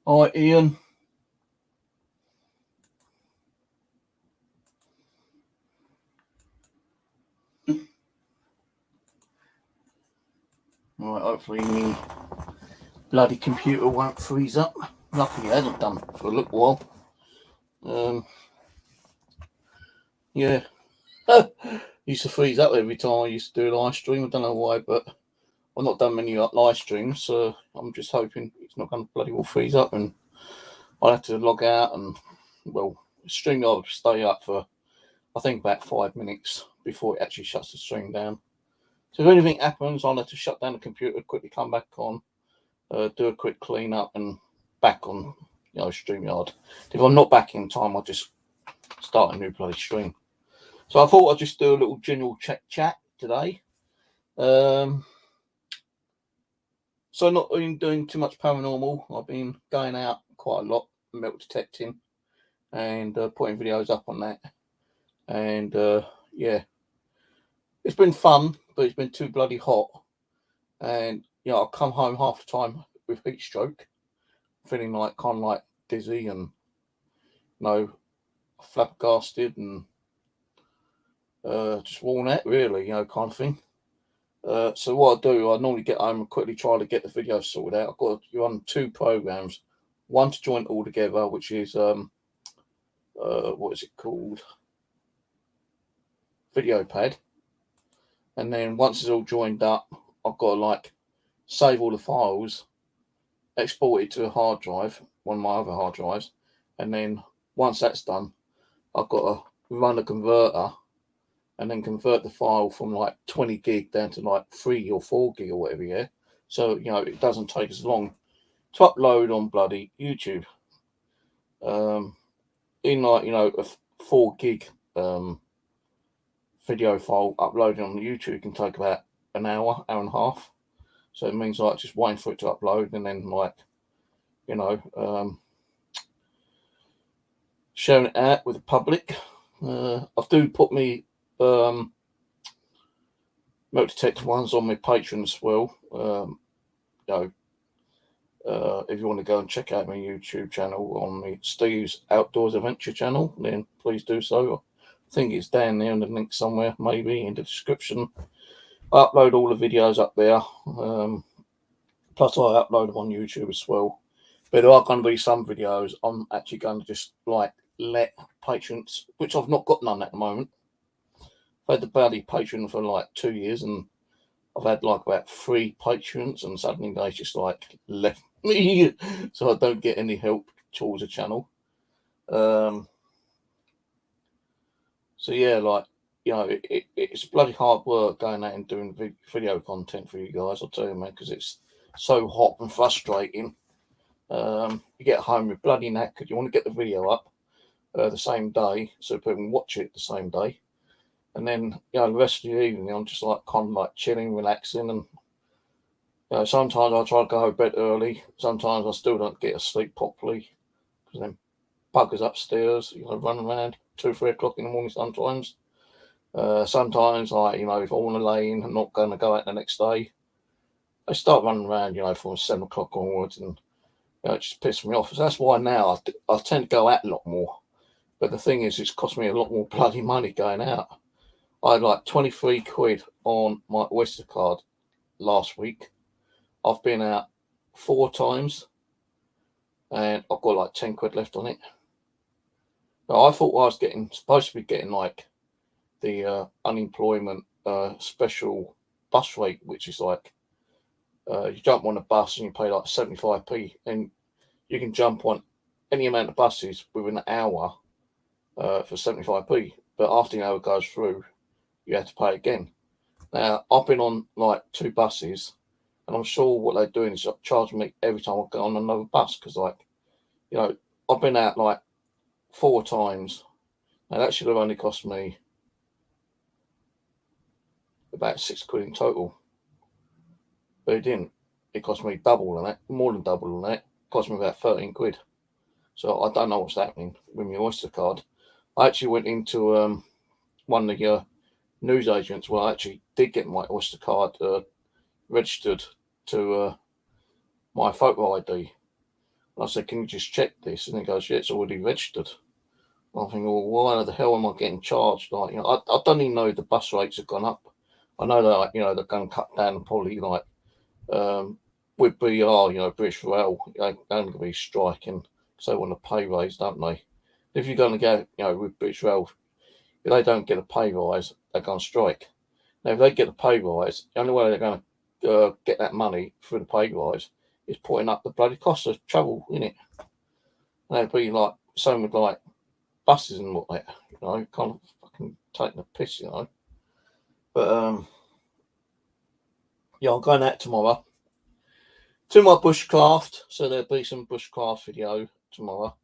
Hi, Ian. Right, hopefully my bloody computer won't freeze up. Luckily, it hasn't done for a little while. Yeah. Used to freeze up every time I used to do a live stream. I don't know why, but I've not done many live streams, so I'm just hoping it's not going to bloody well freeze up and I'll have to log out and, well, stream will stay up for, I think, about 5 minutes before it actually shuts the stream down. So if anything happens, I'll have to shut down the computer, quickly come back on, do a quick clean up and back on, StreamYard. If I'm not back in time, I'll just start a new bloody stream. So I thought I'd just do a little general chat today. So not been doing too much paranormal. I've been going out quite a lot, metal detecting, and putting videos up on that. And yeah, it's been fun, but it's been too bloody hot. And I'll come home half the time with heat stroke, feeling like kind of like dizzy and flabbergasted and just worn out, really, kind of thing. So what I do, I normally get home and quickly try to get the video sorted out. I've got to run 2 programs, one to join it all together, which is what is it called? VideoPad. And then once it's all joined up, I've got to save all the files, export it to a hard drive, one of my other hard drives, and then once that's done, I've got to run a converter and then convert the file from 20 gig down to 3 or 4 gig or whatever, yeah. So, it doesn't take as long to upload on bloody YouTube. In a 4 gig video file uploading on YouTube can take about an hour and a half. So it means just waiting for it to upload and then sharing it out with the public. I do put me metal detector ones on my Patreon as well. If you want to go and check out my YouTube channel on the Steve's Outdoors Adventure channel, then please do so. I think it's down there in the link somewhere, maybe in the description. I upload all the videos up there. Plus, I upload them on YouTube as well. But there are going to be some videos I'm actually going to just let patrons, which I've not got none at the moment. I've had the bloody Patreon for 2 years, and I've had about 3 patrons, and suddenly they just left me, so I don't get any help towards the channel. So yeah, it's bloody hard work going out and doing video content for you guys. I'll tell you, man, because it's so hot and frustrating. You get home, you're bloody knackered. You want to get the video up the same day so people can watch it the same day. And then, the rest of the evening, I'm just kind of chilling, relaxing. And, sometimes I try to go to bed early. Sometimes I still don't get to sleep properly because then buggers upstairs, running around 2, 3 o'clock in the morning sometimes. Sometimes, if I want to lay in and not going to go out the next day, I start running around, from 7 o'clock onwards, and it just pisses me off. So that's why now I tend to go out a lot more. But the thing is, it's cost me a lot more bloody money going out. I had 23 quid on my Oyster card last week. I've been out 4 times, and I've got 10 quid left on it. Now, I thought I was supposed to be getting the unemployment special bus rate, which is you jump on a bus and you pay 75p, and you can jump on any amount of buses within an hour for 75p. But after the hour goes through, you have to pay again. Now, I've been on 2 buses, and I'm sure what they're doing is charging me every time I go on another bus because, I've been out 4 times, and that should have only cost me about 6 quid in total. But it didn't. It cost me double than that, more than double than that. It cost me about 13 quid. So I don't know what's happening with my Oyster card. I actually went into one of the news agents where I actually did get my Oyster card registered to my photo ID. And I said, can you just check this? And he goes, yeah, it's already registered. And I think, well, why the hell am I getting charged? Like, you know, I don't even know the bus rates have gone up. I know that, like, you know, they're going to cut down probably like with BR, you know, British Rail, they're going to be striking because they want a pay raise, don't they? If you're going to go, you know, with British Rail, if they don't get a pay rise, they're going to strike. Now, if they get a pay rise, the only way they're going to get that money through the pay rise is putting up the bloody cost of travel, innit? And it'd be like same with like buses and what that, you know, kind of fucking taking a piss, you know. But yeah, I'm going out tomorrow to my bushcraft, so there'll be some bushcraft video tomorrow,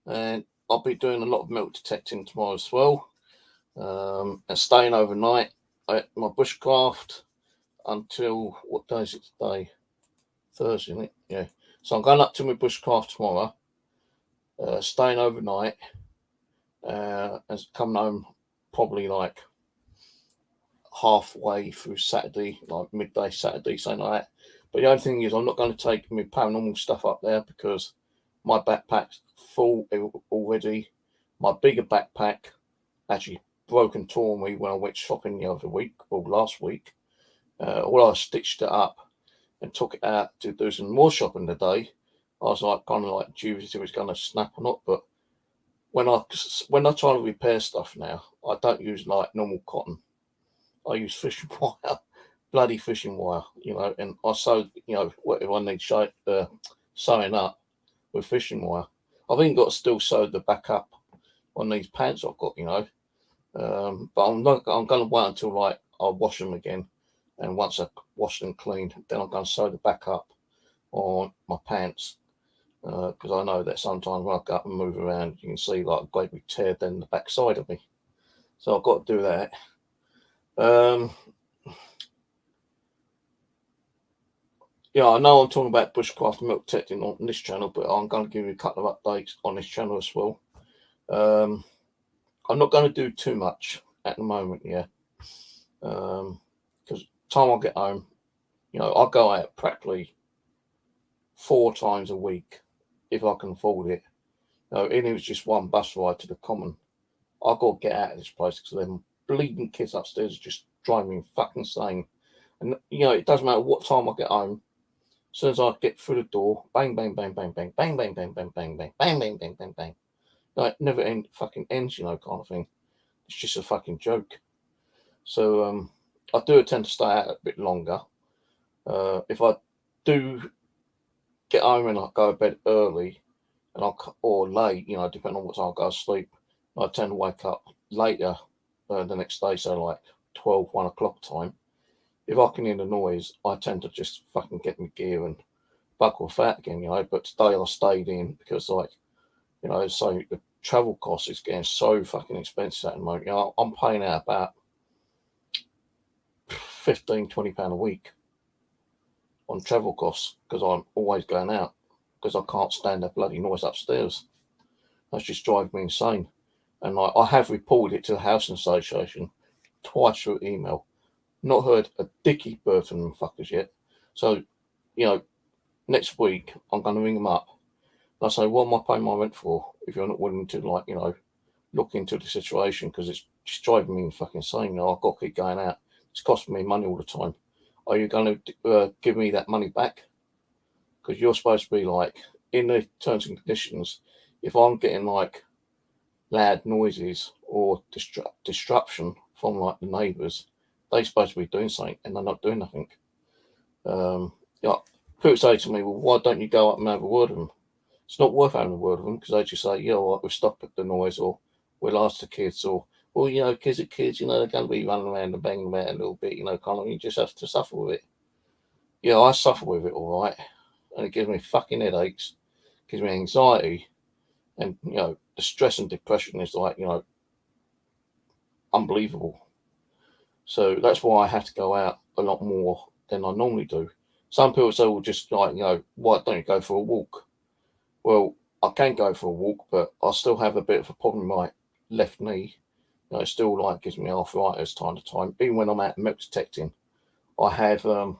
and I'll be doing a lot of milk detecting tomorrow as well, and staying overnight at my bushcraft until what day is it today? Thursday, isn't it? Yeah. So I'm going up to my bushcraft tomorrow, staying overnight, and coming home probably like halfway through Saturday, like midday Saturday, something like that. But the only thing is, I'm not going to take my paranormal stuff up there because my backpack's full already. My bigger backpack actually broke and tore me when I went shopping the other week or last week. All I stitched it up and took it out to do some more shopping today. I was like kind of like dubious if it was going to snap or not. But when I try to repair stuff now, I don't use like normal cotton. I use fishing wire, bloody fishing wire, you know, and I sew, you know, whatever I need sewing up with fishing wire. I've even got to still sew the back up on these pants I've got, you know. But I'm going to wait until like I wash them again, and once I've washed and cleaned, then I'm going to sew the back up on my pants because I know that sometimes when I go up and move around, you can see like a great big tear down the back side of me. So I've got to do that. Yeah, I know I'm talking about bushcraft milk detecting on this channel, but I'm going to give you a couple of updates on this channel as well. I'm not going to do too much at the moment, yeah, because time I get home, you know, I go out practically 4 times a week if I can afford it. You know, even if it's just one bus ride to the common, I've got to get out of this place because them bleeding kids upstairs just drive me fucking insane. And you know, it doesn't matter what time I get home. As soon as I get through the door, bang, bang, bang, bang, bang, bang, bang, bang, bang, bang, bang, bang, bang, bang, bang, bang. Like never fucking ends, you know, kind of thing. It's just a fucking joke. So I do tend to stay out a bit longer. If I do get home and I go to bed early and or late, you know, depending on what time I go to sleep, I tend to wake up later the next day, so like 12, 1 o'clock time. If I can hear the noise, I tend to just fucking get my gear and buckle fat again, you know. But today I stayed in because, like, you know, so the travel cost is getting so fucking expensive at the moment. You know, I'm paying out about £15-20 a week on travel costs because I'm always going out because I can't stand that bloody noise upstairs. That's just driving me insane. And I have reported it to the housing association twice through email. Not heard a dicky bird from them fuckers yet. So, you know, next week I'm going to ring them up. And I say, what am I paying my rent for if you're not willing to, like, you know, look into the situation because it's just driving me fucking insane. You know, I've got to keep going out. It's costing me money all the time. Are you going to give me that money back? Because you're supposed to be like, in the terms and conditions, if I'm getting like loud noises or disruption from like the neighbours, they're supposed to be doing something and they're not doing nothing. Yeah, people say to me, well, why don't you go up and have a word with them? It's not worth having a word with them because they just say, yeah, all right, we'll stop at the noise or we'll ask the kids or, well, you know, kids are kids, you know, they're going to be running around and banging about a little bit, you know, kind of, you just have to suffer with it. Yeah, I suffer with it, all right. And it gives me fucking headaches, gives me anxiety, and, you know, the stress and depression is like, you know, unbelievable. So that's why I have to go out a lot more than I normally do. Some people say, well, just like, you know, why don't you go for a walk? Well, I can go for a walk, but I still have a bit of a problem with my left knee. You know, it still like gives me arthritis time to time. Even when I'm out milk detecting, I have one.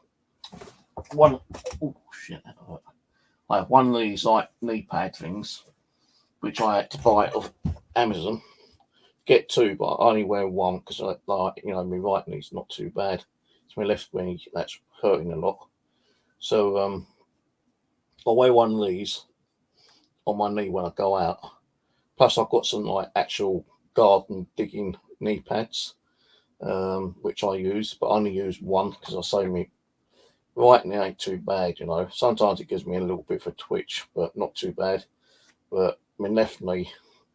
Oh shit! I have one of these like knee pad things, which I had to buy off Amazon. Get two, but I only wear one because like my right knee's not too bad. It's my left knee that's hurting a lot. So I wear one of these on my knee when I go out. Plus I've got some like actual garden digging knee pads, which I use, but I only use one because I say me right knee ain't too bad. Sometimes it gives me a little bit of a twitch, but not too bad. But my left knee,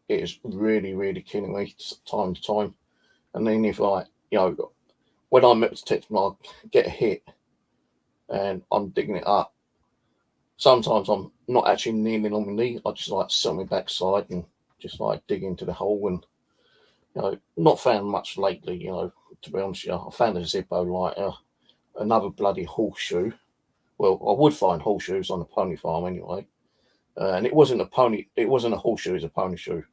it is really, really killing me time to time. And then if when I'm at the tip, I get a hit and I'm digging it up. Sometimes I'm not actually kneeling on my knee. I just like sit on my backside and just like dig into the hole. And not found much lately. To be honest, I found a Zippo lighter, another bloody horseshoe. Well, I would find horseshoes on the pony farm anyway. And it wasn't a pony. It wasn't a horseshoe. It was a pony shoe.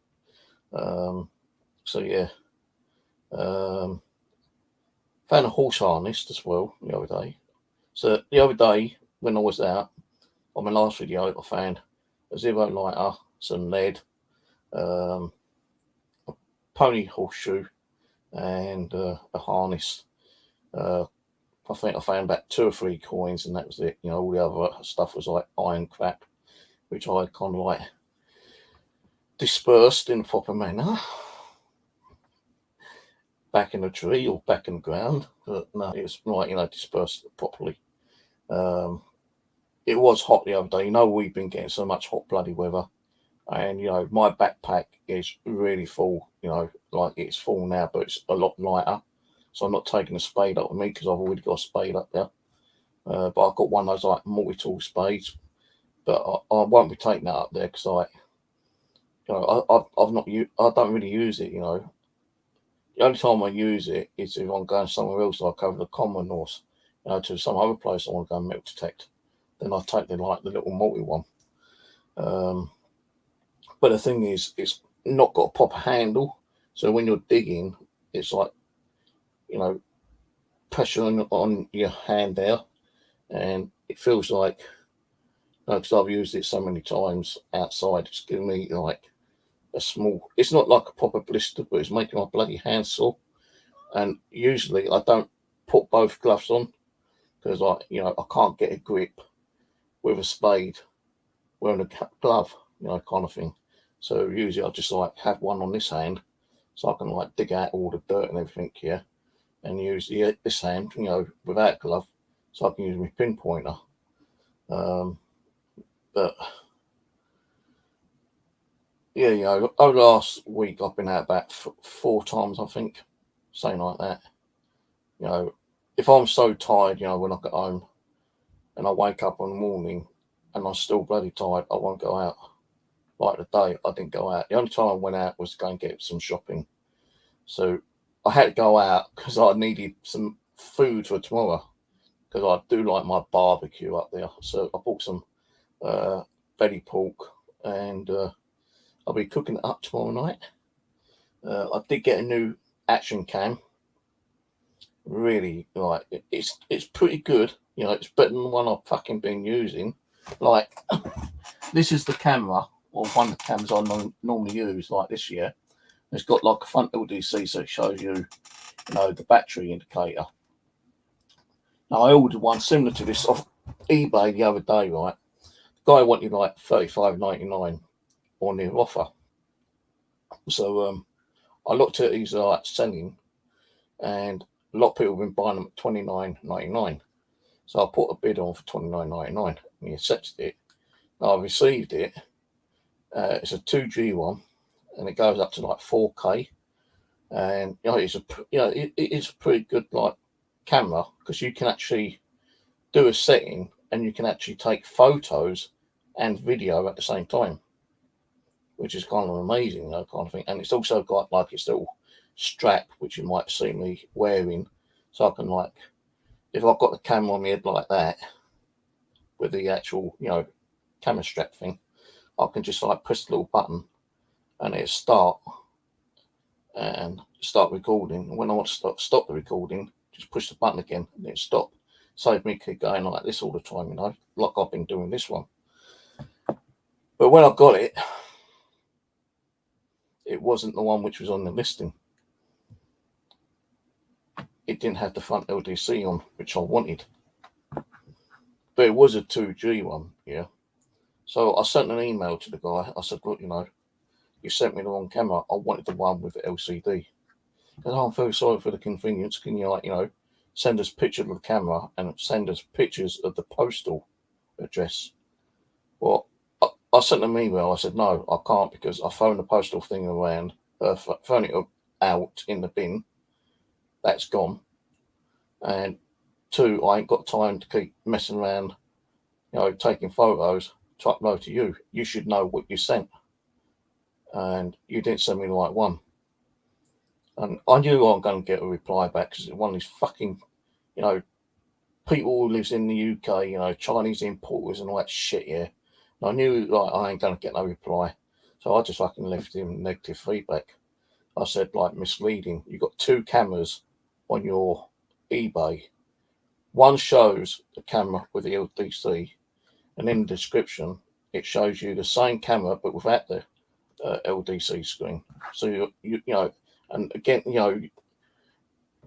So yeah. Found a horse harness as well the other day. So the other day when I was out on my last video, I found a Zippo lighter, some lead, a pony horseshoe, and a harness. I think I found about 2 or 3 coins, and that was it. All the other stuff was like iron crap, which I kind of like dispersed in a proper manner back in the tree or back in the ground. But no, it was like dispersed properly. It was hot the other day. We've been getting so much hot bloody weather, and my backpack is really full. Like it's full now, but it's a lot lighter. So I'm not taking a spade up with me because I've already got a spade up there. But I've got one of those like multi-tool spades, but I won't be taking that up there because I've not I don't really use it. The only time I use it is if I'm going somewhere else, like over the common or to some other place I want to go and metal detect. Then I take the little multi one. But the thing is, it's not got a proper handle, so when you're digging, it's like pressure on your hand there, and it feels like because I've used it so many times outside, it's giving me like a small. It's not like a proper blister, but it's making my bloody hand sore. And usually I don't put both gloves on because I can't get a grip with a spade wearing a glove, kind of thing. So usually I just like have one on this hand so I can like dig out all the dirt and everything here, and use this hand, without glove, so I can use my pinpointer. But yeah, over the last week I've been out about 4 times, I think, something like that. If I'm so tired, when I get home and I wake up in the morning and I'm still bloody tired, I won't go out. Like the day I didn't go out. The only time I went out was to go and get some shopping. So I had to go out because I needed some food for tomorrow, because I do like my barbecue up there. So I bought some belly pork, and I'll be cooking it up tomorrow night. I did get a new action cam. Really, like it's pretty good. It's better than the one I've fucking been using. Like this is the camera, or one of the cameras I normally use, like this year. It's got like a front LDC, so it shows you, the battery indicator. Now I ordered one similar to this off eBay the other day, right? The guy wanted like $35.99 on the offer. So I looked at these like selling, and a lot of people have been buying them at $29.99. So I put a bid on for $29.99, and he accepted it. Now I received it. It's a 2G one, and it goes up to like 4K. And it is a pretty good like camera, because you can actually do a setting and you can actually take photos and video at the same time, which is kind of amazing, kind of thing. And it's also got like its little strap, which you might see me wearing, so I can like, if I've got the camera on my head like that with the actual camera strap thing, I can just like press the little button and it'll start recording. And when I want to stop the recording, just push the button again and then stop. Save me keep going like this all the time, like I've been doing this one. But when I got it, it wasn't the one which was on the listing. It didn't have the front LDC on, which I wanted. But it was a 2G one, yeah. So I sent an email to the guy. I said, look, you sent me the wrong camera. I wanted the one with the LCD. Because I'm very sorry for the convenience. Can you, send us pictures of the camera and send us pictures of the postal address? Well, I sent them an email. I said, no, I can't because I phoned the postal thing around, phoned it out in the bin. That's gone. And 2, I ain't got time to keep messing around, taking photos to upload to you. You should know what you sent. And you didn't send me the right one. And I knew I was going to get a reply back because it's one of these fucking, people who lives in the UK, Chinese importers and all that shit, yeah. And I knew, I ain't going to get no reply. So I just fucking left him negative feedback. I said, misleading. You got 2 cameras on your eBay. One shows the camera with the LDC, and in the description, it shows you the same camera but without the LDC screen. So and again,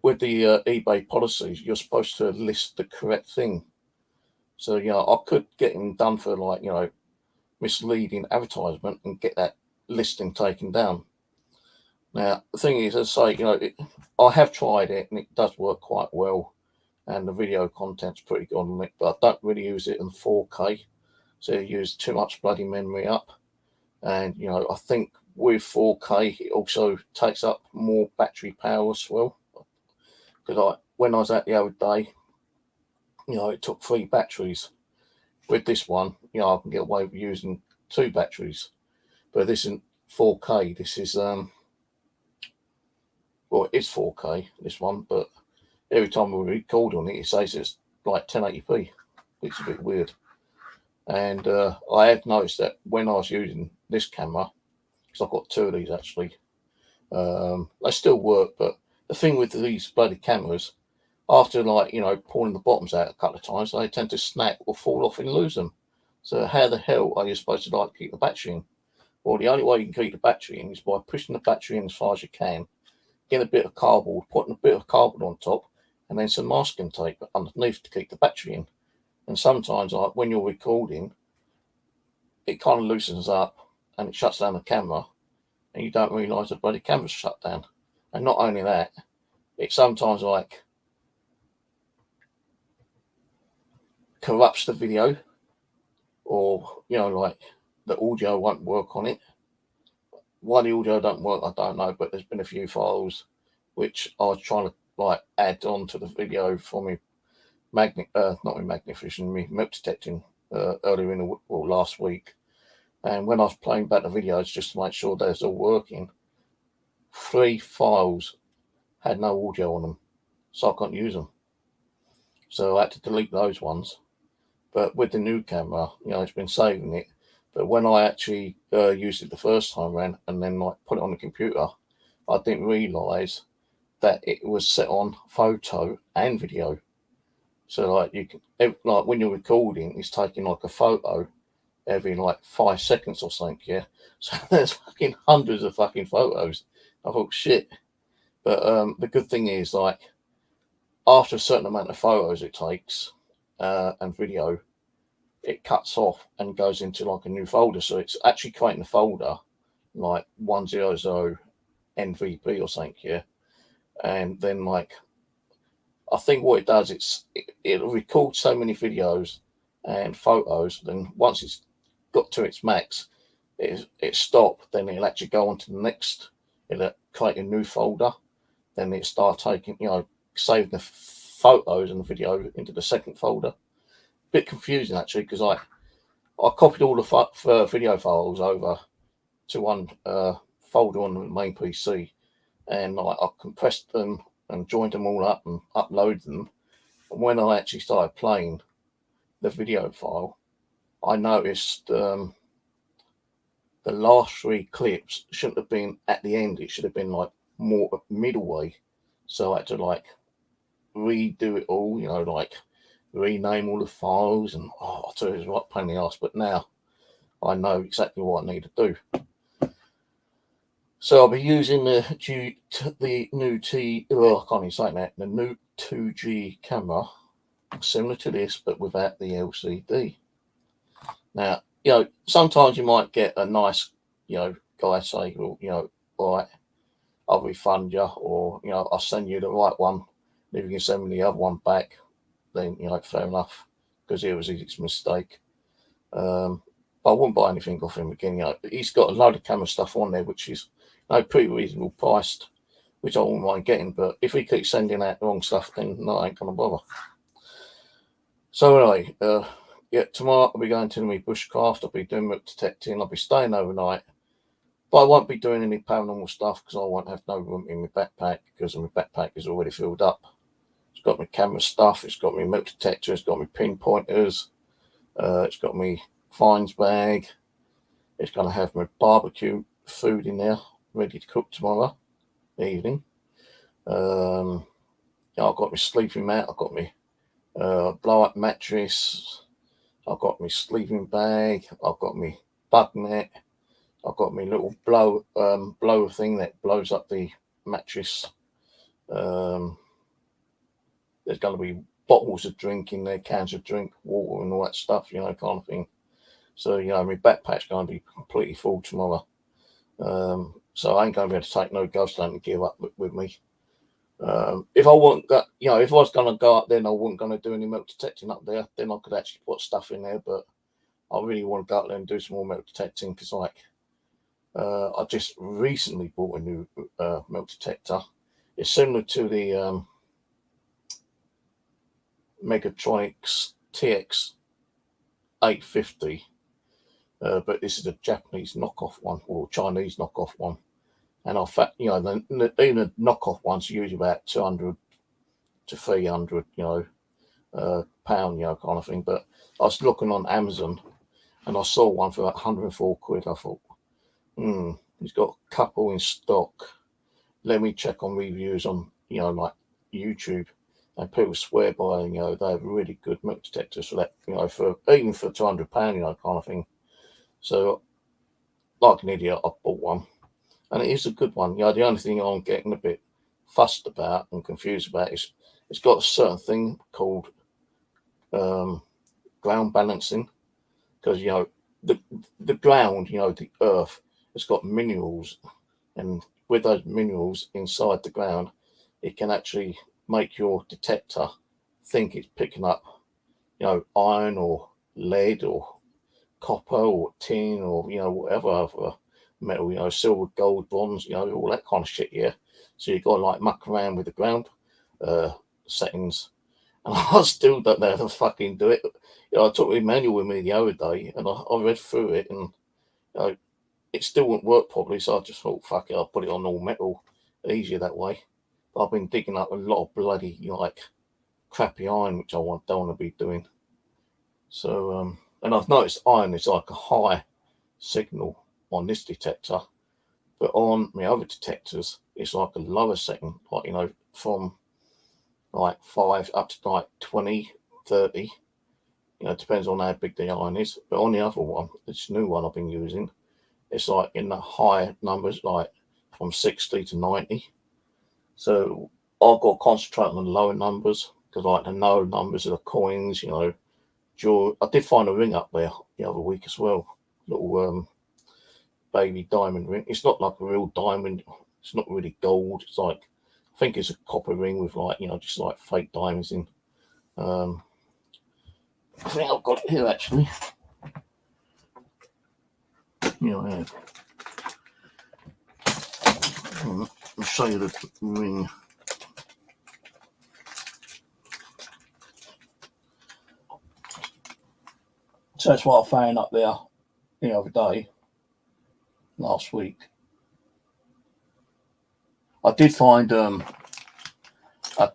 with the eBay policies, you're supposed to list the correct thing. So I could get him done for misleading advertisement and get that listing taken down. Now the thing is, as I say, I have tried it and it does work quite well. And the video content's pretty good on it, but I don't really use it in 4K. So I use too much bloody memory up. And, I think with 4K, it also takes up more battery power as well. Because when I was out the other day, it took 3 batteries. With this one, I can get away with using 2 batteries. But this isn't 4K. This is, it's 4K, this one, but every time we record on it, it says it's like 1080p, which is a bit weird. And I have noticed that when I was using this camera, because I've got 2 of these actually, they still work. But the thing with these bloody cameras, after pulling the bottoms out a couple of times, they tend to snap or fall off and lose them. So how the hell are you supposed to keep the battery in? Well, the only way you can keep the battery in is by pushing the battery in as far as you can, getting a bit of cardboard, putting a bit of cardboard on top, and then some masking tape underneath to keep the battery in. And sometimes, when you're recording, it kind of loosens up and it shuts down the camera, and you don't realise the bloody camera's shut down. And not only that, it sometimes corrupts the video, or the audio won't work on it. Why the audio don't work, I don't know, but there's been a few files which I was trying to add on to the video for me not my magnification, me milk detecting earlier in last week. And when I was playing back the videos just to make sure they're all working, 3 files had no audio on them, so I couldn't use them. So I had to delete those ones. But with the new camera, it's been saving it. But when I actually used it the first time around and then put it on the computer, I didn't realise that it was set on photo and video. So you can when you're recording, it's taking a photo every 5 seconds or something, yeah. So there's fucking hundreds of fucking photos. I thought shit. But the good thing is after a certain amount of photos it takes and video, it cuts off and goes into a new folder. So it's actually creating a folder 100 NVP or something, yeah. And then I think what it does, it'll record so many videos and photos, then once it's got to its max, it stopped, then it'll actually go on to the next, it'll create a new folder, then it start taking, saving the photos and the video into the second folder. Bit confusing actually, because I copied all the video files over to one folder on the main PC, and I compressed them and joined them all up and uploaded them. And when I actually started playing the video file, I noticed the last 3 clips shouldn't have been at the end. It should have been more middle way. So I had to redo it all, rename all the files, and I tell you, it was right pain in the ass. But now I know exactly what I need to do. So I'll be using the new the new 2G camera, similar to this, but without the LCD. Now, sometimes you might get a nice, guy say, well, all right, I'll refund you, or, I'll send you the right one. If you can send me the other one back, then, fair enough, because it was his mistake. But I wouldn't buy anything off him again. He's got a load of camera stuff on there, which is pretty reasonable priced, which I wouldn't mind getting. But if he keeps sending out the wrong stuff, then no, I ain't gonna bother. So anyway, tomorrow I'll be going to my bushcraft. I'll be doing milk detecting. I'll be staying overnight, but I won't be doing any paranormal stuff because I won't have no room in my backpack, because my backpack is already filled up. It's got my camera stuff. It's got my milk detector. It's got my pinpointers. It's got my finds bag. It's going to have my barbecue food in there, ready to cook tomorrow evening. I've got my sleeping mat. I've got my blow-up mattress. I've got my sleeping bag. I've got my bug net. I've got my little blower thing that blows up the mattress. There's going to be bottles of drink in there, cans of drink, water, and all that stuff, kind of thing. So, my backpack's going to be completely full tomorrow. So I ain't going to be able to take no ghost hunting gear up with me. If I wasn't, if I was going to go up there and I wasn't going to do any milk detecting up there, then I could actually put stuff in there. But I really want to go up there and do some more milk detecting, because, I just recently bought a new milk detector. It's similar to the Megatronics TX 850, but this is a Japanese knockoff one, or Chinese knockoff one. And I fact, even the knockoff ones are usually about 200 to 300, pound, kind of thing. But I was looking on Amazon and I saw one for about 104 quid. I thought, he's got a couple in stock. Let me check on reviews on, like YouTube. And people swear by, they have really good milk detectors for that, even for £200, kind of thing. So, like an idiot, I bought one. And it is a good one. The only thing I'm getting a bit fussed about and confused about is it's got a certain thing called ground balancing. Because, the ground, the earth, it's got minerals. And with those minerals inside the ground, it can actually make your detector think it's picking up, iron or lead or copper or tin or, whatever other metal, silver, gold, bronze, all that kind of shit, yeah. So you've got to like muck around with the ground settings. And I still don't know how to fucking do it. I took the manual with me the other day and I read through it, and it still wouldn't work properly. So I just thought, fuck it, I'll put it on all metal, easier that way. But I've been digging up a lot of bloody crappy iron, which I don't want to be doing. So and I've noticed iron is like a high signal on this detector, but on my other detectors it's like a lower setting, like from like 5 up to like 20, 30. It depends on how big the iron is. But on the other one, this new one I've been using, it's like in the high numbers, like from 60 to 90. So I've got to concentrate on the lower numbers, because like the lower numbers are the coins, jewelry. I did find a ring up there the other week as well, little baby diamond ring. It's not like a real diamond. It's not really gold. It's like, I think it's a copper ring with like, just like fake diamonds in. I think I've got it here actually. Yeah. I'll show you the ring. So that's what I found up there the other day, last week. I did find a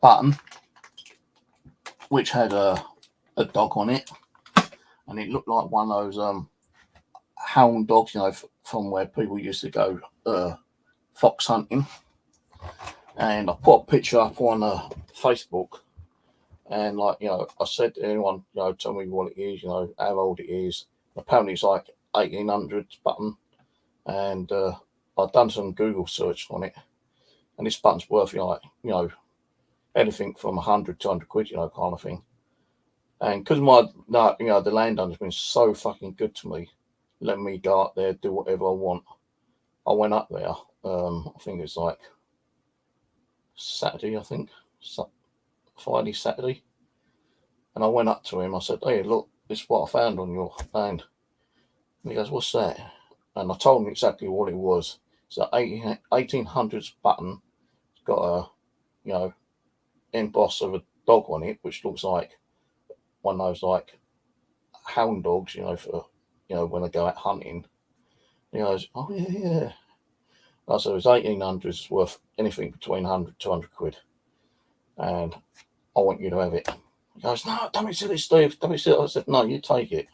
button which had a dog on it, and it looked like one of those hound dogs, from where people used to go fox hunting. And I put a picture up on Facebook, and I said to anyone, tell me what it is, how old it is. Apparently it's like 1800s button, and I've done some Google search on it, and this button's worth like, you know, anything from 100 to 200 quid, you know, kind of thing. And because you know, the landowner's been so fucking good to me, letting me go up there, do whatever I want. I went up there. I think it's like Saturday, I think, Friday, Saturday, and I went up to him. I said, "Hey, look, this is what I found on your land." And he goes, "What's that?" And I told him exactly what it was. It's an 1800s button. It's got a, you know, emboss of a dog on it, which looks like one of those like hound dogs, you know, for, you know, when they go out hunting. He goes, "Oh yeah, yeah." I said, "It's 1800s, it's worth anything between 100 200 quid, and I want you to have it." He goes, "No, don't be silly, Steve. Don't be silly." I said, "No, you take it."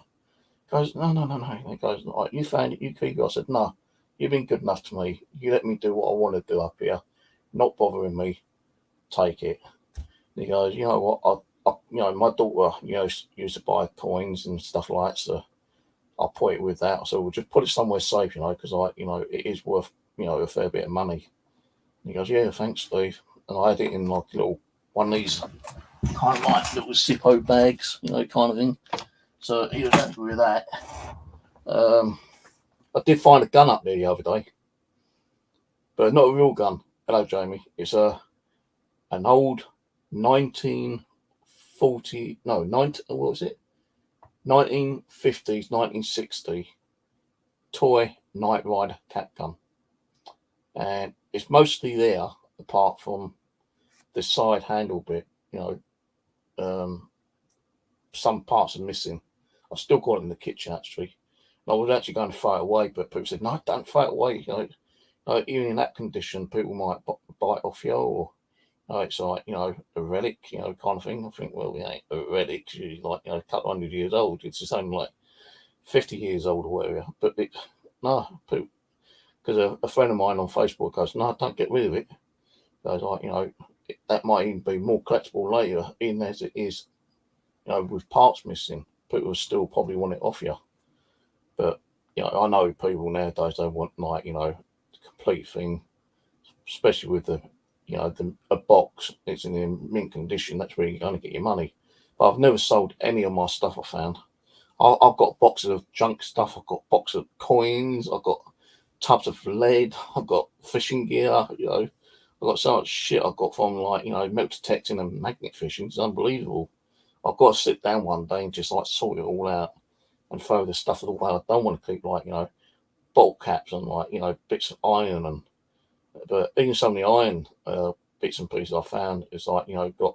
He goes, "No, no, no, no." He goes, "Right, you found it, you keep it." I said, "No, you've been good enough to me. You let me do what I want to do up here, not bothering me. Take it." And he goes, "You know what? you know, my daughter, you know, used to buy coins and stuff like that, so I'll put it with that. So we'll just put it somewhere safe, you know, because you know, it is worth, you know, a fair bit of money." And he goes, "Yeah, thanks, Steve." And I had it in like a little one of these kind of like little Zippo bags, you know, kind of thing. So he was happy with that. I did find a gun up there the other day, but not a real gun. Hello, Jamie. It's an old 1940, no, 19, what was it? 1950s, 1960 toy Knight Rider cat gun. And it's mostly there, apart from the side handle bit, you know, some parts are missing. I've still got it in the kitchen, actually. And I was actually going to throw it away, but people said, "No, don't throw it away." You know, even in that condition, people might bite off you, or it's like, you know, a relic, you know, kind of thing. I think, well, we ain't a relic. It's like, you know, a couple hundred years old. It's just only like 50 years old or whatever. But no, because a friend of mine on Facebook goes, "No, don't get rid of it." Goes like, you know, that might even be more collectible later, even as it is, you know, with parts missing. People still probably want it off you. But, you know, I know people nowadays, they want, like, you know, the complete thing, especially with the, you know, a box. It's in mint condition. That's where you're going to get your money. But I've never sold any of my stuff I found. I've got boxes of junk stuff. I've got boxes of coins. I've got tubs of lead. I've got fishing gear. You know, I've got so much shit I've got from, like, you know, metal detecting and magnet fishing. It's unbelievable. I've got to sit down one day and just like sort it all out and throw the stuff away. I don't want to keep, like, you know, bottle caps and, like, you know, bits of iron, and but even some of the iron bits and pieces I found is, like, you know, got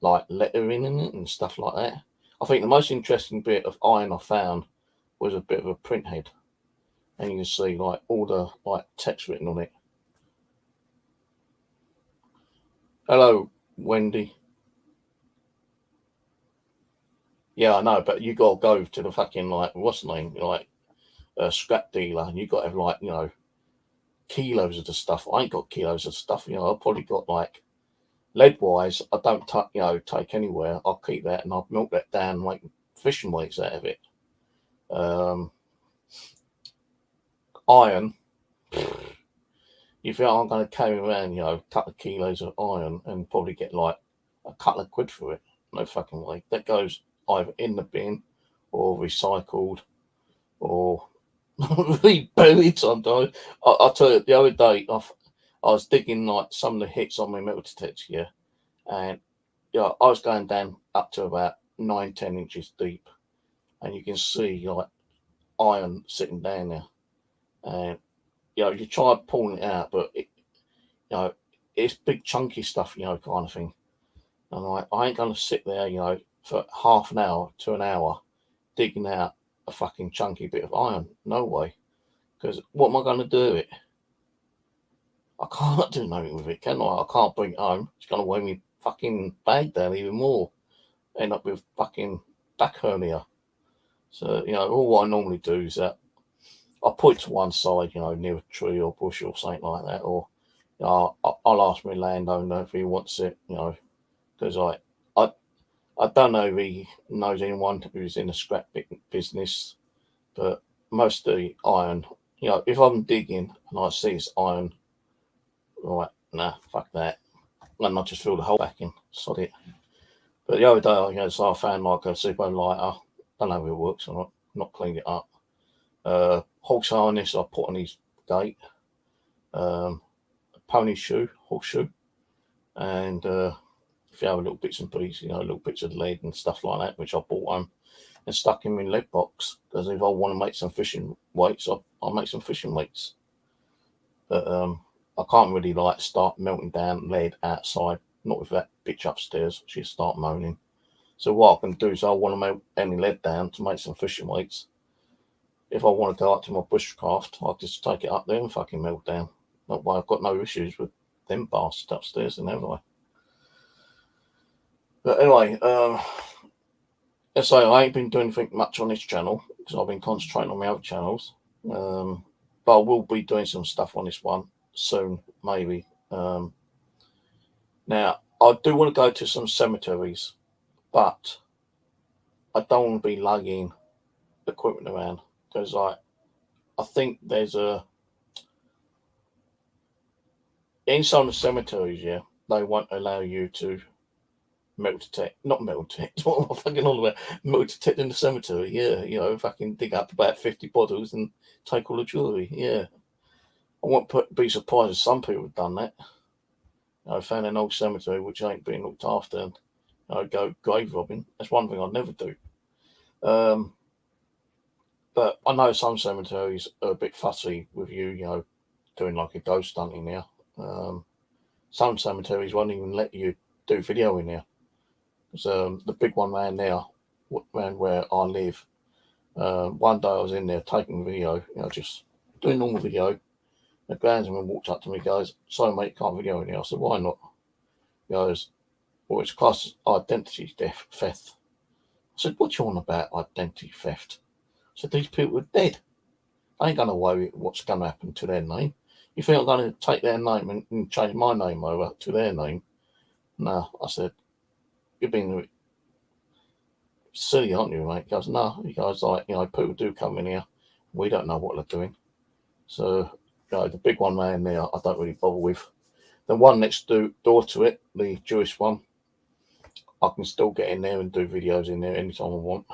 like lettering in it and stuff like that. I think the most interesting bit of iron I found was a bit of a print head, and you can see like all the like text written on it. Hello, Wendy. Yeah, I know, but you got to go to the fucking, like, what's the name, like a scrap dealer, and you got to have, like, you know, kilos of the stuff. I ain't got kilos of stuff. You know, I've probably got, like, lead wise, I don't you know, take anywhere. I'll keep that and I'll milk that down and make fishing weights out of it. Iron, you think I'm going to carry around, you know, a couple of kilos of iron and probably get like a couple of quid for it? No fucking way. That goes either in the bin or recycled or buried sometimes. I'll tell you, the other day, I was digging like some of the hits on my metal detector here, and yeah, I was going down up to about 9-10 inches deep, and you can see like iron sitting down there, and you know, you try pulling it out, but it, you know, it's big chunky stuff, you know, kind of thing. And I ain't gonna sit there, you know, for half an hour to an hour digging out a fucking chunky bit of iron. No way. Because what am I gonna do with it? I can't do nothing with it, can I? I can't bring it home. It's gonna weigh me fucking bag down even more. End up with fucking back hernia. So, you know, all what I normally do is that I put it to one side, you know, near a tree or bush or something like that, or, you know, I'll ask my landowner if he wants it, you know, because I don't know if he knows anyone who's in the scrap business, But most of the iron, if I'm digging and I see it's iron, right, nah, fuck that. And I just fill the hole back in, sod it. But the other day, so I found like a super lighter. Don't know if it works or not cleaned it up. Horse harness I put on his gate. Pony shoe, horseshoe, and a few other little bits and pieces, little bits of lead and stuff like that, which I bought home and stuck him in lead box. Because if I want to make some fishing weights, I'll make some fishing weights. But I can't really start melting down lead outside. Not with that bitch upstairs. She'll start moaning. So what I can do is I want to melt any lead down to make some fishing weights. If I want to go up to my bushcraft, I'll just take it up there and fucking melt down. That way I've got no issues with them bastards upstairs and everything. But anyway, as I say, I ain't been doing anything much on this channel because I've been concentrating on my other channels. But I will be doing some stuff on this one soon, maybe. Now, I do want to go to some cemeteries, but I don't want to be lugging equipment around because I think there's in some cemeteries, they won't allow you to metal detect, not metal detect, what am I fucking on about? Metal detect in the cemetery, fucking dig up about 50 bottles and take all the jewellery, I won't be surprised if some people have done that. I found an old cemetery which ain't being looked after and I go grave robbing. That's one thing I'd never do. But I know some cemeteries are a bit fussy with you, doing like a ghost hunt in there. Some cemeteries won't even let you do video in there. So the big one around there, around where I live, one day I was in there taking video, just doing normal video. The groundsman walked up to me, goes, "Sorry mate, can't video in here." I said, "Why not?" He goes, "Well, it's classed as identity theft." I said, "What you on about, identity theft?" I said, "These people are dead. I ain't going to worry what's going to happen to their name. You think I'm going to take their name and change my name over to their name?" No, I said, "You're being silly, aren't you, mate?" He goes, "No." He goes, people do come in here. We don't know what they're doing. So, the big one around there, I don't really bother with. The one next door to it, the Jewish one, I can still get in there and do videos in there anytime I want.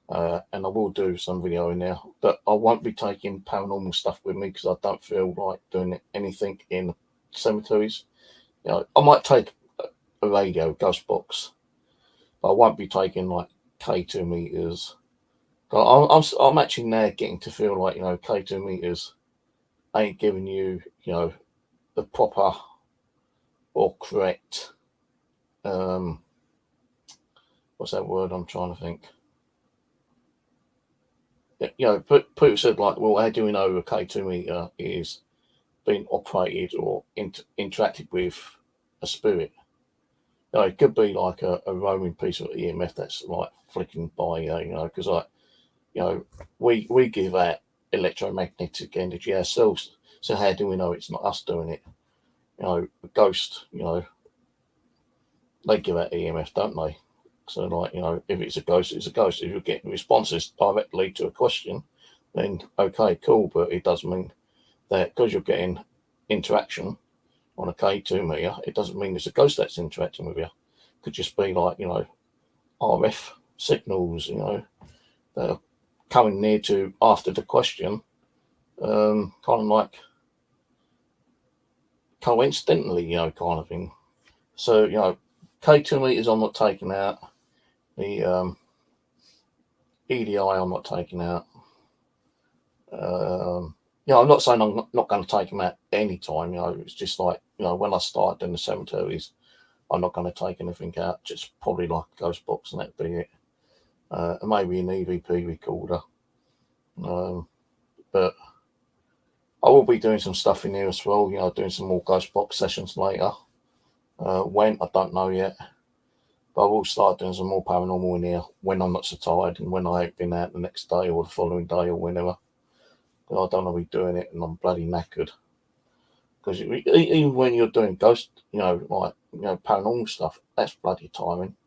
And I will do some video in there, but I won't be taking paranormal stuff with me because I don't feel like doing anything in cemeteries. I might take a radio, ghost box, but I won't be taking like K2 meters. I'm actually now getting to feel like, K2 meters ain't giving you, the proper or correct, what's that word I'm trying to think? People said like, well, how do we know a K2 meter is being operated or interacted with a spirit? It could be like a roaming piece of EMF that's like flicking by, because we give out electromagnetic energy ourselves. So how do we know it's not us doing it? A ghost, they give out EMF, don't they? So like, if it's a ghost, it's a ghost. If you're getting responses directly to a question, then okay, cool. But it does mean that because you're getting interaction on a K2 meter, it doesn't mean it's a ghost that's interacting with you. It could just be like, RF signals, that are coming near to after the question, kind of like coincidentally, kind of thing. So, K2 meters I'm not taking out. The EDI I'm not taking out. I'm not saying I'm not going to take them out any time. It's just like, when I start in the cemeteries, I'm not going to take anything out. Just probably like a ghost box and that'd be it. And maybe an EVP recorder. But I will be doing some stuff in here as well. Doing some more ghost box sessions later. When, I don't know yet. But I will start doing some more paranormal in here when I'm not so tired and when I ain't been out the next day or the following day or whenever. But I don't want to be doing it and I'm bloody knackered. Because even when you're doing ghost, paranormal stuff, that's bloody tiring.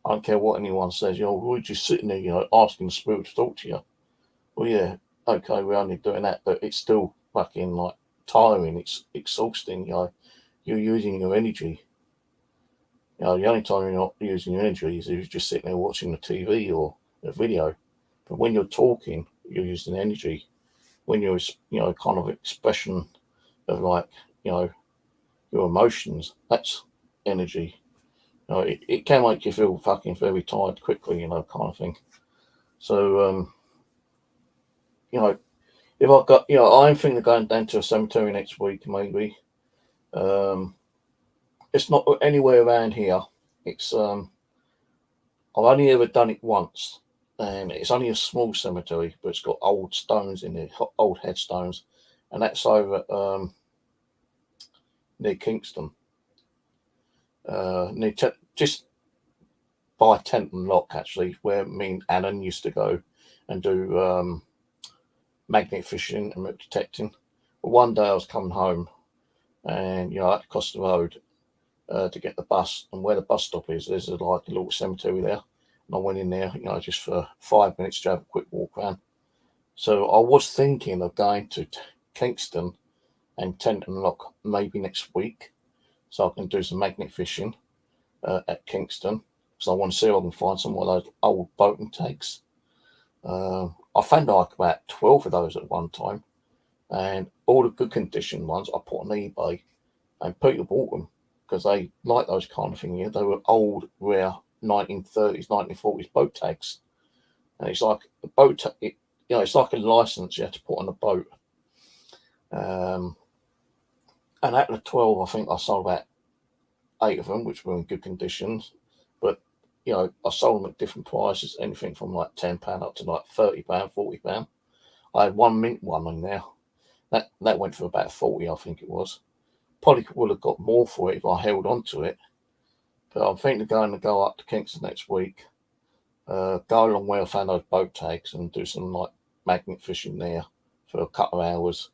I don't care what anyone says. We're just sitting there, asking the spirit to talk to you. Well, yeah, okay, we're only doing that, but it's still fucking like tiring. It's exhausting. You're using your energy. The only time you're not using your energy is if you're just sitting there watching the TV or a video. But when you're talking, you're using energy. When you're, kind of expression of like, you know, your emotions, that's energy. It can make you feel fucking very tired quickly, kind of thing. So, you know, if I got, I'm thinking of going down to a cemetery next week, maybe. Um, it's not anywhere around here. It's I've only ever done it once, and it's only a small cemetery, but it's got old stones in it, old headstones, and that's over near Kingston, just by Tenton Lock, actually, where me and Alan used to go and do magnet fishing and root detecting. But one day I was coming home, and I had to cross the road to get the bus, and where the bus stop is, there's like a little cemetery there. And I went in there, just for 5 minutes to have a quick walk around. So I was thinking of going to Kingston and Tenton Lock maybe next week, so I can do some magnet fishing at Kingston. So I want to see if I can find some of those old boating tags. I found like about 12 of those at one time, and all the good condition ones I put on eBay, and people bought them because they like those kind of things. They were old, rare 1930s, 1940s boat tags, and it's like a boat. It's like a license you have to put on a boat. Um, and out of the 12, I think I sold about 8 of them, which were in good conditions. But I sold them at different prices, anything from like £10 up to like £30, £40. I had one mint one in there. That went for about 40, I think it was. Probably would have got more for it if I held on to it. But I'm thinking of go up to Kingston next week, go along where I found those boat tags and do some like magnet fishing there for a couple of hours.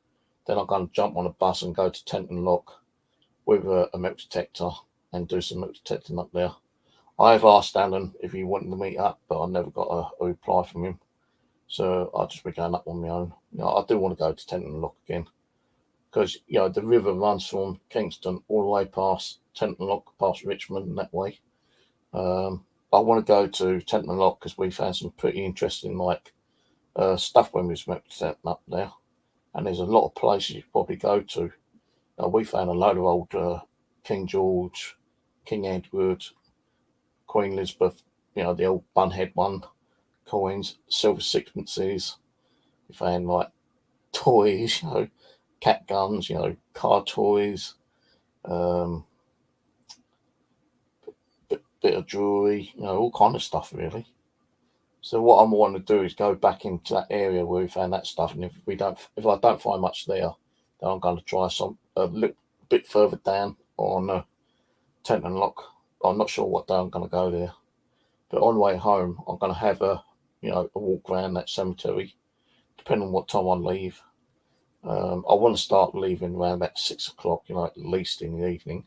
Then I'm going to jump on a bus and go to Tenton Lock with a milk detector and do some milk detecting up there. I've asked Alan if he wanted to meet up, but I never got a reply from him. So I'll just be going up on my own. I do want to go to Tenton Lock again because the river runs from Kingston all the way past Tenton Lock, past Richmond, and that way. I want to go to Tenton Lock because we found some pretty interesting stuff when we was setting up there, and there's a lot of places you probably go to. We found a load of old King George, King Edward, Queen Elizabeth, the old bunhead one, coins, silver sixpences. We found like toys, cat guns, car toys, um, bit of jewellery, all kind of stuff really. So what I want to do is go back into that area where we found that stuff, and if I don't find much there, then I'm going to try a little bit further down on Tenton Lock. I'm not sure what day I'm going to go there, but on the way home, I'm going to have a walk around that cemetery, depending on what time I leave. I want to start leaving around about 6 o'clock, at least in the evening.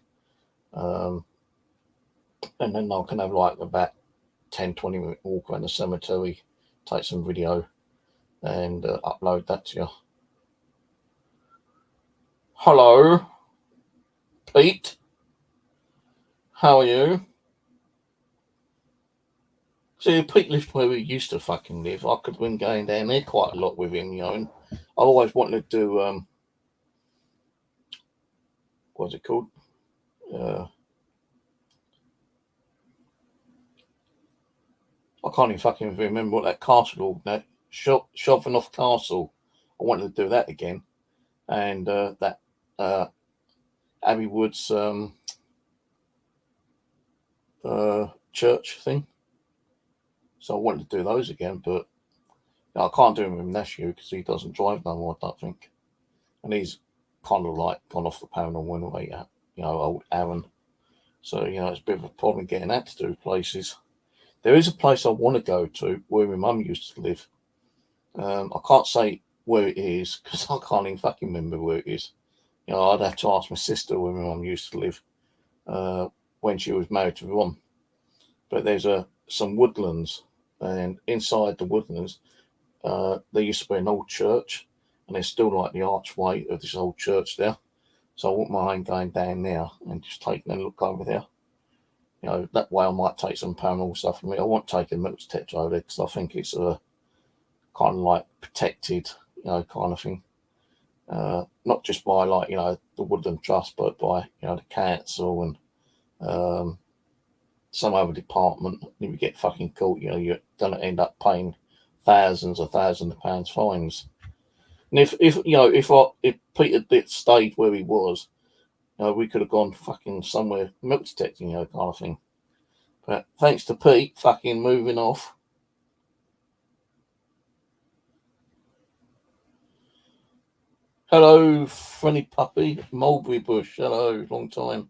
And then I can have like about 10-20 minute walk around the cemetery, take some video, and upload that to you. Hello, Pete. How are you? See, Pete lived where we used to fucking live. I could have been going down there quite a lot with him, and I always wanted to do, what's it called? I can't even fucking remember what that castle called. That Shovenoff Castle. I wanted to do that again, and that Abbey Woods church thing. So I wanted to do those again, but I can't do them with nephew because he doesn't drive no more, I don't think, and he's kind of like gone off the paranormal anyway. Old Aaron. So it's a bit of a problem getting that to do places. There is a place I want to go to where my mum used to live. I can't say where it is because I can't even fucking remember where it is. I'd have to ask my sister where my mum used to live when she was married to Ron. But there's some woodlands, and inside the woodlands, there used to be an old church, and there's still like the archway of this old church there. So I wouldn't mind going down there and just taking a look over there. That way I might take some paranormal stuff from me. I won't take a metal detector over there because I think it's a kind of like protected, kind of thing. Not just by like, the Woodland Trust, but by, the council and some other department. If you get fucking caught, you're going to end up paying thousands of pounds fines. And if Peter Ditt stayed where he was, we could have gone fucking somewhere milk detecting, kind of thing. But thanks to Pete fucking moving off. Hello, friendly puppy, Mulberry Bush. Hello, long time.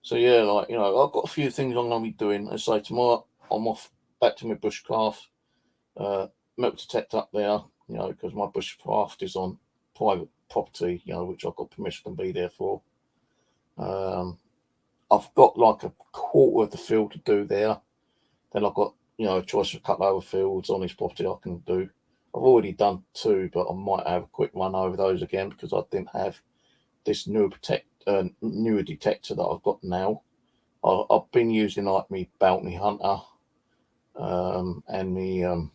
So yeah, I've got a few things I'm going to be doing. As I say, tomorrow I'm off back to my bushcraft. Milk detect up there, because my bushcraft is on private property, which I've got permission to be there for. I've got like a quarter of the field to do there. Then I've got, a choice of a couple of other fields on this property I can do. I've already done 2, but I might have a quick run over those again because I didn't have this newer detector that I've got now. I've been using like me Bounty Hunter and the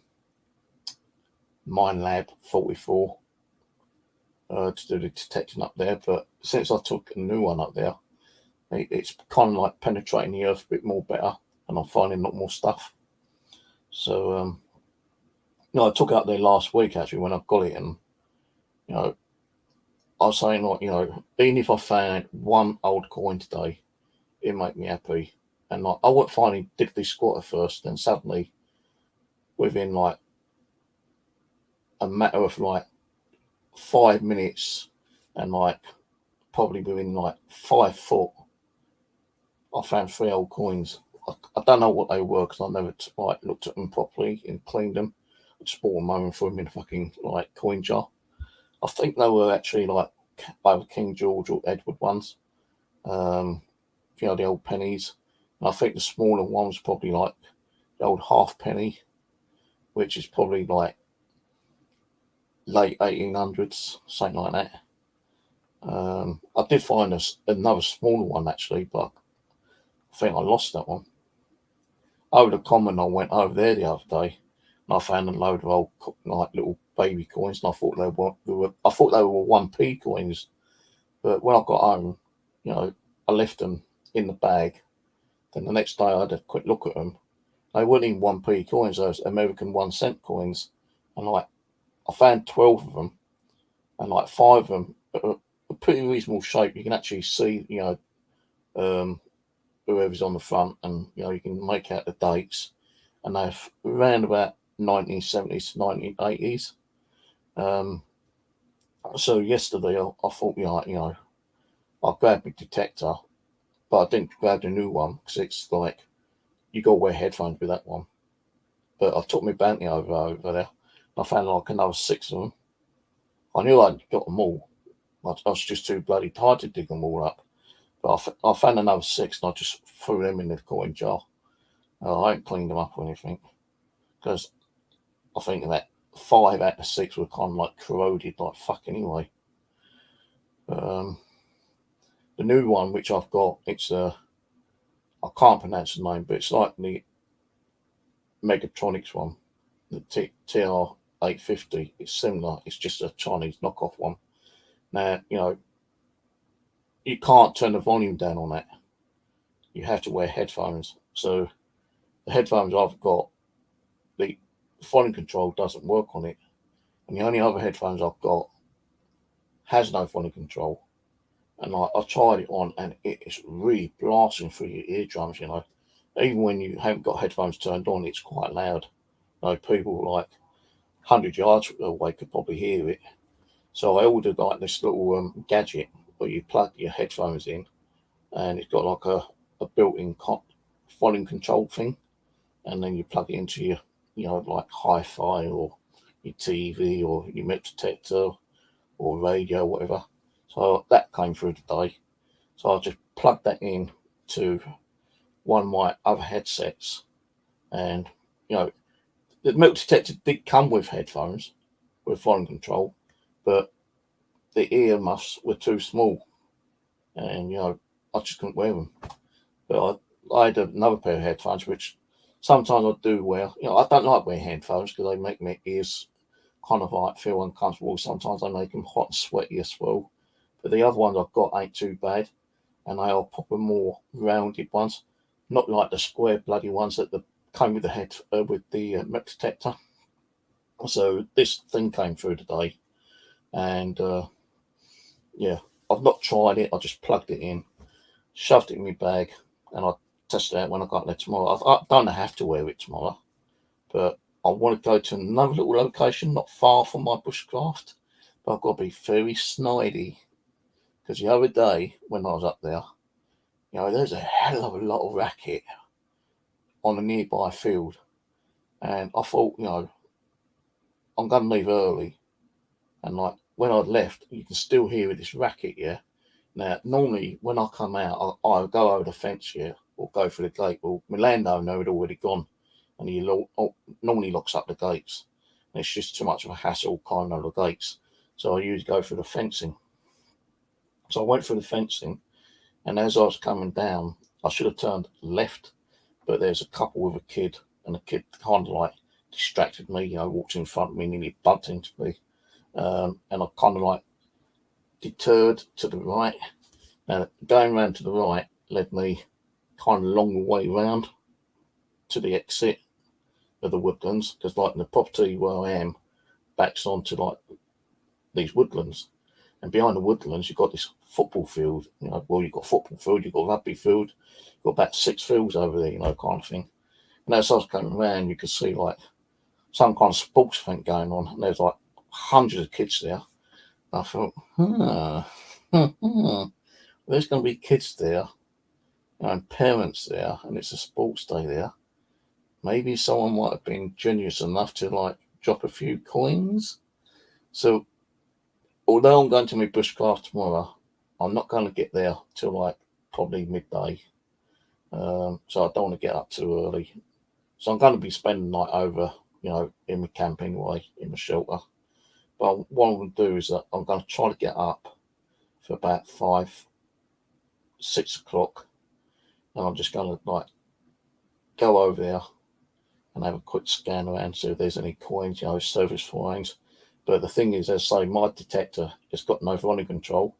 Minelab 44 to do the detection up there. But since I took a new one up there, it's kind of like penetrating the earth a bit more better, and I'm finding a lot more stuff. So, I took it up there last week actually when I got it, and I was saying like, even if I found one old coin today, it'd make me happy. And like I went finally diddly squat at first, then suddenly within like a matter of like 5 minutes and like probably within like 5 foot, I found 3 old coins. I don't know what they were because I never looked at them properly and cleaned them. I just bought them home and threw them in a fucking like coin jar. I think they were actually like either King George or Edward ones. The old pennies. And I think the smaller one was probably like the old halfpenny, which is probably like late 1800s, something like that. I did find another smaller one actually, but I think I lost that one. Over the common, I went over there the other day, and I found a load of old like little baby coins, and I thought they were 1p coins. But when I got home, I left them in the bag. Then the next day, I had a quick look at them. They weren't even 1p coins; those American 1 cent coins. And like, I found 12 of them, and like 5 of them are a pretty reasonable shape. You can actually see, whoever's on the front, and you can make out the dates, and they're around about 1970s to 1980s. So yesterday I thought, I'll grab my detector, but I didn't grab the new one because it's like you got to wear headphones with that one. But I took my bounty over there. And I found like another 6 of them. I knew I'd got them all. I was just too bloody tired to dig them all up. But I found another 6 and I just threw them in the coin jar. I ain't cleaned them up or anything because I think that 5 out of 6 were kind of like corroded like fuck anyway. The new one which I've got, it's I can't pronounce the name, but it's like the Megatronics one, the TR-850. It's similar. It's just a Chinese knockoff one. Now you can't turn the volume down on that. You have to wear headphones. So the headphones I've got, the volume control doesn't work on it, and the only other headphones I've got has no volume control. And I tried it on, and it's really blasting through your eardrums. Even when you haven't got headphones turned on, it's quite loud. People like 100 yards away could probably hear it. So I ordered like this little gadget where you plug your headphones in, and it's got like a built-in volume control thing, and then you plug it into your, like hi-fi or your TV or your metal detector or radio, whatever. So that came through today. So I just plugged that in to one of my other headsets, and the metal detector did come with headphones with volume control, but the ear muffs were too small, and I just couldn't wear them. But I had another pair of headphones, which sometimes I do wear. I don't like wearing headphones because they make my ears kind of like feel uncomfortable. Sometimes they make them hot and sweaty as well. But the other ones I've got ain't too bad, and they are proper more rounded ones, not like the square bloody ones that came with the head with the metal detector. So this thing came through today, and yeah, I've not tried it. I just plugged it in, shoved it in my bag, and I'll test it out when I got there tomorrow. I don't have to wear it tomorrow, but I want to go to another little location not far from my bushcraft. But I've got to be very snidey because the other day when I was up there, there's a hell of a lot of racket on a nearby field, and I thought, I'm going to leave early, and like when I'd left, you can still hear this racket, yeah. Now, normally when I come out, I'll go over the fence here or go through the gate. Well, my landowner had already gone, and he normally locks up the gates. And it's just too much of a hassle climbing over the gates. So I usually go through the fencing. So I went through the fencing, and as I was coming down, I should have turned left, but there's a couple with a kid, and the kid kind of like distracted me, walked in front of me, nearly bumped into me. And I kind of like deterred to the right. Now, going round to the right led me kind of a long way round to the exit of the woodlands, because like the property where I am backs onto like these woodlands, and behind the woodlands you've got this football field. You've got football field, you've got rugby field, you've got about 6 fields over there, kind of thing. And as I was coming around, you could see like some kind of sports thing going on, and there's like hundreds of kids there. And I thought, there's going to be kids there, and parents there, and it's a sports day there. Maybe someone might have been generous enough to like drop a few coins. So, although I'm going to my bushcraft tomorrow, I'm not going to get there till like probably midday. So I don't want to get up too early. So I'm going to be spending the night over, in my camp anyway, in my shelter. But what I'm going to do is that I'm going to try to get up for about 5, 6 o'clock, and I'm just going to like go over there and have a quick scan around, see if there's any coins, service fines. But the thing is, as I say, my detector has got no volume control,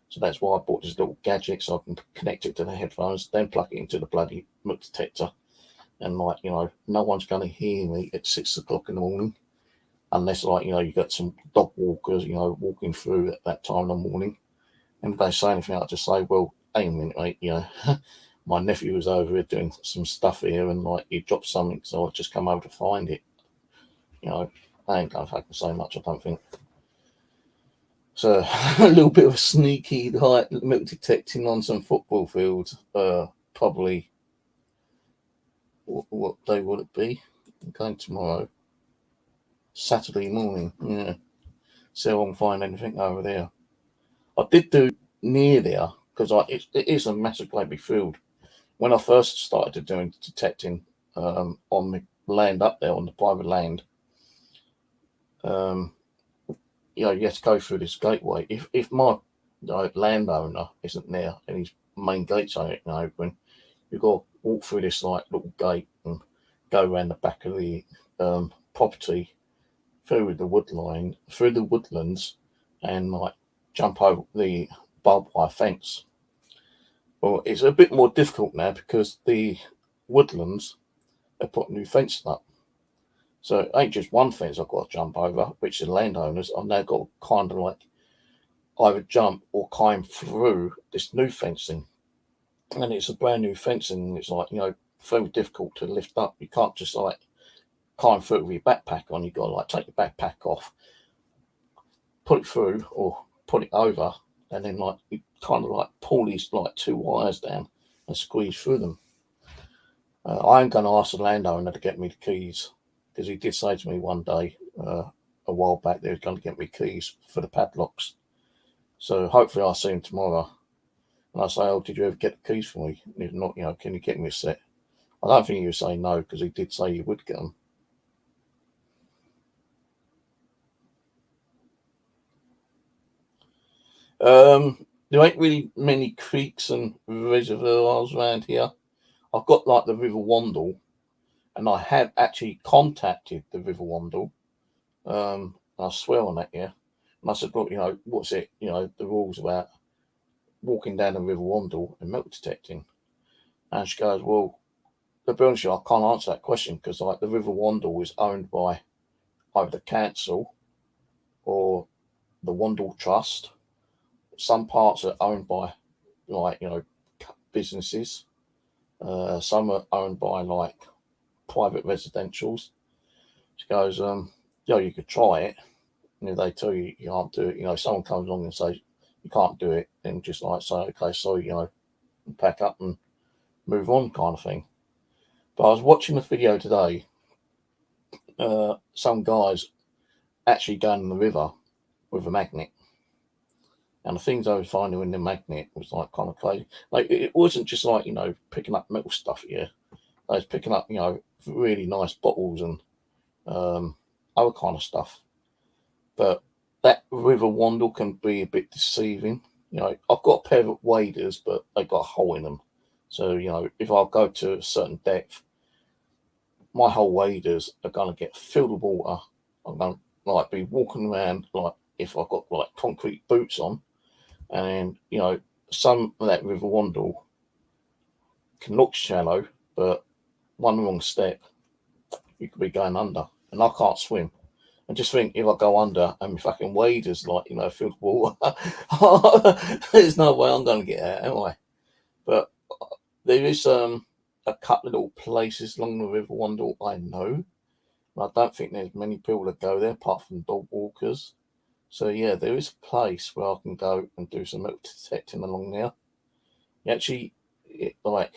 so that's why I bought this little gadget so I can connect it to the headphones, then plug it into the bloody metal detector, and like no one's going to hear me at 6 o'clock in the morning, unless like you got some dog walkers walking through at that time in the morning, and if they say anything, I'll just say, well, hang a minute, mate, my nephew was over here doing some stuff here, and like he dropped something, so I've just come over to find it. I ain't gonna fucking say much, I don't think. So a little bit of a sneaky like metal detecting on some football fields. Probably what day would it be? I'm going tomorrow, Saturday morning. Yeah, see if I can find anything over there. I did do near there because it is a massive big field. When I first started doing detecting on the land up there, on the private land, you have to go through this gateway. If my landowner isn't there and his main gates aren't open, you've got to walk through this like little gate and go around the back of the property, through the woodline, through the woodlands, and like jump over the barbed wire fence. Well, it's a bit more difficult now because the woodlands have put new fencing up. So it ain't just one fence I've got to jump over, which the landowners, I've now got to kind of like either jump or climb through this new fencing. And it's a brand new fencing, and it's like, very difficult to lift up. You can't just like climb through with your backpack on. You've got to like take your backpack off, put it through or put it over, and then like you kind of like pull these like 2 wires down and squeeze through them. I'm going to ask the landowner to get me the keys, because he did say to me one day a while back that he was going to get me keys for the padlocks. So hopefully I'll see him tomorrow. And I say, oh, did you ever get the keys for me? And if not, can you get me a set? I don't think he would say no, because he did say he would get them. There ain't really many creeks and reservoirs around here. I've got like the River Wandle, and I have actually contacted the River Wandle. I swear on that, yeah. And I said, look, what's it? The rules about walking down the River Wandle and metal detecting. And she goes, well, to be honest with you, I can't answer that question because like the River Wandle is owned by either the council or the Wandle Trust. Some parts are owned by like businesses. Some are owned by like private residentials. She goes, you could try it. And if they tell you you can't do it, someone comes along and says you can't do it, then just like say, okay, sorry, pack up and move on, kind of thing. But I was watching a video today. Some guys actually going in the river with a magnet, and the things I was finding in the magnet was like kind of crazy. Like it wasn't just like picking up metal stuff. Yeah, I was picking up really nice bottles and other kind of stuff. But that River Wandle can be a bit deceiving. I've got a pair of waders, but they've got a hole in them. So, if I go to a certain depth, my whole waders are going to get filled with water. I'm going to like be walking around like if I've got like concrete boots on. And, some of that River Wandle can look shallow, but one wrong step, you could be going under. And I can't swim. And just think, if I go under and my fucking waders like filled with water, there's no way I'm going to get out, am I? But there is a couple of little places along the River Wandle I know. I don't think there's many people that go there apart from dog walkers. So yeah, there is a place where I can go and do some metal detecting along there. Actually, I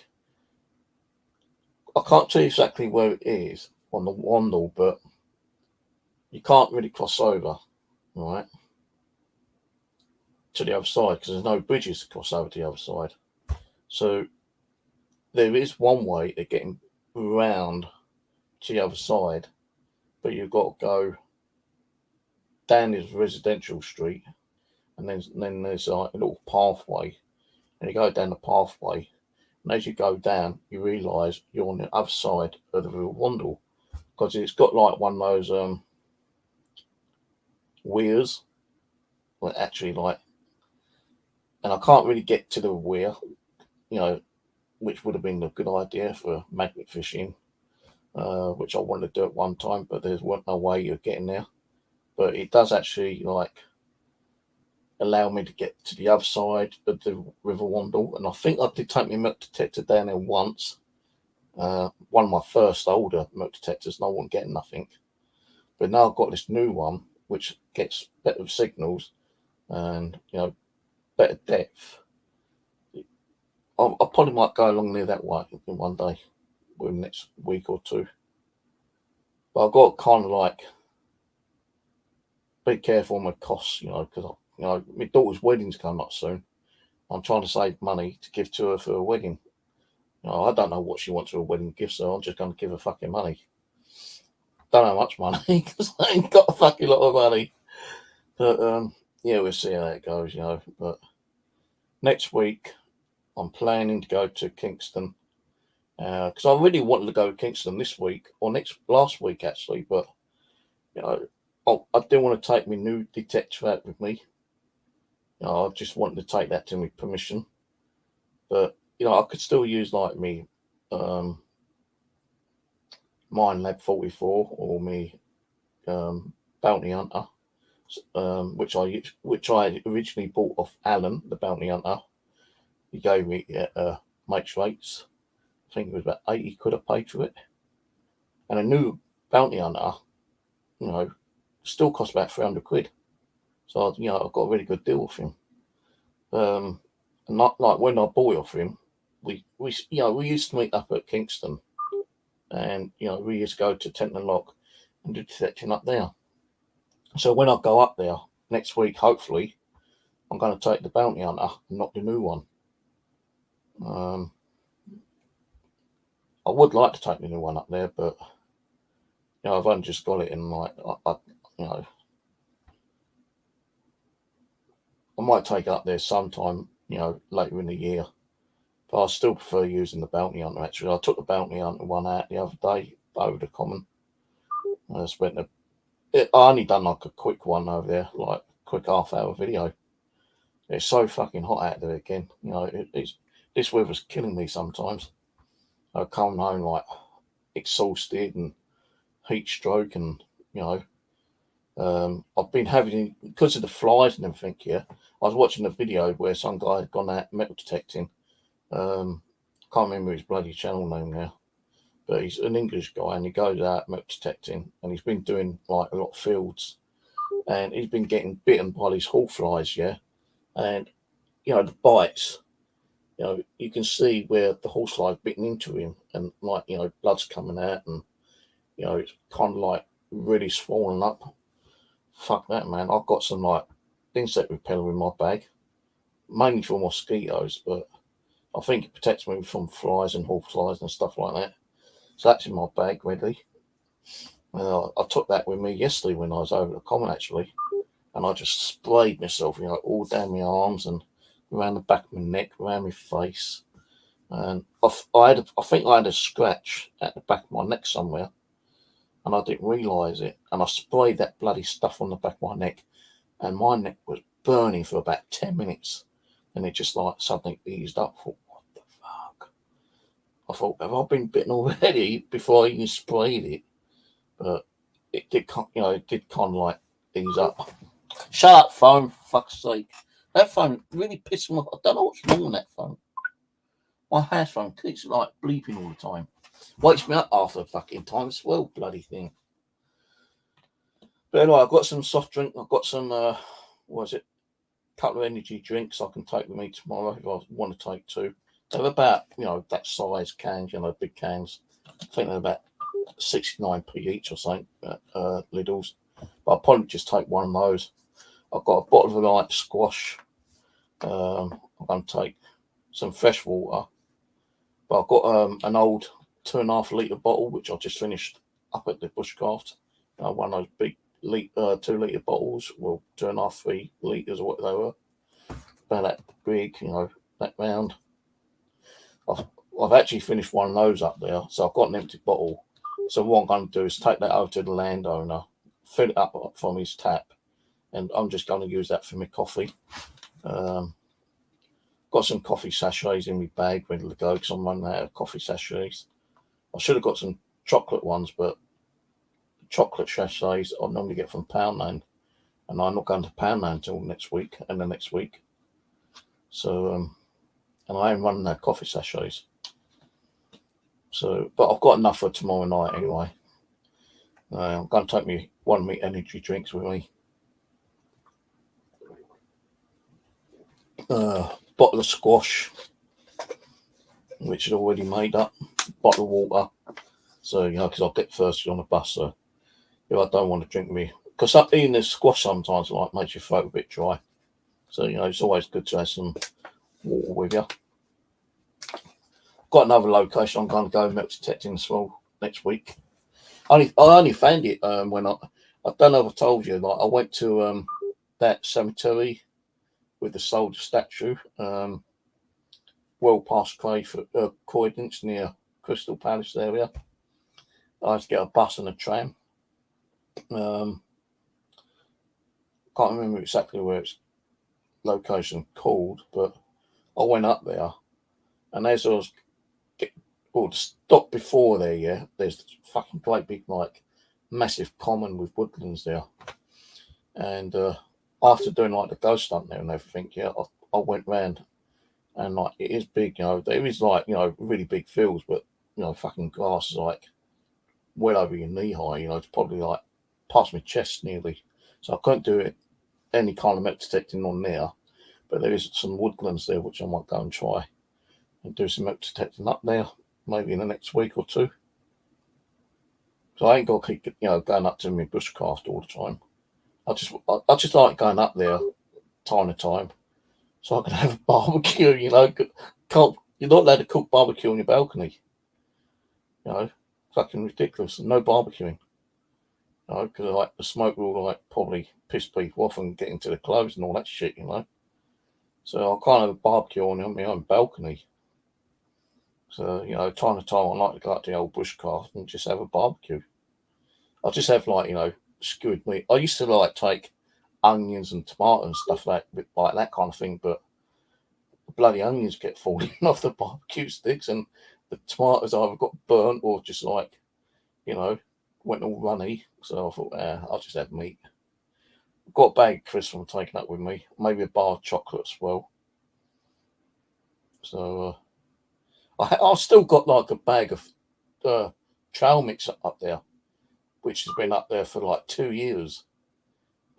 can't tell you exactly where it is on the Wandle, but you can't really cross over, right, to the other side because there's no bridges to cross over to the other side. So there is one way of getting around to the other side, but you've got to go down this residential street, and then there's like a little pathway, and you go down the pathway, and as you go down, you realise you're on the other side of the River Wandle because it's got like one of those weirs, like actually like, and I can't really get to the weir, which would have been a good idea for magnet fishing, which I wanted to do at one time, but there wasn't no way of getting there. But it does actually like allow me to get to the other side of the River Wandle, and I think I did take my metal detector down there once. One of my first older metal detectors, and I wasn't getting nothing. But now I've got this new one which gets better signals and better depth. I probably might go along there that way one day, within the next week or two. But I've got to kind of like be careful on my costs, because my daughter's wedding's coming up soon. I'm trying to save money to give to her for a wedding. I don't know what she wants for a wedding gift, so I'm just going to give her fucking money. Don't know how much money because I ain't got a fucking lot of money. But yeah, we'll see how it goes, But next week, I'm planning to go to Kingston because I really wanted to go to Kingston this week or last week actually, but I didn't want to take my new detector out with me. I just wanted to take that to my permission, but I could still use like me Minelab 44 or me Bounty Hunter, which I originally bought off Alan, the Bounty Hunter. He gave me mates rates. I think it was about 80 quid I paid for it. And a new Bounty Hunter, still cost about 300 quid. So I've got a really good deal with him. And not like when I bought it off him, we used to meet up at Kingston, and we used to go to Tenton Lock and do detecting up there. So when I go up there next week, hopefully, I'm going to take the Bounty Hunter and not the new one. I would like to take the new one up there, but I've only just got it in like I I might take it up there sometime, later in the year. But I still prefer using the bounty hunter. Actually, I took the bounty hunter one out the other day over the common. I only done like a quick one over there, like quick half-hour video. It's so fucking hot out there again. This weather's killing me sometimes. I come home like exhausted and heat stroke, and I've been having, because of the flies and everything here. I was watching a video where some guy had gone out metal detecting. Can't remember his bloody channel name now, but he's an English guy and he goes out metal detecting, and he's been doing like a lot of fields, and he's been getting bitten by these hall flies, yeah, and the bites. You can see where the horse fly's bitten into him, and like blood's coming out, and it's kind of like really swollen up. Fuck that, man! I've got some like insect repeller in my bag, mainly for mosquitoes, but I think it protects me from flies and horse flies and stuff like that. So that's in my bag ready. I took that with me yesterday when I was over the common actually, and I just sprayed myself, all down my arms and around the back of my neck, around my face, and I think I had a scratch at the back of my neck somewhere, and I didn't realise it, and I sprayed that bloody stuff on the back of my neck, and my neck was burning for about 10 minutes, and it just like suddenly eased up. I thought, what the fuck? I thought, have I been bitten already before I even sprayed it? But it did kind of like ease up. Shut up, phone, for fuck's sake. That phone really pissed me off. I don't know what's wrong with that phone. My house phone keeps like bleeping all the time. Wakes me up after the fucking time as well, bloody thing. But anyway, I've got some soft drink. I've got some, couple of energy drinks I can take with me tomorrow if I want to take two. They're about, that size cans, big cans. I think they're about 69p each or something at Lidl's. But I'll probably just take one of those. I've got a bottle of light squash. I'm going to take some fresh water. But I've got an old 2.5 litre bottle, which I just finished up at the bushcraft. One of those big 2 litre bottles, well, 2.5, 3 litres or what they were. About that big, that round. I've actually finished one of those up there, so I've got an empty bottle. So what I'm going to do is take that over to the landowner, fill it up from his tap, and I'm just going to use that for my coffee. Got some coffee sachets in my bag ready to go because I'm running out of coffee sachets. I should have got some chocolate ones, but chocolate sachets I normally get from Poundland, and I'm not going to Poundland until next week and the next week. So, and I am running out of coffee sachets. So, but I've got enough for tomorrow night anyway. I'm going to take one of my energy drinks with me. Bottle of squash, which is already made up. Bottle of water. So, because I'll get thirsty on the bus. So, if I don't want to drink me, because eating this squash sometimes like makes your throat a bit dry. So, it's always good to have some water with you. Got another location I'm going to go metal detecting as well next week. I only found it when I don't know if I told you, like I went to that cemetery with the soldier statue, well past Croydon near Crystal Palace area. I had to get a bus and a tram. Can't remember exactly where its location called, but I went up there, and as I was stop before there, yeah, there's fucking great big like massive common with woodlands there, and after doing like the ghost hunt there and everything, yeah, I went round, and like it is big, there is like really big fields, but fucking grass is like well over your knee high, it's probably like past my chest nearly, so I couldn't do it any kind of metal detecting on there, but there is some woodlands there which I might go and try and do some metal detecting up there maybe in the next week or two. So I ain't got to keep going up to my bushcraft all the time. I just like going up there time to time so I can have a barbecue. You're not allowed to cook barbecue on your balcony. Fucking ridiculous. No barbecuing. Because like the smoke will like probably piss people off and get into the clothes and all that shit. So I can't have a barbecue on my own balcony. So, you know, time to time I like to go up to the old bushcraft and just have a barbecue. I just have like, you know, skewered meat. I used to like take onions and tomatoes and stuff like that kind of thing, but the bloody onions kept falling off the barbecue sticks, and the tomatoes either got burnt or just like, you know, went all runny. So I thought, I'll just have meat. I've got a bag of crisps I'm taking up with me, maybe a bar of chocolate as well. So I've still got like a bag of trail mix up there, which has been up there for like 2 years,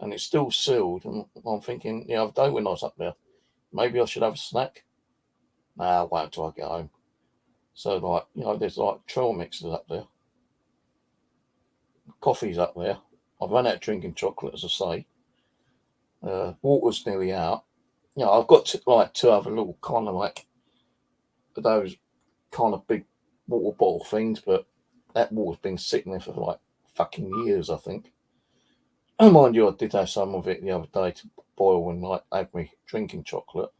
and it's still sealed. And I'm thinking, the other day when I was up there, maybe I should have a snack. Nah, wait until I get home. So, like, you know, there's like trail mixes up there, coffee's up there. I've run out of drinking chocolate, as I say. Water's nearly out. You know, I've got like two other little kind of like those kind of big water bottle things, but that water's been sitting there for like fucking years, I think. And mind you, I did have some of it the other day to boil and like have me drinking chocolate.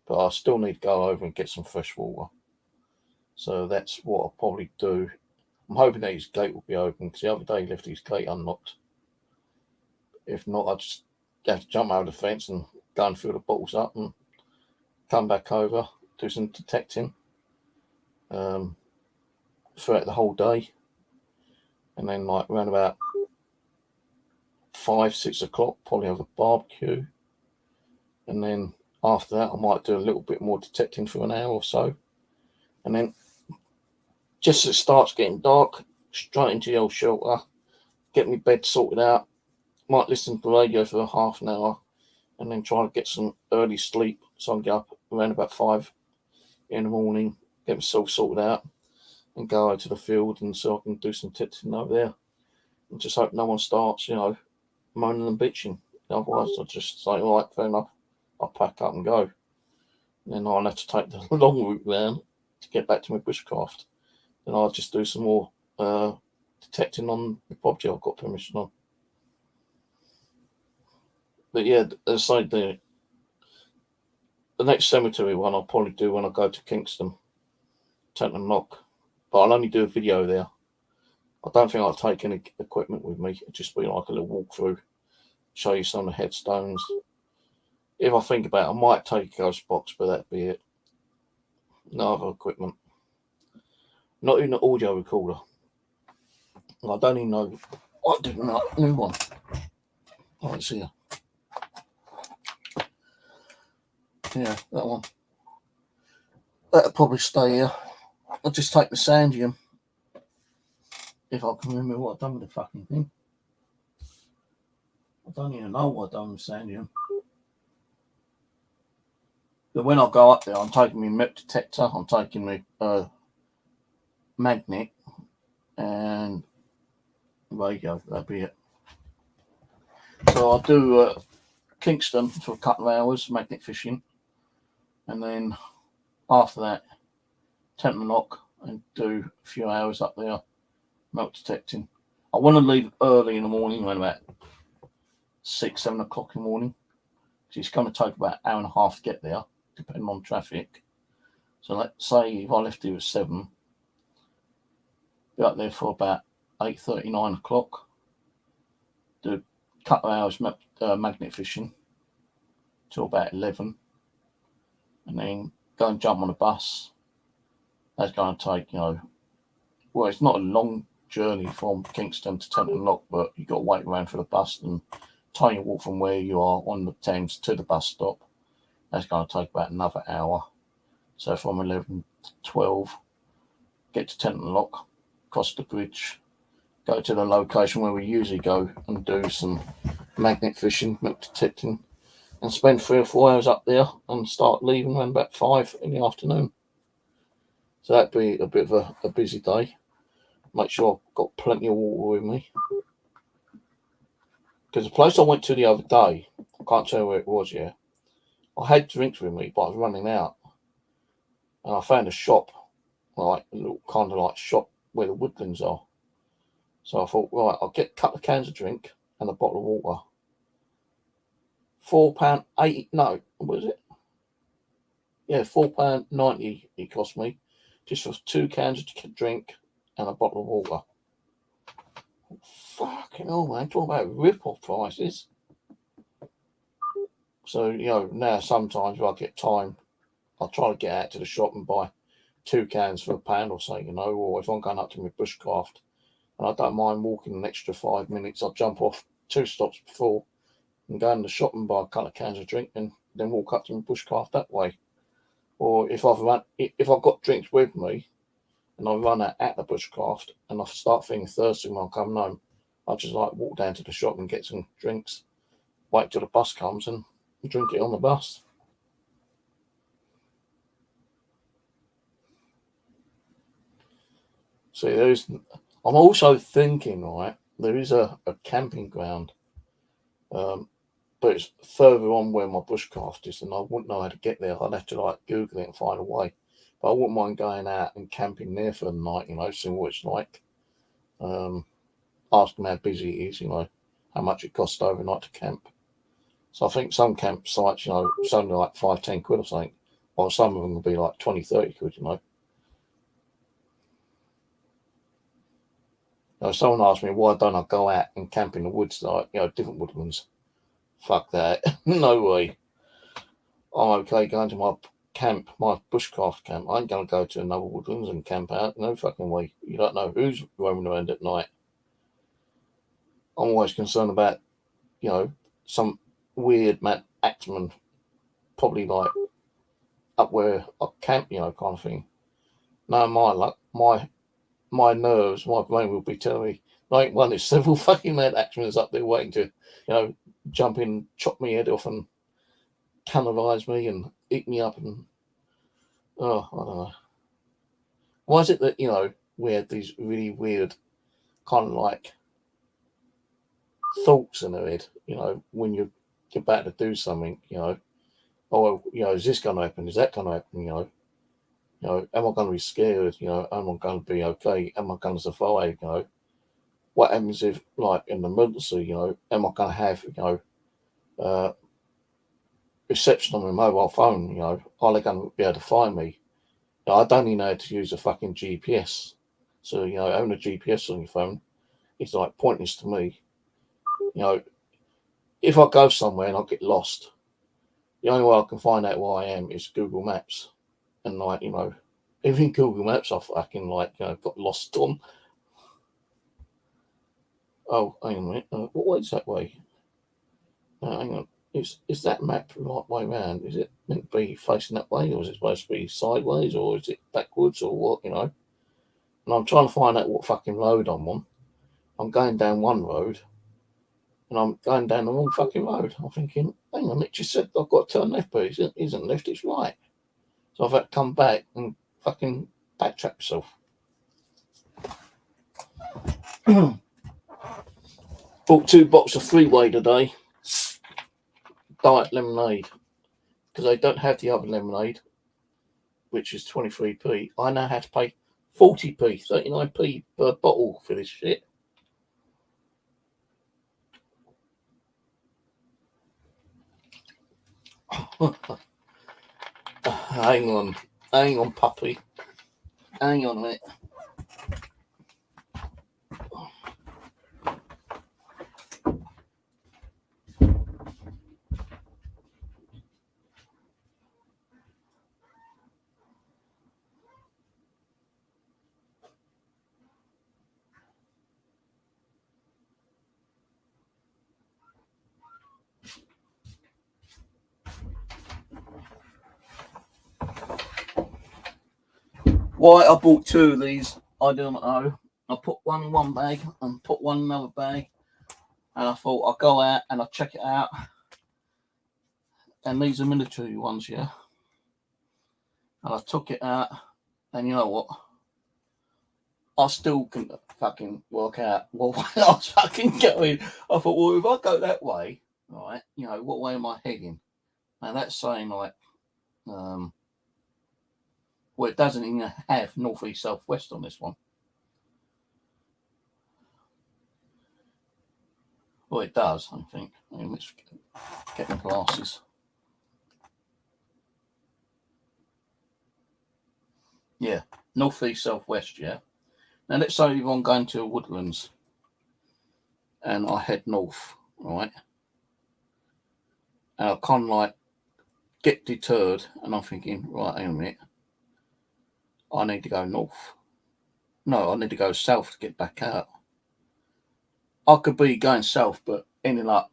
But I still need to go over and get some fresh water. So that's what I'll probably do. I'm hoping that his gate will be open, because the other day he left his gate unlocked. If not, I'd just have to jump over the fence and go and fill the bottles up and come back over, do some detecting throughout the whole day. And then like around about 5, 6 o'clock, probably have a barbecue. And then after that, I might do a little bit more detecting for an hour or so. And then just as it starts getting dark, straight into the old shelter, get my bed sorted out, might listen to the radio for half an hour, and then try to get some early sleep so I can get up around about 5 in the morning, get myself sorted out, and go out to the field, and so I can do some detecting over there. And just hope no one starts, you know, moaning and bitching. Otherwise, I'll just say, all right, fair enough, I'll pack up and go. And then I'll have to take the long route round to get back to my bushcraft. Then I'll just do some more detecting on the property I've got permission on. But yeah, as I say, the next cemetery one I'll probably do when I go to Kingston, Tenton Lock. But I'll only do a video there. I don't think I'll take any equipment with me. It'll just be like a little walkthrough, show you some of the headstones. If I think about it, I might take a ghost box, but that'd be it. No other equipment. Not even an audio recorder. I don't even know. I didn't know. New one. Oh, it's here. Yeah, that one. That'll probably stay here. I'll just take the Sandium. If I can remember what I've done with the fucking thing. I don't even know what I've done with Sandium. But when I go up there, I'm taking my MEP detector, I'm taking my magnet, and there you go, that'll be it. So I'll do Kingston for a couple of hours, magnet fishing, and then after that, Tenton Lock, and do a few hours up there, melt detecting. I want to leave early in the morning, around about 6, 7 o'clock in the morning. So it's going to take about an hour and a half to get there, depending on traffic. So let's say if I left here at 7, be up there for about 8:30, 9 o'clock. Do a couple of hours magnet fishing till about 11, and then go and jump on a bus. That's going to take, you know, well, it's not a long journey from Kingston to Tenton Lock, but you've got to wait around for the bus, and time you walk from where you are on the Thames to the bus stop, that's going to take about another hour. So from 11 to 12, get to Tenton Lock, cross the bridge, go to the location where we usually go and do some magnet fishing, milk detecting, and spend 3 or 4 hours up there and start leaving around about 5 in the afternoon. So that'd be a bit of a busy day. Make sure I've got plenty of water with me. Because the place I went to the other day, I can't tell you where it was yet. I had drinks with me, but I was running out. And I found a shop, like a little kind of like shop where the woodlands are. So I thought, right, I'll get a couple of cans of drink and a bottle of water. £4.80. No, what was it? Yeah, £4.90 it cost me just for 2 cans of drink and a bottle of water. Fucking hell, man. Talking about rip-off prices. So, now sometimes if I get time, I'll try to get out to the shop and buy 2 cans for £1 or so, or if I'm going up to my bushcraft and I don't mind walking an extra 5 minutes, I'll jump off 2 stops before and go in the shop and buy a couple of cans of drink and then walk up to my bushcraft that way. Or if I've got drinks with me and I run out at the bushcraft and I start feeling thirsty when I'm coming home, I just walk down to the shop and get some drinks, wait till the bus comes and drink it on the bus. See, I'm also thinking, there is a camping ground, but it's further on where my bushcraft is, and I wouldn't know how to get there. I'd have to Google it and find a way. But I wouldn't mind going out and camping there for the night, seeing what it's like. Ask them how busy it is, how much it costs overnight to camp. So I think some campsites, it's only like 5-10 quid or something, while some of them will be like 20-30 quid, Someone asked me why don't I go out and camp in the woods, different woodlands. Fuck that. No way. I'm okay going to my camp, my bushcraft camp. I ain't going to go to another woodlands and camp out. No fucking way. You don't know who's roaming around at night. I'm always concerned about, some weird Matt axeman, probably up where I camp, kind of thing. No, my luck, my nerves, my brain will be telling me, there's several fucking mad axemen up there waiting to, jump in, chop me head off and cannibalize me and eat me up and, I don't know. Why is it that, we had these really weird kind of thoughts in our head, when you're about to do something, is this going to happen? Is that going to happen? Am I going to be scared? Am I going to be okay? Am I going to survive? What happens if, in an emergency, am I going to have, reception on my mobile phone? Are they going to be able to find me? I don't even know how to use a fucking GPS. So, having a GPS on your phone is pointless to me. If I go somewhere and I get lost, the only way I can find out where I am is Google Maps. And even Google Maps I fucking got lost on. Oh, hang on a minute. What way is that way? Hang on. Is that map the right way around? Is it meant to be facing that way, or is it supposed to be sideways, or is it backwards, or what? And I'm trying to find out what fucking road I'm on. I'm going down one road, and I'm going down the wrong fucking road. I'm thinking, hang on, it just said I've got to turn left, but it isn't left, it's right. So I've had to come back and fucking backtrack myself. Bought 2 bottles of 3-way today. Diet lemonade. Because they don't have the other lemonade, which is 23p. I now have to pay 40p, 39p per bottle for this shit. Hang on, puppy. Hang on a minute. Why I bought 2 of these, I don't know. I put one in one bag and put one in another bag. And I thought I'll go out and I'll check it out. And these are military ones, yeah. And I took it out, and you know what? I still can fucking work out what way I was fucking going. I thought, well, if I go that way, right, what way am I heading? Now that's saying well, it doesn't even have north, east, south, west on this one. Well, it does, I think. Let's get my glasses. Yeah, northeast, southwest, yeah. Now, let's say if I'm going to Woodlands and I head north, right? And I kind of like get deterred and I'm thinking, right, hang on a minute. I need to go north. No, I need to go south to get back out. I could be going south, but ending up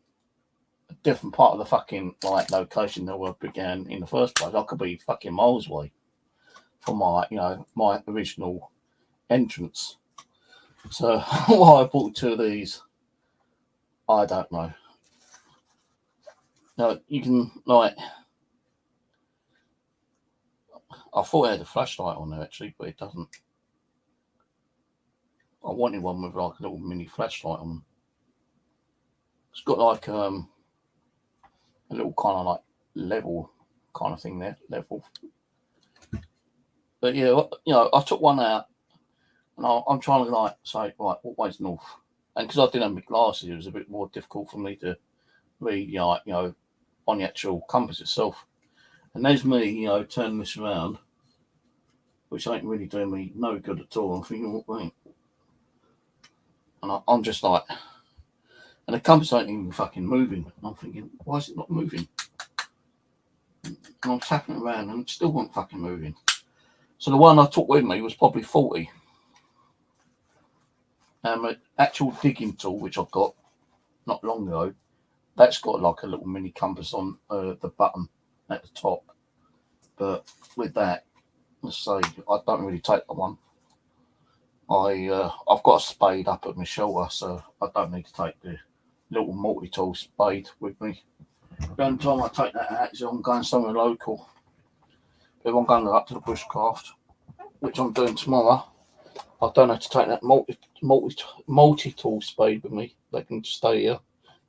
a different part of the fucking like location that we began in the first place. I could be fucking miles away from my original entrance. So why I bought two of these, I don't know. Now you can like, I thought it had a flashlight on there actually, but it doesn't. I wanted one with like a little mini flashlight on. It's got like a little kind of like level kind of thing there, level. But yeah, I took one out, and I'm trying to like say, right, what way's north? And because I didn't have my glasses, it was a bit more difficult for me to read, on the actual compass itself. And there's me, turning this around, which ain't really doing me no good at all. I'm thinking, what way? And I'm just like, and the compass ain't even fucking moving. And I'm thinking, why is it not moving? And I'm tapping it around, and it still wasn't fucking moving. So the one I took with me was probably 40. An actual digging tool, which I got not long ago, that's got like a little mini compass on the button at the top. But with that, let's say I don't really take that one. I've got a spade up at my shoulder, so I don't need to take the little multi-tool spade with me. The only time I take that out is if I'm going somewhere local. If I'm going up to the bushcraft, which I'm doing tomorrow, I don't have to take that multi-tool spade with me. They can stay here.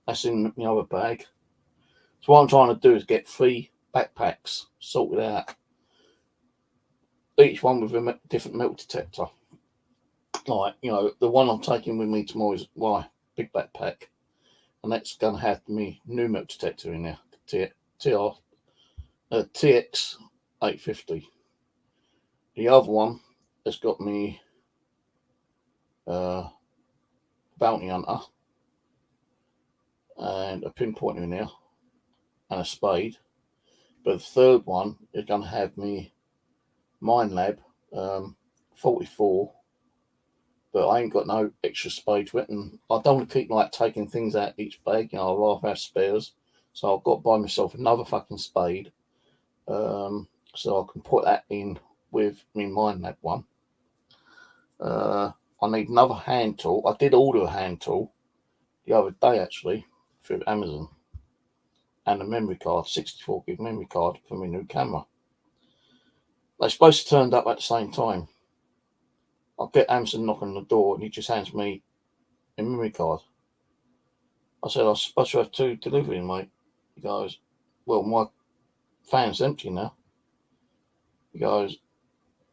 That's in my other bag. So what I'm trying to do is get 3 backpacks sorted out. Each one with a different metal detector. Like, the one I'm taking with me tomorrow is my big backpack. And that's going to have me new metal detector in there. TX 850. The other one has got me bounty hunter and a pinpointer in there and a spade. But the third one is going to have me Minelab 44, but I ain't got no extra spade with it, and I don't want to keep like taking things out each bag. I'd rather have spares, so I've got to buy myself another fucking spade, so I can put that in with me Minelab one. I need another hand tool. I did order a hand tool the other day actually through Amazon, and a memory card, 64 gig memory card for my new camera. They're supposed to turn up at the same time. I'll get Amazon knocking on the door and he just hands me a memory card. I said, I'm supposed to have 2 delivery, mate. He goes, well, my van's empty now. He goes,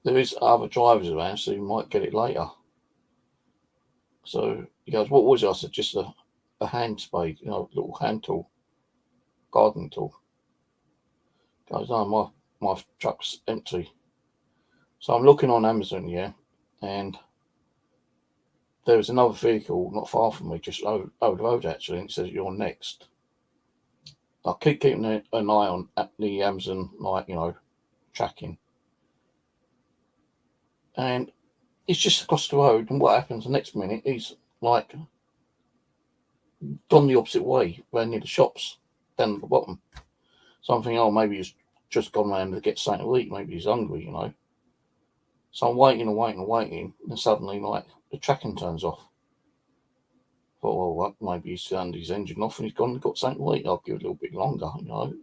there is other drivers around, so you might get it later. So he goes, what was it? I said, just a hand spade, little hand tool, gardening tool. He goes, no, my truck's empty. So I'm looking on Amazon, yeah, and there was another vehicle not far from me, just over the road actually, and it says you're next. I keep keeping an eye on at the Amazon, tracking. And he's just across the road, and what happens the next minute, he's like gone the opposite way, around near the shops, down at the bottom. So I'm thinking, maybe he's just gone round to get something to eat, maybe he's hungry, So I'm waiting, and suddenly, the tracking turns off. I thought, well, maybe he's turned his engine off and he's gone and got something to eat. I'll give it a little bit longer, It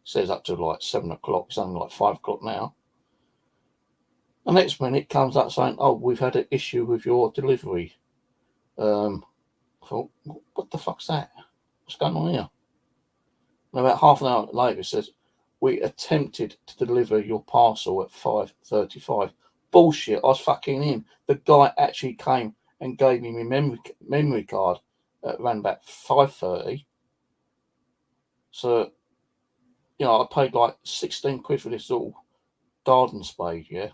says up to like 7 o'clock, it's only like 5 o'clock now. The next minute comes up saying, we've had an issue with your delivery. I thought, what the fuck's that? What's going on here? And about half an hour later, it says, we attempted to deliver your parcel at 5:35. Bullshit, I was fucking in. The guy actually came and gave me my memory card at around about 5:30. So, I paid like 16 quid for this little garden spade, yeah,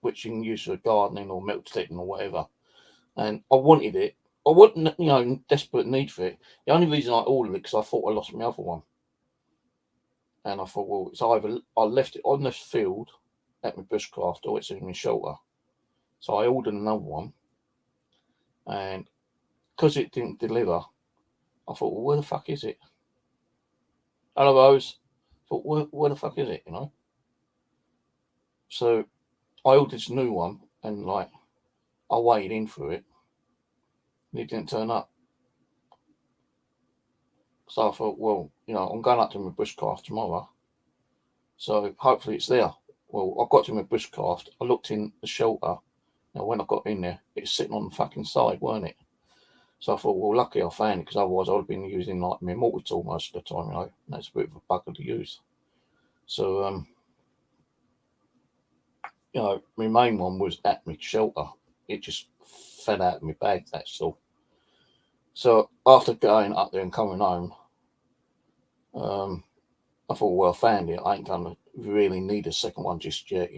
which you can use for gardening or metal detecting or whatever. And I wanted it. I wasn't, in desperate need for it. The only reason I ordered it because I thought I lost my other one. And I thought, well, it's either I left it on the field at my bushcraft or it's in my shelter. So I ordered another one. And because it didn't deliver, I thought, well, where the fuck is it? Hello, Rose. I thought, where the fuck is it, So I ordered this new one and, like, I waited in for it. And it didn't turn up. So I thought, well, I'm going up to my bushcraft tomorrow. So hopefully it's there. Well, I got to my bushcraft. I looked in the shelter. Now, when I got in there, it's sitting on the fucking side, weren't it? So I thought, well, lucky I found it because otherwise I would have been using like my multi-tool most of the time, And that's a bit of a bugger to use. So, my main one was at my shelter. It just fell out of my bag, that's all. So after going up there and coming home, I thought, well, I found it. I ain't going to really need a second one just yet,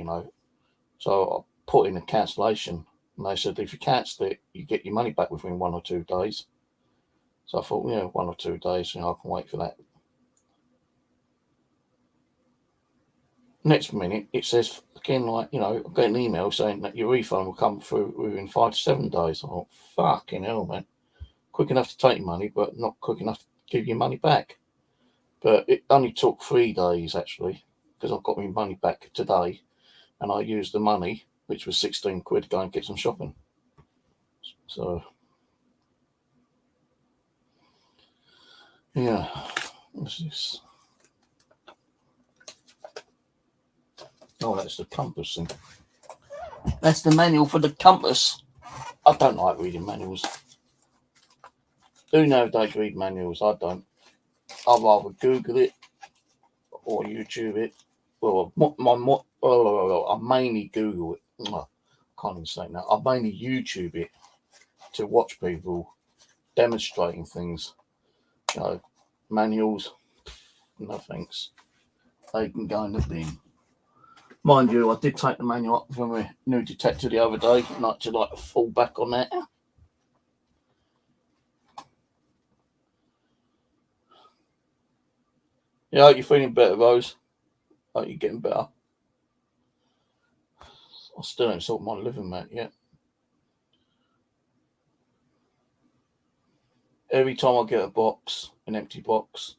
So I put in a cancellation. And they said, if you cancel it, you get your money back within 1 or 2 days. So I thought, 1 or 2 days, I can wait for that. Next minute, it says, again, like, I get an email saying that your refund will come through within 5 to 7 days. I thought, fucking hell, man. Quick enough to take your money, but not quick enough to give your money back. But it only took 3 days, actually, because I got my money back today. And I used the money, which was 16 quid, to go and get some shopping. So, yeah. What's this? Oh, that's the compass thing. That's the manual for the compass. I don't like reading manuals. Who nowadays read manuals? I don't. I'd rather Google it or YouTube it. Well, I mainly Google it. I can't even say that. I mainly YouTube it to watch people demonstrating things. Manuals, no thanks. They can go in the bin. Mind you, I did take the manual up from a new detector the other day, not to like fall back on that. Yeah, you're feeling better, Rose. You're getting better. I still haven't sorted my living mat yet. Every time I get a box, an empty box,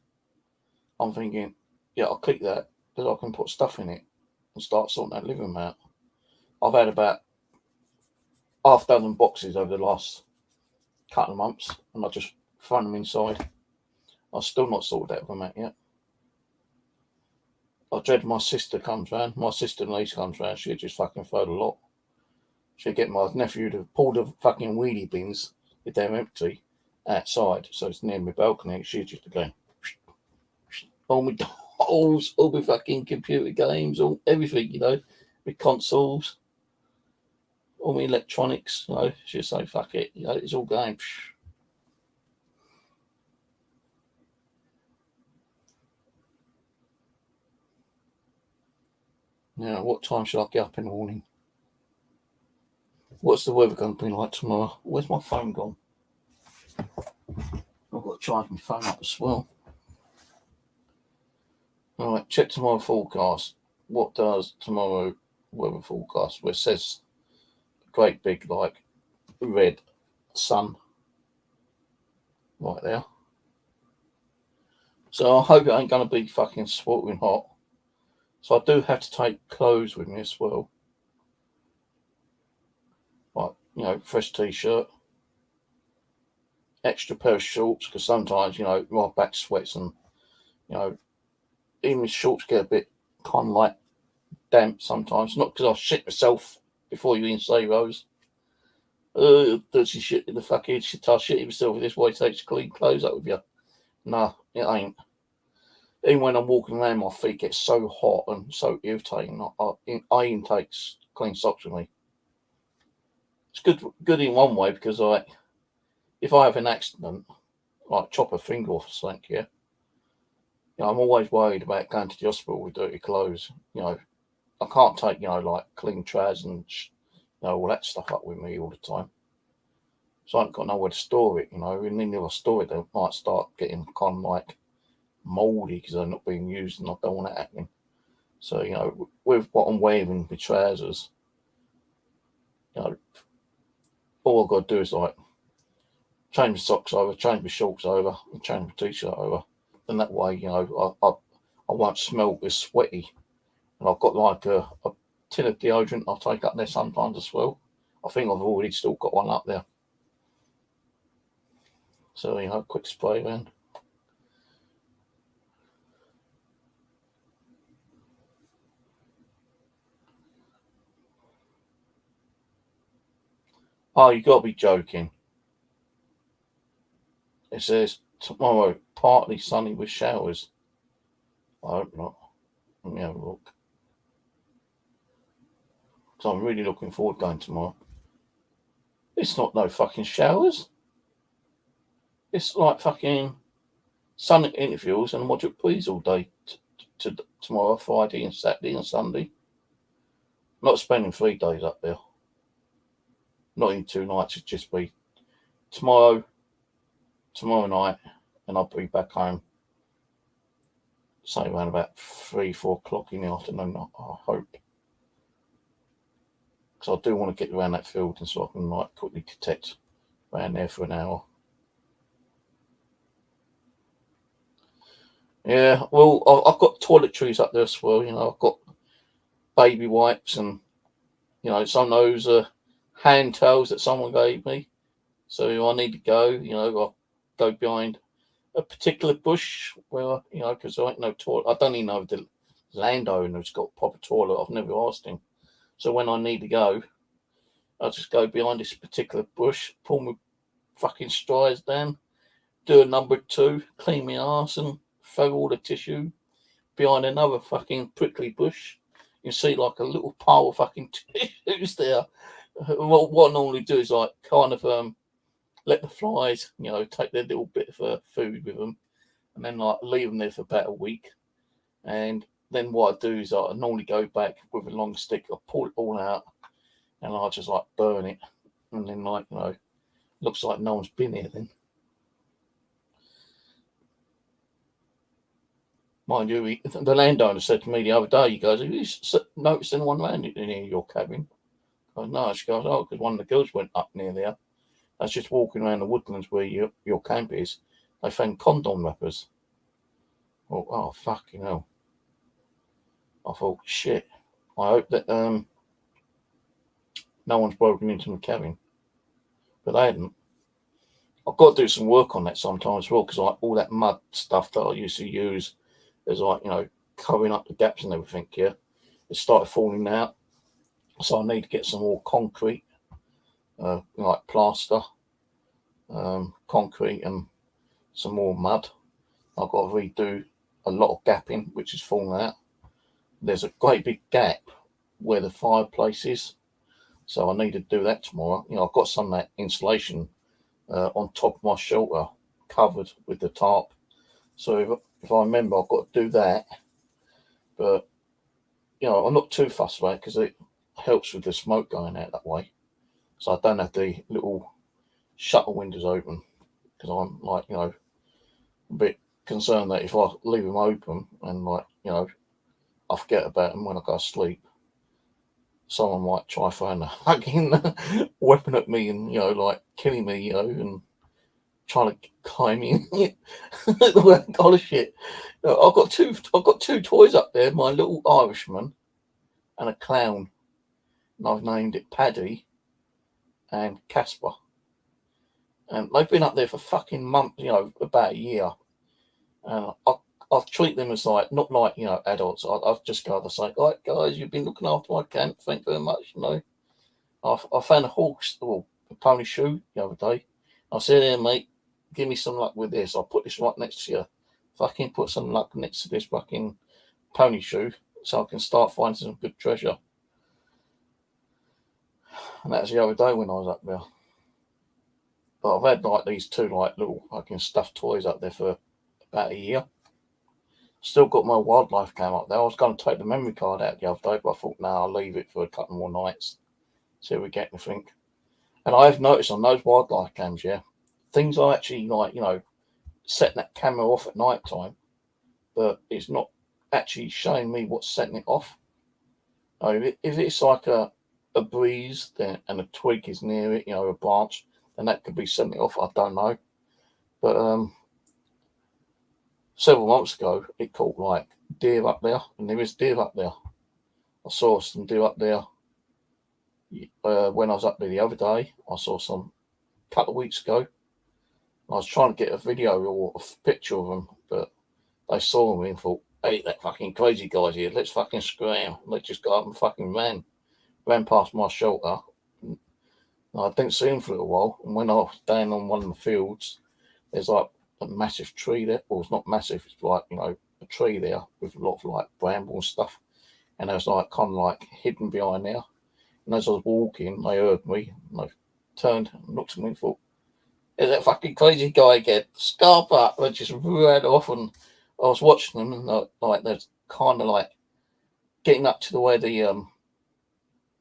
I'm thinking, yeah, I'll keep that because I can put stuff in it and start sorting that living mat. I've had about half a dozen boxes over the last couple of months, and I just throw them inside. I've still not sorted that living mat yet. I dread my sister comes round. My sister and niece comes round. She'll just fucking throw the lot. She'll get my nephew to pull the fucking wheelie bins if they're empty outside, so it's near my balcony. She'll just go all my dolls, all my fucking computer games, all everything, with consoles, all my electronics, she'll say fuck it, it's all going. Now, what time should I get up in the morning? What's the weather going to be like tomorrow? Where's my phone gone? I've got to charge my phone up as well. All right, check tomorrow forecast. What does tomorrow weather forecast? Where it says great big like red sun right there. So I hope it ain't going to be fucking sweltering hot. So I do have to take clothes with me as well. Like, fresh t-shirt, extra pair of shorts, because sometimes, my back sweats and, even shorts get a bit kind of like damp sometimes. Not because I shit myself before you even say Rose. Dirty shit in the fucking shit. I shit myself. This why it takes clean clothes up with you. No, it ain't. Even when I'm walking around, my feet get so hot and so irritating. I even take clean socks with me. It's good in one way because if I have an accident, like chop a finger off or something, yeah. You know, I'm always worried about going to the hospital with dirty clothes. You know, I can't take, you know, like clean trousers and, you know, all that stuff up with me all the time. So I ain't got nowhere to store it, you know. And then if I store it, they might start getting kind of like mouldy because they're not being used, and I don't want that happening. So, you know, with what I'm wearing with trousers, you know, all I've got to do is like change my socks over, change my shorts over, and change my t-shirt over. And that way, you know, I won't smell as sweaty. And I've got like a tin of deodorant I'll take up there sometimes as well. I think I've already still got one up there. So, you know, quick spray then. Oh, you got to be joking. It says tomorrow, partly sunny with showers. I hope not. Let me have a look. So I'm really looking forward to going tomorrow. It's not no fucking showers. It's like fucking sun interviews and moderate breeze all day tomorrow, Friday and Saturday and Sunday. Not spending 3 days up there. Not in 2 nights. It'd just be tomorrow night, and I'll be back home, say around about 3, 4 o'clock in the afternoon. I hope, because I do want to get around that field and so I can like quickly detect around there for an hour. Yeah, well, I've got toiletries up there as well. You know, I've got baby wipes and, you know, some of those hand towels that someone gave me. So I need to go. You know, I'll go behind a particular bush where, you know, because I ain't no toilet. I don't even know if the landowner's got a proper toilet. I've never asked him. So when I need to go, I'll just go behind this particular bush, pull my fucking strides down, do a number 2, clean my arse, and throw all the tissue behind another fucking prickly bush. You see like a little pile of fucking tissues there. What I normally do is like kind of let the flies, you know, take their little bit of food with them, and then like leave them there for about a week. And then what I do is I normally go back with a long stick, I pull it all out, and I just like burn it, and then like, you know, looks like no one's been here then. Mind you, the landowner said to me the other day, he goes, "Have you noticed anyone landed in your cabin?" I go, "No." She goes, "Oh, because one of the girls went up near there. I was just walking around the woodlands where your camp is. They found condom wrappers." Oh, fucking hell. I thought, shit. I hope that no one's broken into my cabin. But they hadn't. I've got to do some work on that sometime as well, because like all that mud stuff that I used to use is like, you know, covering up the gaps and everything, yeah. It started falling out. So I need to get some more concrete, like plaster, concrete, and some more mud. I've got to redo a lot of gapping, which is falling out. There's a great big gap where the fireplace is, so I need to do that tomorrow. You know, I've got some of that insulation on top of my shelter covered with the tarp. So if I remember, I've got to do that. But, you know, I'm not too fussed about it because it helps with the smoke going out that way. So I don't have the little shutter windows open, because I'm like, you know, a bit concerned that if I leave them open and, like, you know, I forget about them when I go to sleep, someone might try throwing a fucking weapon at me and, you know, like killing me, you know, and trying to climb in. All that kind of shit. I've got two toys up there, my little Irishman and a clown. And I've named it Paddy and Casper. And they've been up there for fucking months, you know, about a year. And I'll treat them as like, not like, you know, adults. I've just got to say, "All right, guys, you've been looking after my camp. Thank you very much." You know, I found a horse or a pony shoe the other day. I said, "Here, mate, give me some luck with this. I'll put this right next to you. Fucking put some luck next to this fucking pony shoe so I can start finding some good treasure." And that was the other day when I was up there. But I've had like these two like little fucking stuffed toys up there for about a year. Still got my wildlife cam up there. I was going to take the memory card out the other day, but I thought, no, I'll leave it for a couple more nights. See if we get anything. And I have noticed on those wildlife cams, yeah, things are actually like, setting that camera off at night time, but it's not actually showing me what's setting it off. If it's like a breeze then, and a twig is near it, a branch, then that could be setting it off. I don't know. But several months ago, it caught like deer up there, and there is deer up there. I saw some deer up there when I was up there the other day. I saw some a couple of weeks ago. I was trying to get a video or a picture of them, but they saw me and thought, hey, that fucking crazy guy's here. Let's fucking scram. They just got up and fucking ran past my shelter. And I didn't see him for a little while. And when I was down on one of the fields, there's like a massive tree there. Well, it's not massive. It's like, a tree there with a lot of like bramble and stuff. And I was like kind of like hidden behind there. And as I was walking, they heard me. And they turned and looked at me and thought, is that fucking crazy guy again? Scarp up. They just ran off, and I was watching them, and like they're kind of like getting up to the way the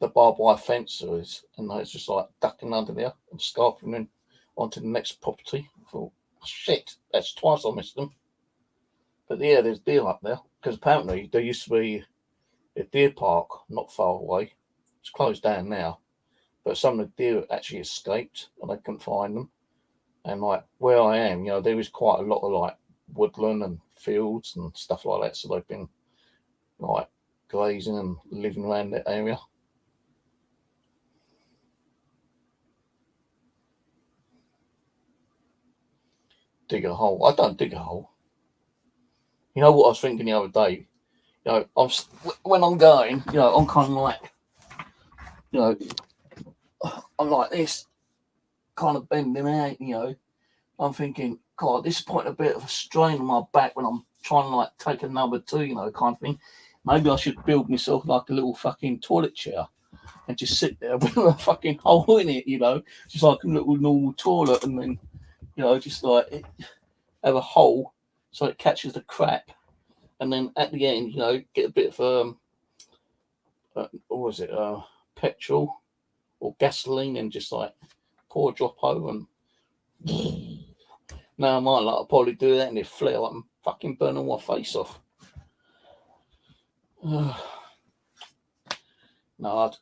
barbed wire fence is, and they was just like ducking under there and scarping in onto the next property. I thought, shit, that's twice I missed them. But yeah, there's deer up there because apparently there used to be a deer park not far away. It's closed down now, but some of the deer actually escaped and they couldn't find them. And like where I am, there is quite a lot of like woodland and fields and stuff like that. So they've been like grazing and living around that area. Dig a hole. I don't dig a hole. You know what I was thinking the other day? When I'm going, I'm kind of like, I'm like this, kind of bending out, I'm thinking, God, this is putting a bit of a strain on my back when I'm trying to like take a number two, kind of thing. Maybe I should build myself like a little fucking toilet chair and just sit there with a fucking hole in it, just like a little normal toilet, and then, just like have a hole so it catches the crap, and then at the end, get a bit of what was it, petrol or gasoline, and just like pour a drop over and. Now I might like I'll probably do that and it flare up and fucking burn all my face off. No,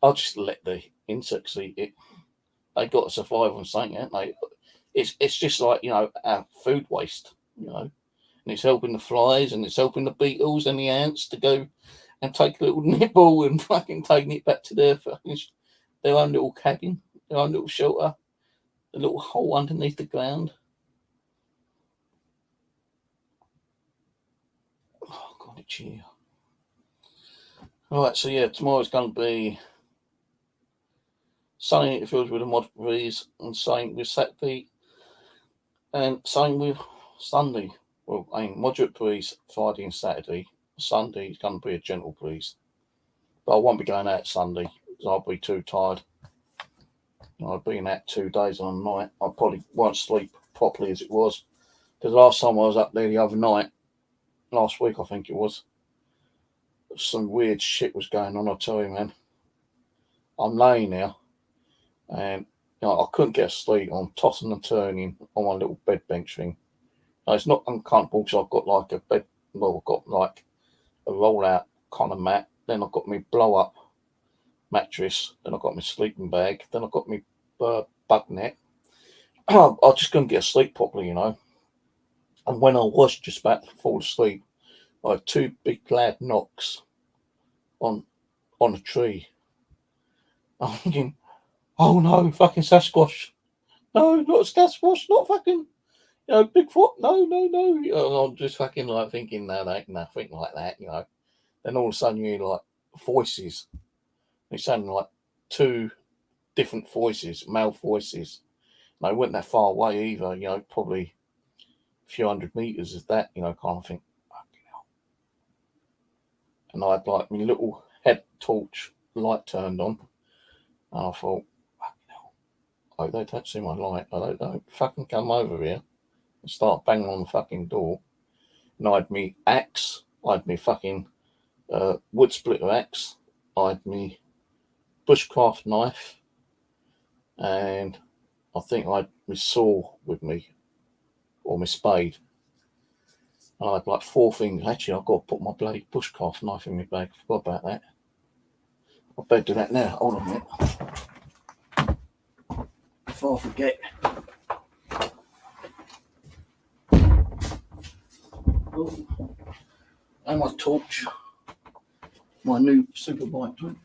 I'll just let the insects eat it. They got to survive on something, ain't they? It's just like our food waste, and it's helping the flies and it's helping the beetles and the ants to go and take a little nibble and fucking taking it back to their own little cabin, their own little shelter, a little hole underneath the ground. Oh God, it's here. Right, so yeah, tomorrow's going to be sunny. It feels with a moderate breeze, and same with Saturday, and same with Sunday. Well, moderate breeze Friday and Saturday. Sunday is going to be a gentle breeze, but I won't be going out Sunday because I'll be too tired. I've been out 2 days on a night. I probably won't sleep properly as it was, because last time I was up there the other night, last week I think it was, some weird shit was going on. I tell you, man. I'm laying there, and I couldn't get asleep. I'm tossing and turning on my little bed bench thing. Now, it's not uncomfortable because I've got like a bed. Well, I've got like a roll-out kind of mat. Then I've got my blow-up mattress. Then I've got my sleeping bag. Then I've got my bug net. I just couldn't get asleep properly, And when I was just about to fall asleep, I had two big loud knocks on a tree. I'm thinking, oh no, fucking Sasquatch. No, not Sasquatch, not fucking, Bigfoot. No. I'm just fucking like thinking, no, ain't nothing like that, Then all of a sudden you hear like voices. It sounded like two different voices, male voices. And they weren't that far away either, probably a few 100 meters of that, kind of thing. Fucking hell. And I had like my little head torch light turned on. And I thought, fucking hell. folk. They don't see my light. They don't fucking come over here and start banging on the fucking door. And I had me axe. I had me fucking wood splitter axe. I had me bushcraft knife. And I think I had my saw with me. Or my spade. And I had like 4 things. Actually, I've got to put my bloody bushcraft knife in my bag. Forgot about that. I better do that now. Hold on a minute. Before I forget. Oh. And my torch. My new Superbike torch.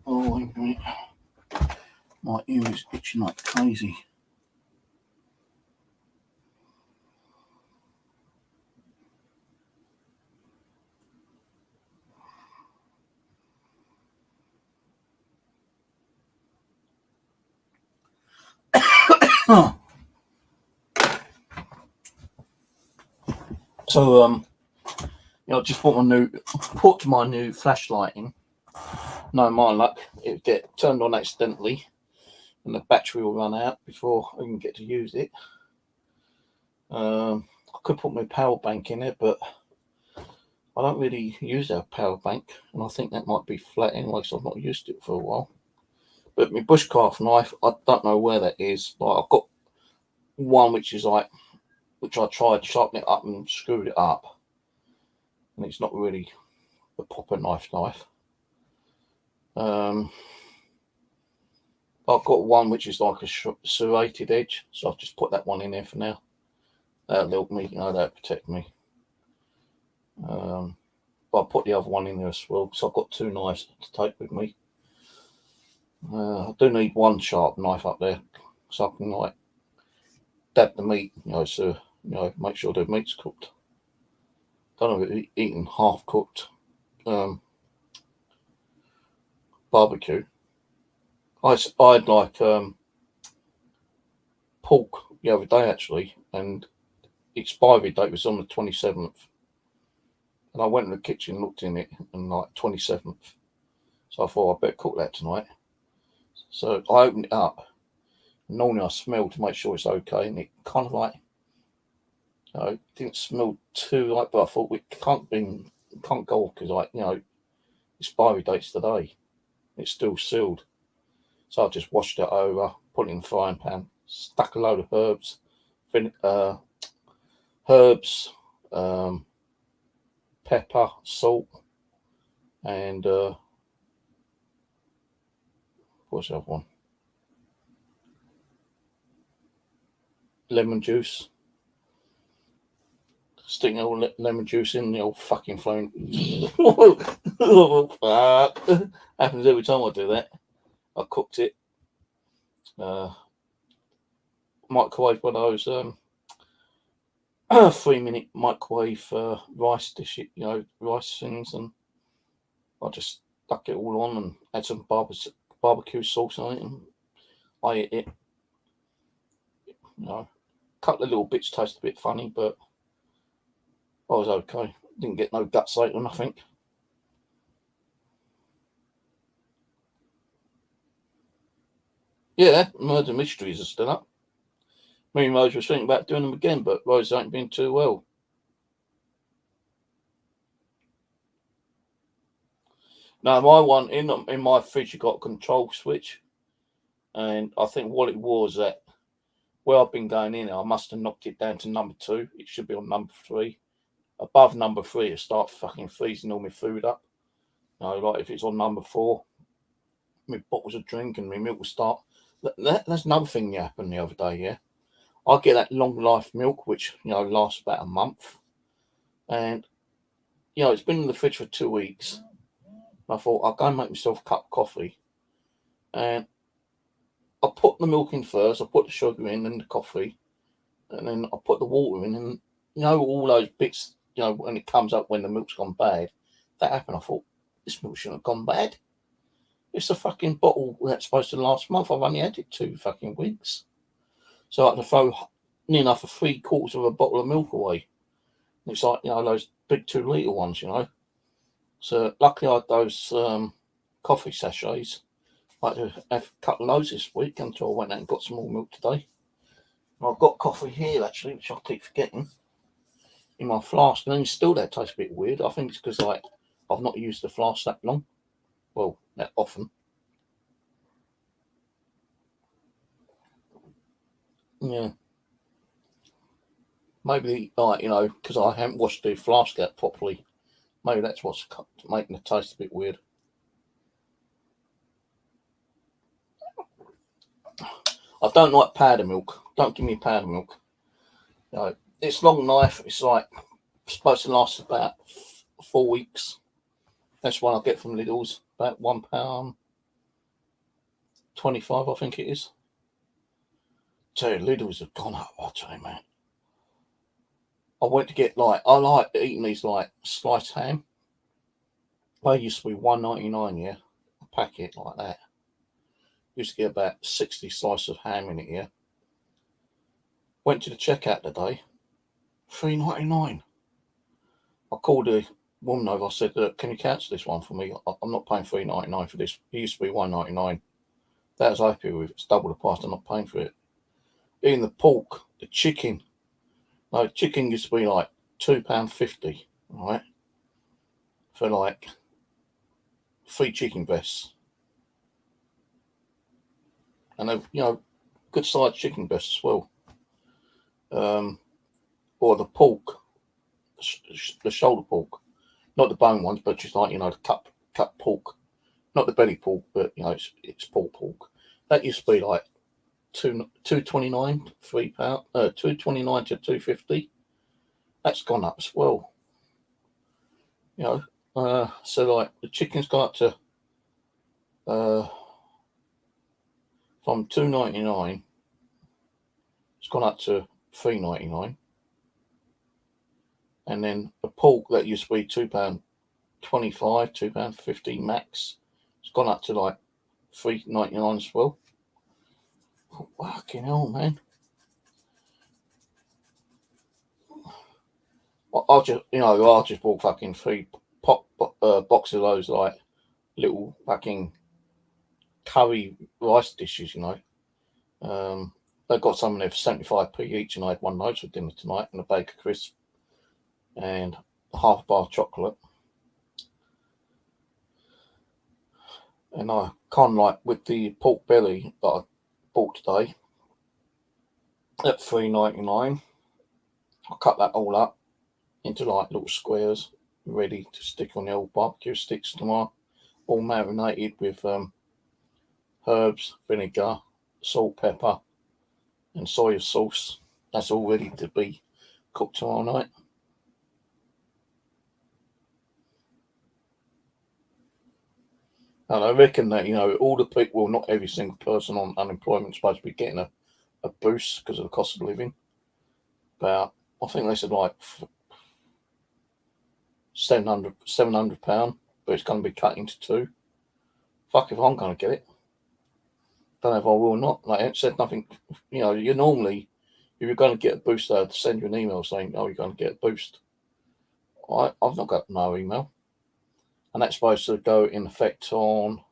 Oh, wait a minute. My ear is itching like crazy. So, I just put my new flashlight in. No, my luck, it would get turned on accidentally, and the battery will run out before I can get to use it. I could put my power bank in it, but I don't really use our power bank, and I think that might be flat anyway, so I've not used it for a while. But my bushcraft knife, I don't know where that is. Like, I've got one which I tried to sharpen it up and screwed it up, and it's not really the proper knife. I've got one which is like a serrated edge, so I've just put that one in there for now. That'll help me, that'll protect me. But I'll put the other one in there as well, so I've got 2 knives to take with me. I do need one sharp knife up there, so I can like dab the meat, so make sure the meat's cooked. Don't know if it's eating half cooked barbecue. I'd like pork the other day actually, and expiry date was on the 27th. And I went in the kitchen, looked in it, and like 27th. So I thought I'd better cook that tonight. So I opened it up. Normally I smell to make sure it's okay, and it kind of like, didn't smell too like, but I thought it can't go off because expiry date's today. It's still sealed. So I just washed it over, put it in the frying pan, stuck a load of herbs, pepper, salt, and what's the other one? Lemon juice. Sticking all lemon juice in the old fucking flame. Happens every time I do that. I cooked it. Microwave one of those 3-minute microwave rice dish, rice things, and I just stuck it all on and had some barbecue sauce on it, and I ate it. A couple of little bits taste a bit funny, but I was okay. Didn't get no guts out or nothing. Yeah, Murder Mysteries are still up. Me and Rose were thinking about doing them again, but Rose ain't been too well. Now, my one in my fridge, you got a control switch, and I think what it was that where I've been going in, I must have knocked it down to number 2. It should be on number 3. Above number 3, it start fucking freezing all my food up. You know, like if it's on number 4, my bottles of drink and my milk will start. That's another thing that happened the other day. Yeah, I get that long life milk, which lasts about a month, and it's been in the fridge for 2 weeks. I thought I'll go and make myself a cup of coffee, and I put the milk in first. I put the sugar in and the coffee, and then I put the water in, and all those bits. When it comes up when the milk's gone bad, that happened. I thought this milk shouldn't have gone bad. It's a fucking bottle that's supposed to last a month. I've only had it 2 fucking weeks, so I had to throw near enough 3/4 of a bottle of milk away. And it's like those big 2 litre ones, So luckily I had those coffee sachets. I had to have a couple of those this week until I went out and got some more milk today. And I've got coffee here actually, which I keep forgetting, in my flask, and then still that tastes a bit weird. I think it's because I've not used the flask that long. Well, that often. Yeah. Maybe because I haven't washed the flask out properly. Maybe that's what's making it taste a bit weird. I don't like powder milk. Don't give me powder milk. It's long life. It's like supposed to last about 4 weeks. That's one I get from Lidl's. About £1.25, I think it is. Tell you, Lidl's have gone up. I tell you, man. I went to get I like eating these sliced ham. They used to be £1.99, yeah, a packet like that. Used to get about 60 slices of ham in it, yeah. Went to the checkout today, £3.99. I called the woman over. I said, "Can you cancel this one for me? I'm not paying £3.99 for this. It used to be £1.99. That was happy with. It's double the price. I'm not paying for it." Even the pork, the chicken. No, chicken used to be like £2.50, right? For 3 chicken breasts. And they're, good sized chicken breasts as well. Or the pork, the shoulder pork, not the bone ones, but just the cut pork, not the belly pork, but it's pork. That used to be like £2.29, £3, £2.29 to £2.50. That's gone up as well. So the chicken's gone up to from £2.99. It's gone up to £3.99. And then the pork that used to be £2.25, £2.50 max, it's gone up to £3.99 as well. Oh, fucking hell, man. I just bought fucking 3 boxes of those little fucking curry rice dishes, They've got some in there for 75p each, and I had one of those for dinner tonight, and a bag of crisps, and half a bar of chocolate. And I kind of with the pork belly that I bought today at £3.99. I cut that all up into little squares, ready to stick on the old barbecue sticks tomorrow, all marinated with herbs, vinegar, salt, pepper, and soy sauce. That's all ready to be cooked tomorrow night. And I reckon that, all the people, well, not every single person on unemployment is supposed to be getting a boost because of the cost of living. But I think they said £700, but it's going to be cut into 2. Fuck if I'm going to get it. Don't know if I will or not. It said nothing. You normally, if you're going to get a boost, they'll send you an email saying, "Oh, you're going to get a boost." I've not got no email, and that's supposed to go in effect on,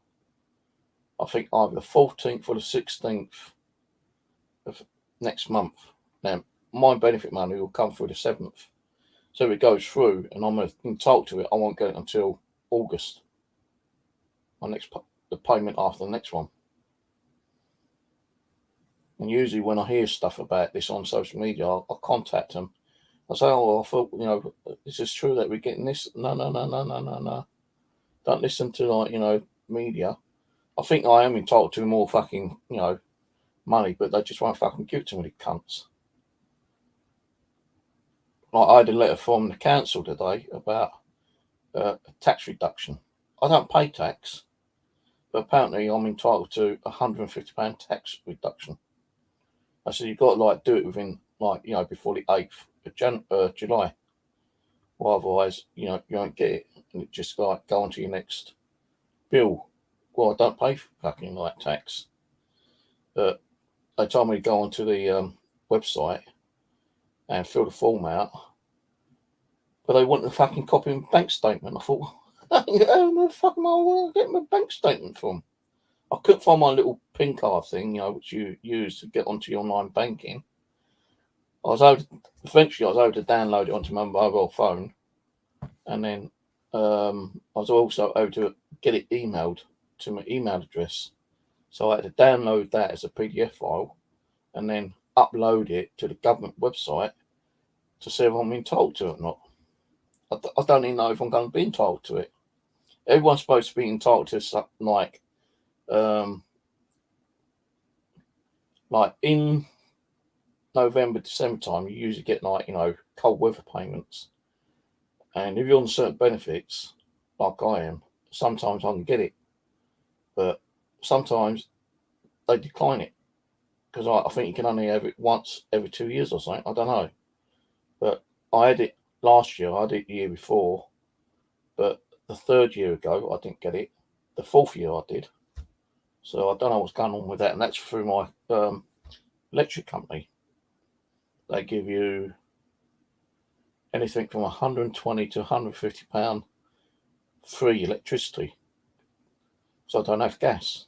I think, either the 14th or the 16th next month. Now, my benefit money will come through the 7th. So if it goes through and I'm entitled to it, I won't get it until August. The payment after the next one. And usually when I hear stuff about this on social media, I'll contact them. I say, oh, I thought, is this true that we're getting this? No. Don't listen to, media. I think I am entitled to more fucking, money, but they just won't fucking give it to me, the cunts. Like, I had a letter from the council today about a tax reduction. I don't pay tax, but apparently I'm entitled to £150 tax reduction. I said, you've got to do it within before the 8th of July. Well, otherwise, you won't get it. And it just go on to your next bill. Well, I don't pay fucking tax. But they told me to go onto the website and fill the form out. But they wanted a fucking copy of my bank statement. I thought, how the fuck am I going to get my bank statement from? I couldn't find my little PIN card thing, which you use to get onto your online banking. Eventually I was able to download it onto my mobile phone. And then I was also able to get it emailed to my email address. So I had to download that as a PDF file and then upload it to the government website to see if I'm entitled to it or not. I don't even know if I'm going to be entitled to it. Everyone's supposed to be entitled to something like in November, December time, you usually get cold weather payments. And if you're on certain benefits, like I am, sometimes I can get it. But sometimes they decline it. Because I think you can only have it once every 2 years or something. I don't know. But I had it last year. I had it the year before. But the 3rd year ago, I didn't get it. The 4th year, I did. So I don't know what's going on with that. And that's through my electric company. They give you anything from £120 to £150 free electricity. So I don't have gas.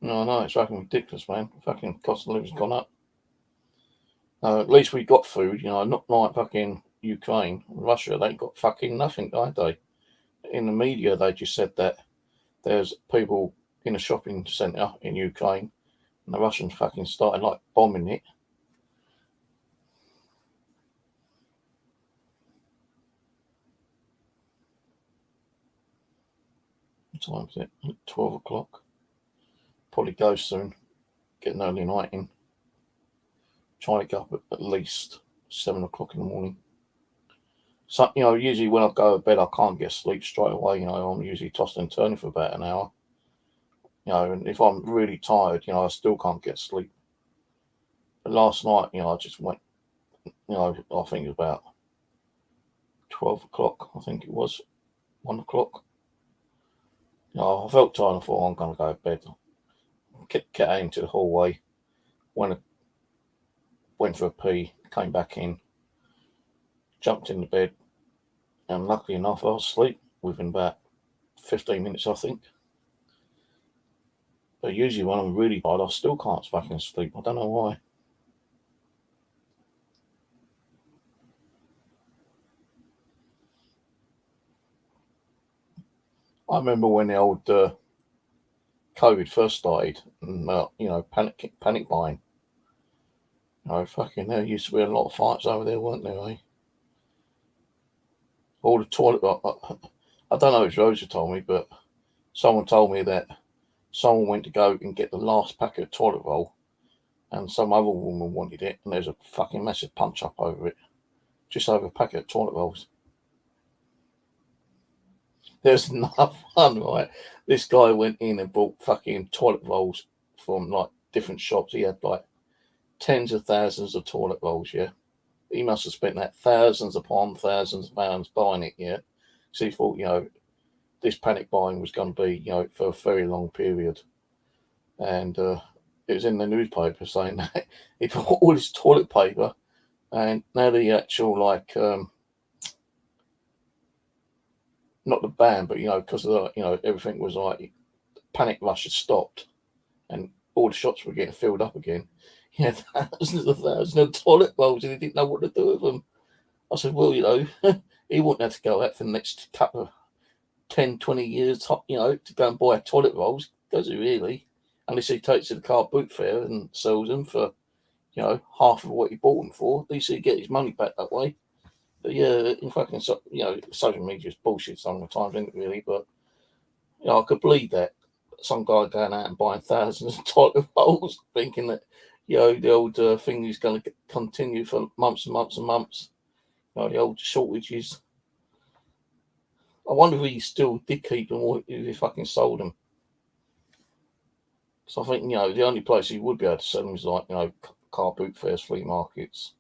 No, it's fucking ridiculous, man. Fucking cost of living's gone up. At least we got food, not like fucking Ukraine, Russia. They ain't got fucking nothing, don't they? In the media, they just said that there's people in a shopping centre in Ukraine and the Russians fucking started bombing it. What time is it? 12 o'clock. Probably go soon. Get an early night in. Try to get up at least 7 o'clock in the morning. So, usually when I go to bed, I can't get sleep straight away. I'm usually tossing and turning for about an hour. And if I'm really tired, I still can't get sleep. But last night, I just went, I think it was about 12 o'clock, I think it was, 1 o'clock. I felt tired and thought, I'm going to go to bed. Get out into the hallway, went for a pee, came back in, jumped in the bed, and luckily enough, I was asleep within about 15 minutes, I think. But usually when I'm really tired, I still can't fucking sleep. I don't know why. I remember when the old COVID first started, and panic buying. Fucking there used to be a lot of fights over there, weren't there, eh? All the toilet. I don't know if Rosa told me, but someone told me that someone went to go and get the last packet of toilet roll, and some other woman wanted it, and there's a fucking massive punch up over it, just over a packet of toilet rolls. There's another one, right? This guy went in and bought fucking toilet rolls from different shops. He had tens of thousands of toilet rolls, yeah. He must have spent that thousands upon thousands of pounds buying it, yeah. So he thought, this panic buying was going to be, for a very long period. and it was in the newspaper saying that he bought all his toilet paper, and now the actual not the ban, but because everything was like panic rush had stopped, and all the shops were getting filled up again. He had thousands and thousands of toilet rolls, and he didn't know what to do with them. I said, well, he wouldn't have to go out for the next couple of 10, 20 years, to go and buy toilet rolls, does he really? Unless he takes to the car boot fair and sells them for, half of what he bought them for. At least he'd get his money back that way. But yeah, in fucking, social media is bullshit sometimes, isn't it really? But, I could believe that. Some guy going out and buying thousands of toilet rolls, thinking that, the old thing is going to continue for months and months and months. The old shortages. I wonder if he still did keep them or if he fucking sold them. So I think, the only place he would be able to sell them is like, car boot fairs, flea markets,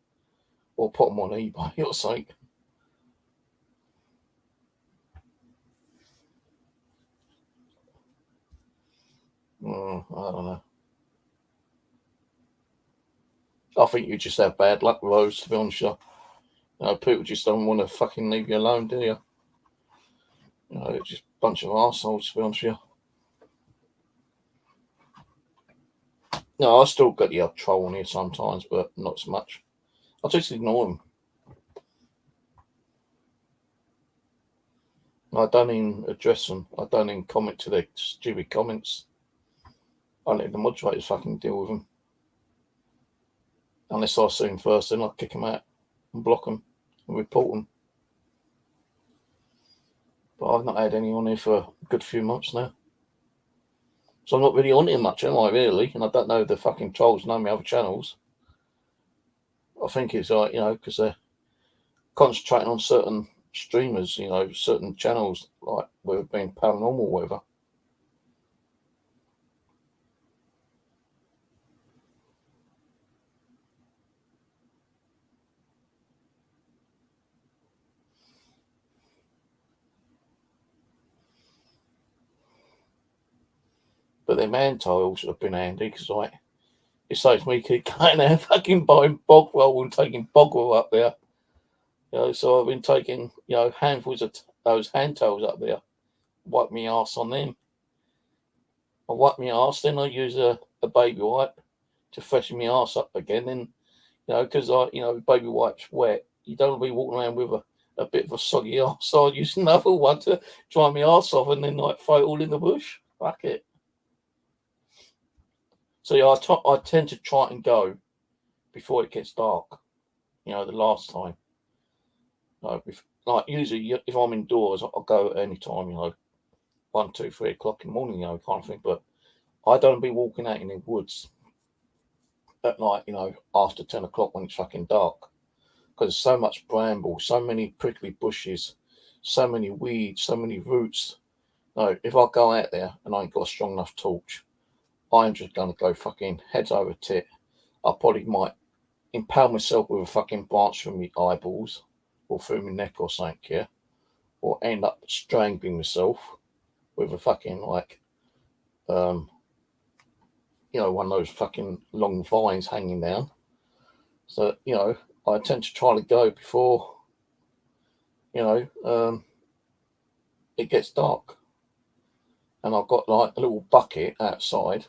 or put them on eBay or something. I don't know. I think you just have bad luck with those, to be honest with you. People just don't want to fucking leave you alone, do you? It's just a bunch of arseholes, to be honest with you. No, I still get the odd troll on here sometimes, but not so much. I just ignore them. I don't even address them. I don't even comment to their stupid comments. I let the moderators fucking deal with them. Unless I see them first, then I'll kick them out and block them and report them. But I've not had any on here for a good few months now. So I'm not really on here much, am I, really? And I don't know if the fucking trolls know my other channels. I think it's like, because they're concentrating on certain streamers, certain channels, like whether it being paranormal or whatever. But their man tiles have been handy because, like, it saves me keep going there fucking buying bog roll and taking bog roll up there. So I've been taking, handfuls of those hand towels up there, wipe my ass on them. I wipe my ass, then I use a baby wipe to freshen my ass up again. Then, because baby wipe's wet, you don't want to be walking around with a bit of a soggy ass. So I use another one to dry my ass off and then throw it all in the bush. Fuck it. So yeah, I tend to try and go before it gets dark. The last time. Usually if I'm indoors, I'll go at any time. 1, 2, 3 o'clock in the morning. Kind of thing. But I don't be walking out in the woods at night. After 10 o'clock when it's fucking dark, because there's so much bramble, so many prickly bushes, so many weeds, so many roots. No, if I go out there and I ain't got a strong enough torch, I'm just going to go fucking heads over tit. I probably might impale myself with a fucking branch from my eyeballs or through my neck or something, yeah? Or end up strangling myself with a fucking, one of those fucking long vines hanging down. So, I tend to try to go before, it gets dark. And I've got a little bucket outside,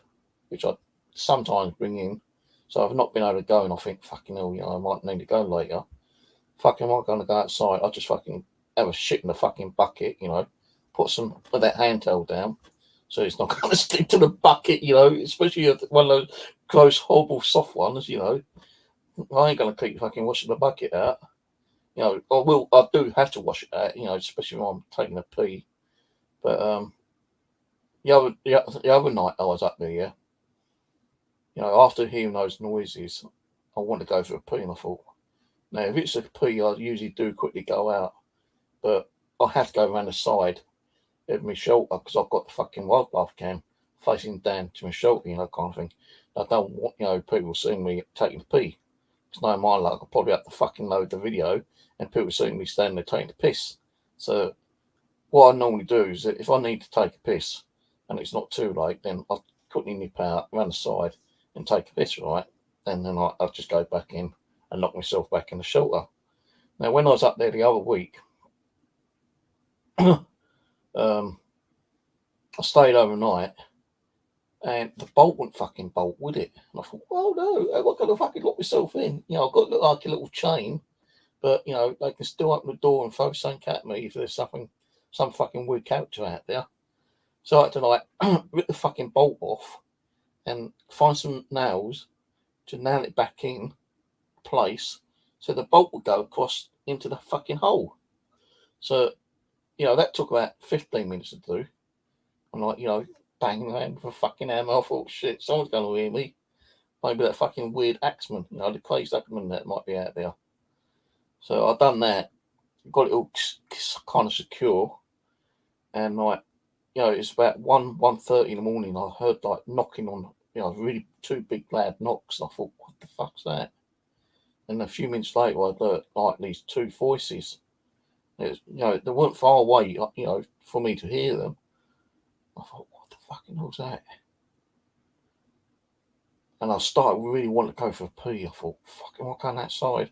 which I sometimes bring in. So I've not been able to go, and I think, fucking hell, I might need to go later. Fucking, am I going to go outside? I just fucking have a shit in the fucking bucket, put that hand towel down, so it's not going to stick to the bucket, especially one of those gross, horrible, soft ones, I ain't going to keep fucking washing the bucket out. I do have to wash it out, especially when I'm taking a pee. But the other night I was up there, yeah. After hearing those noises, I want to go for a pee, and I thought, now if it's a pee, I usually do quickly go out, but I have to go around the side of my shelter because I've got the fucking wildlife cam facing down to my shelter, kind of thing. I don't want, people seeing me taking a pee. It's no my luck. I'll probably have to fucking load the video and people seeing me standing there taking a piss. So what I normally do is that if I need to take a piss and it's not too late, then I quickly nip out, run aside, and take a piss, right? And then I'll just go back in and lock myself back in the shelter. Now, when I was up there the other week, I stayed overnight, and the bolt wouldn't fucking bolt, would it? And I thought, well, no, I've got to fucking lock myself in. You know, I've got to look like a little chain, but, you know, they can still open the door and throw something at me if there's some fucking weird character out there. So I had to, like, rip the fucking bolt off and find some nails to nail it back in place so the bolt would go across into the fucking hole. So, you know, that took about 15 minutes to do. I'm like, you know, banging around with a fucking hammer. I thought, shit, someone's going to hear me. Maybe that fucking weird axeman, you know, the crazed axeman that might be out there. So I've done that, got it all kind of secure, and like, you know, it's about 1:30 in the morning. I heard like knocking on, you know, really two big loud knocks. I thought, what the fuck's that? And a few minutes later, I heard like these two voices. It was, you know, they weren't far away, you know, for me to hear them. I thought, what the fucking hell's that? And I started really wanting to go for a pee. I thought, fucking, what going outside?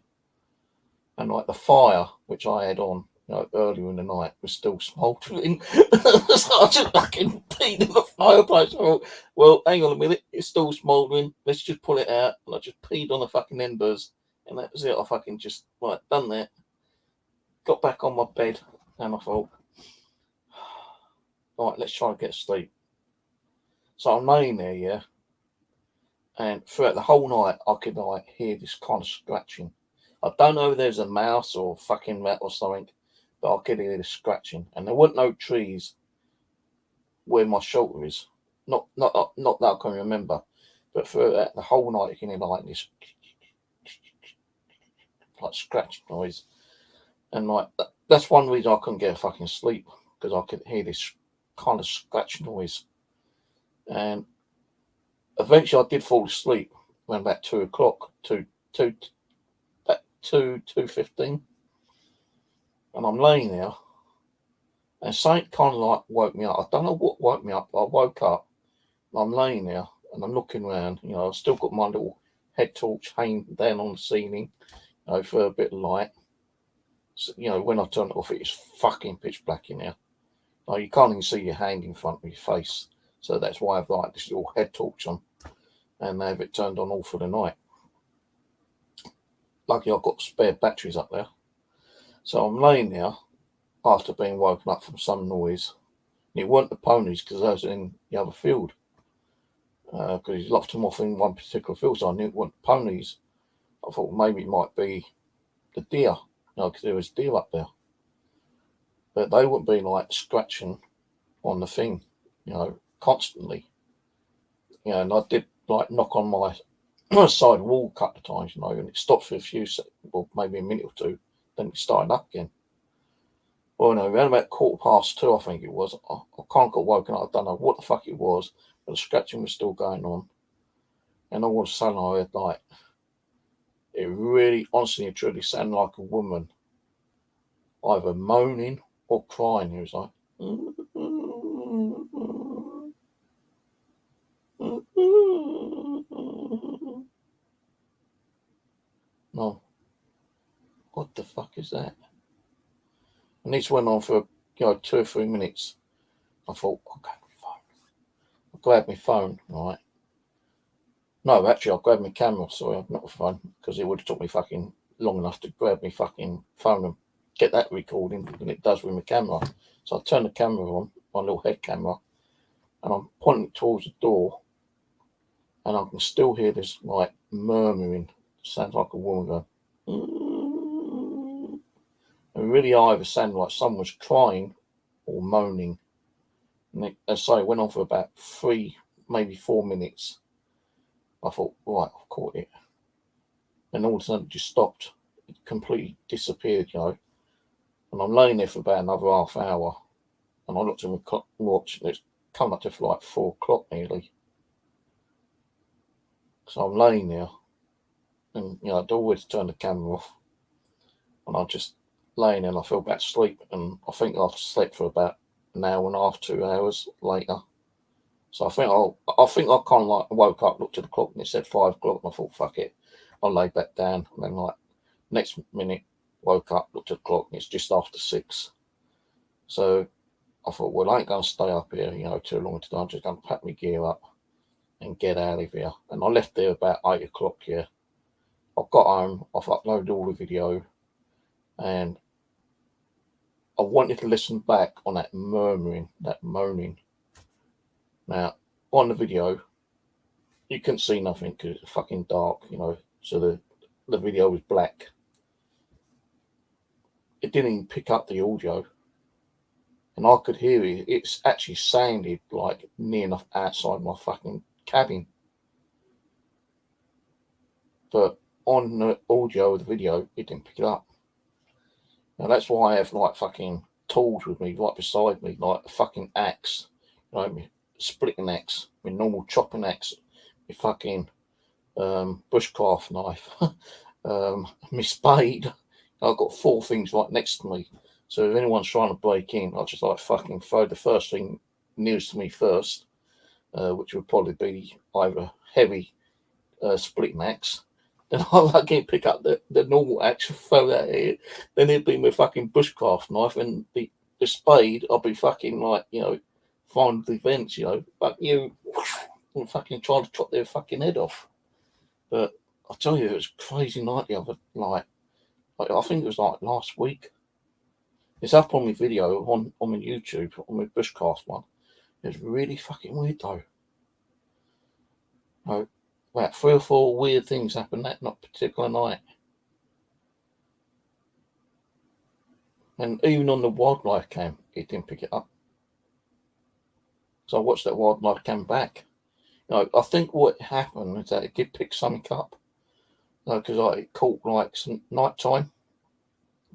And like the fire which I had on, you know, earlier in the night was still smouldering. So I just fucking peed in the fireplace. I thought, well, hang on a minute, it's still smouldering. Let's just pull it out. And I just peed on the fucking embers, and that was it. I fucking just like done that. Got back on my bed, and I thought, right, let's try and get to sleep. So I'm laying there, yeah, and throughout the whole night, I could like hear this kind of scratching. I don't know if there's a mouse or fucking rat or something, but I could hear this scratching, and there weren't no trees where my shelter is. Not that I can remember, but throughout the whole night, you can hear like this, like scratching noise, and like that's one reason I couldn't get a fucking sleep, because I could hear this kind of scratch noise. And eventually I did fall asleep around about 2 o'clock, about 2:15, and I'm laying there, and something kind of like woke me up. I don't know what woke me up, but I woke up, and I'm laying there, and I'm looking around. You know, I've still got my little head torch hanging down on the ceiling, you know, for a bit of light. So, you know, when I turn it off, it's fucking pitch black in there. Like, you can't even see your hand in front of your face. So that's why I've like this little head torch on, and I have it turned on all for the night. Luckily, I've got spare batteries up there. So I'm laying there after being woken up from some noise. And it weren't the ponies, because those are in the other field. Because he's locked them off in one particular field, so I knew it weren't ponies. I thought maybe it might be the deer, you know, because there was deer up there. But they wouldn't be like scratching on the thing, you know, constantly. You know, and I did like knock on my side wall a couple of times, you know, and it stopped for a few seconds, well, maybe a minute or two, then it started up again. Well, no, around about 2:15, I think it was. I kind of got woken up. I don't know what the fuck it was, but the scratching was still going on. And all of a sudden, I heard like, it really, honestly and truly sounded like a woman either moaning or crying. It was like, no, what the fuck is that? And this went on for, you know, 2 or 3 minutes. I thought, I'll grab my phone. I grabbed my phone, right? No, actually, I grabbed my camera, sorry, not my phone, because it would have took me fucking long enough to grab my fucking phone and get that recording than it does with my camera. So I turned the camera on, my little head camera, and I'm pointing it towards the door, and I can still hear this like murmuring. Sounds like a woman going, and really either sounded like someone was crying or moaning. And it, as I say, it went on for about 3, maybe 4 minutes. I thought, right, I've caught it. And all of a sudden it just stopped. It completely disappeared, you know. And I'm laying there for about another half hour. And I looked at my watch, and it's come up to for like 4 o'clock nearly. So I'm laying there, and you know, I'd always turn the camera off. And I just laying there, and I fell back to sleep. And I think I slept for about an hour and a half, 2 hours later. So I think I kind of like woke up, looked at the clock, and it said 5 o'clock, and I thought, fuck it, I lay back down, and then like next minute woke up, looked at the clock, and it's just after 6. So I thought, well, I ain't gonna stay up here, too long today. I'm just gonna pack my gear up and get out of here. And I left there about 8 o'clock. Yeah, I got home, I've uploaded all the video, and I wanted to listen back on that murmuring, that moaning. Now, on the video, you couldn't see nothing because it's fucking dark, so the video was black. It didn't even pick up the audio, and I could hear it. It's actually sounded like near enough outside my fucking cabin. But on the audio of the video, it didn't pick it up. Now that's why I have like fucking tools with me right beside me, like a fucking axe, my splitting axe, my normal chopping axe, my fucking bushcraft knife, my spade. I've got 4 things right next to me. So if anyone's trying to break in, I'll just like fucking throw the first thing nearest to me first, which would probably be either heavy splitting axe. Then I'll fucking pick up the normal axe and throw that at it. Then it'd be my fucking bushcraft knife, and the spade, I'll be fucking like, find the vents, but you fucking trying to chop their fucking head off. But I'll tell you, it was a crazy night the other night. Like, I think it was like last week. It's up on my video on my YouTube, on my bushcraft one. It's really fucking weird though. About 3 or 4 weird things happened that not particular night. And even on the wildlife cam, it didn't pick it up. So I watched that wildlife cam back. I think what happened is that it did pick something up. Because it caught like some night time,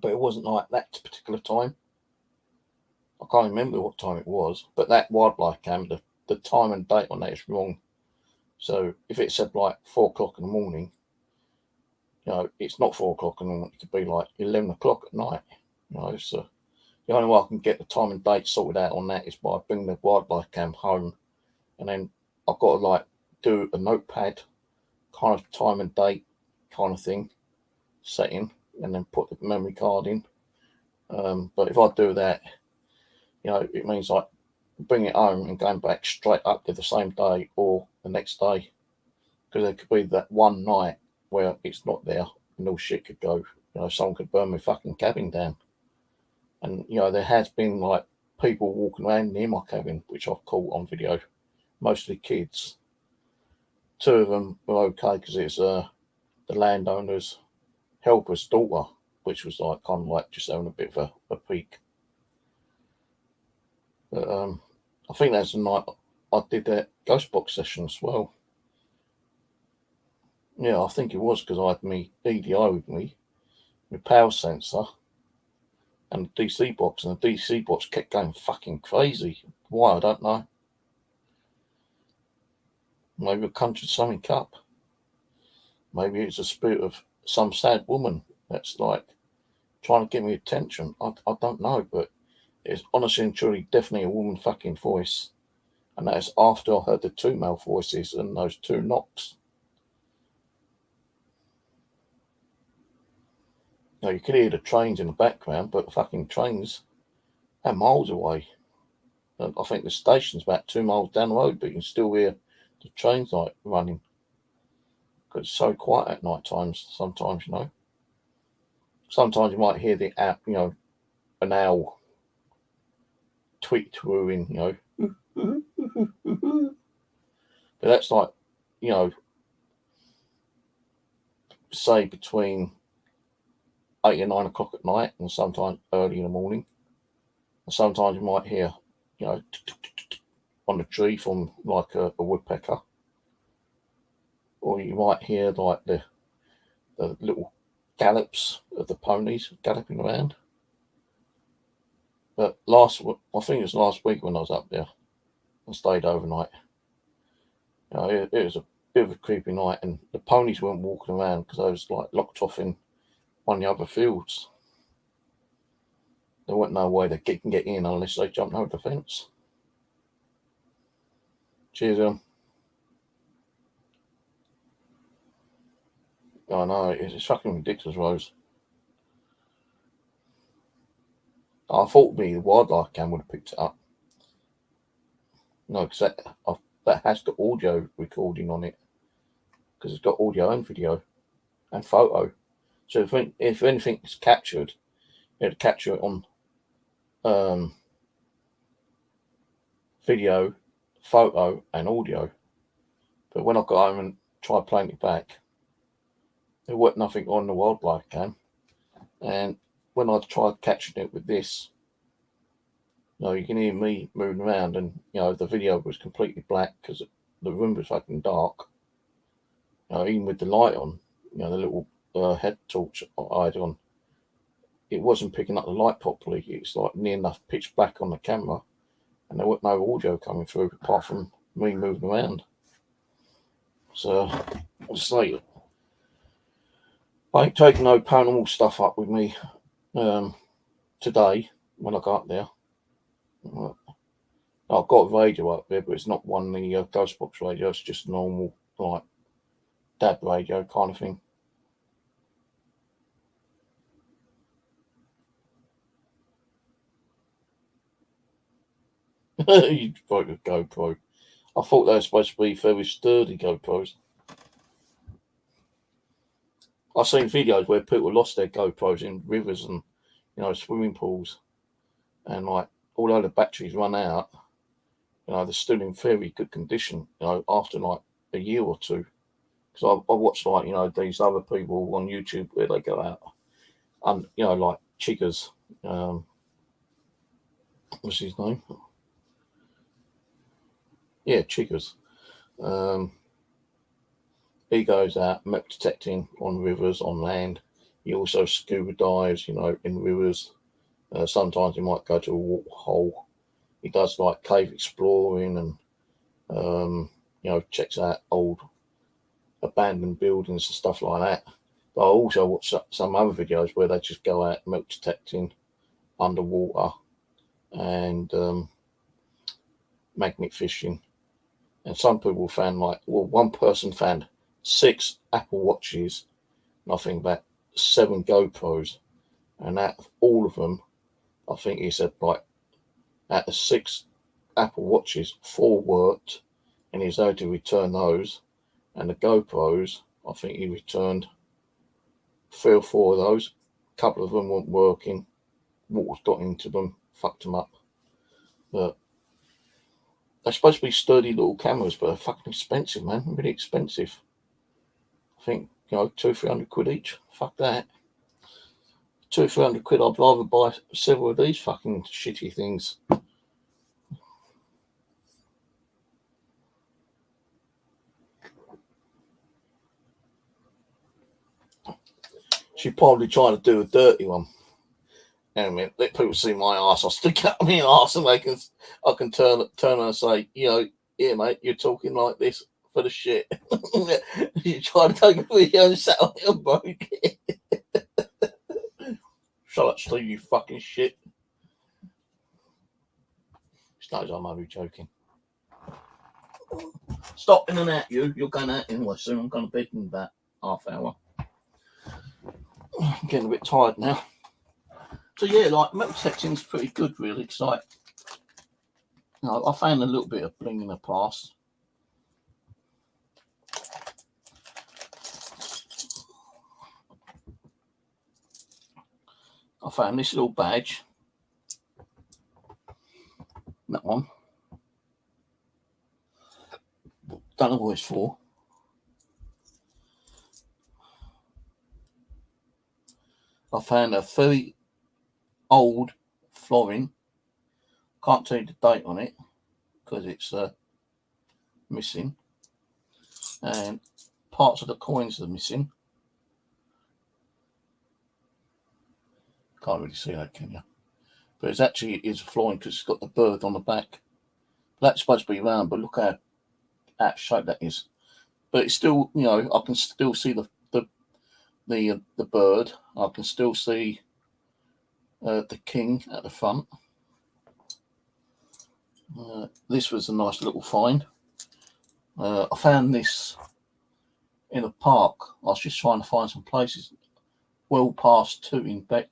but it wasn't like that particular time. I can't remember what time it was, but that wildlife cam, the time and date on that is wrong. So if it said like 4 o'clock in the morning, it's not 4 o'clock in the morning. It could be like 11 o'clock at night. So the only way I can get the time and date sorted out on that is by bringing the wildlife cam home, and then I've got to like do a notepad kind of time and date kind of thing setting, and then put the memory card in. But if I do that, it means like bring it home and going back straight up to the same day or the next day, because there could be that one night where it's not there and all shit could go. Someone could burn my fucking cabin down. And there has been like people walking around near my cabin, which I've caught on video, mostly kids. 2 of them were okay because it's the landowner's helper's daughter, which was like kind of like just having a bit of a peek. But I think that's the night I did that ghost box session as well. Yeah, I think it was because I had my EDI with me, my power sensor, and the DC box, and the DC box kept going fucking crazy. Why, I don't know. Maybe I conjured something up. Maybe it's a spirit of some sad woman that's like trying to get me attention. I don't know, but it's honestly and truly definitely a woman fucking voice. And that is after I heard the 2 male voices and those 2 knocks. You could hear the trains in the background, but the fucking trains are miles away. And I think the station's about 2 miles down the road, but you can still hear the trains like running. Because it's so quiet at night times sometimes, Sometimes you might hear the an owl tweet-twooing, But that's like, say between 8 or 9 o'clock at night, and sometimes early in the morning. And sometimes you might hear, on the tree from like a woodpecker, or you might hear like the little gallops of the ponies galloping around. But I think it was last week when I was up there and stayed overnight. It was a bit of a creepy night, and the ponies weren't walking around because I was like locked off in one of the other fields. There wasn't no way they can get in unless they jumped over the fence. Cheers, I know, it's fucking ridiculous, Rose. I thought the wildlife cam would have picked it up. No, because that has got audio recording on it. Because it's got audio and video and photo. So if anything is captured, it'd capture it on video, photo, and audio. But when I got home and tried playing it back, there wasn't nothing on the wildlife cam. And when I tried catching it with this, you can hear me moving around, and the video was completely black because the room was fucking dark. Even with the light on, the little head torch I had on, it wasn't picking up the light properly. It's like near enough pitch black on the camera, and there wasn't no audio coming through apart from me moving around. So I'll say, I ain't taking no paranormal stuff up with me today when I got up there. I've got a radio up there, but it's not one of the ghost box radio. It's just normal, like, dab radio kind of thing. You broke a GoPro. I thought they were supposed to be very sturdy GoPros. I've seen videos where people lost their GoPros in rivers and swimming pools, and like although the batteries run out, they're still in very good condition. After like a year or two, because I watched like these other people on YouTube where they go out and like Chiggers, what's his name? Yeah, Chiggers. He goes out metal detecting on rivers, on land. He also scuba dives, in rivers. Sometimes he might go to a water hole. He does like cave exploring and, checks out old abandoned buildings and stuff like that. But I also watch some other videos where they just go out metal detecting underwater and magnet fishing. And some people found one person found 6 Apple Watches, nothing but 7 GoPros, and out of all of them, I think he said like out of 6 Apple Watches, 4 worked, and he's able to return those. And the GoPros, I think he returned 3 or 4 of those. A couple of them weren't working. Water's got into them, fucked them up. But they're supposed to be sturdy little cameras, but they're fucking expensive, man. Really expensive. I think, 200-300 quid each. Fuck that. 200-300 quid, I'd rather buy several of these fucking shitty things. She'd probably try to do a dirty one. Let people see my ass. I'll stick out my ass and I can turn and say, yeah, mate, you're talking like this for the shit. You try to take a video and sat on it and broke it. Shut up, Steve, you fucking shit. She knows I'm only joking. Stop in and out, you. You're going out anyway soon. I'm going to bed in about half hour. I'm getting a bit tired now. So yeah, like metal detecting's pretty good, really. It's like, I found a little bit of bling in the past. I found this little badge. That one. Don't know what it's for. I found a very old florin. Can't tell you the date on it because it's missing, and parts of the coins are missing. Can't really see that, can you? But it's actually is florin because it's got the bird on the back. That's supposed to be round, but look how out of shape that is. But it's still, I can still see the bird. I can still see the king at the front. This was a nice little find. I found this in a park. I was just trying to find some places well past Tooting Beck.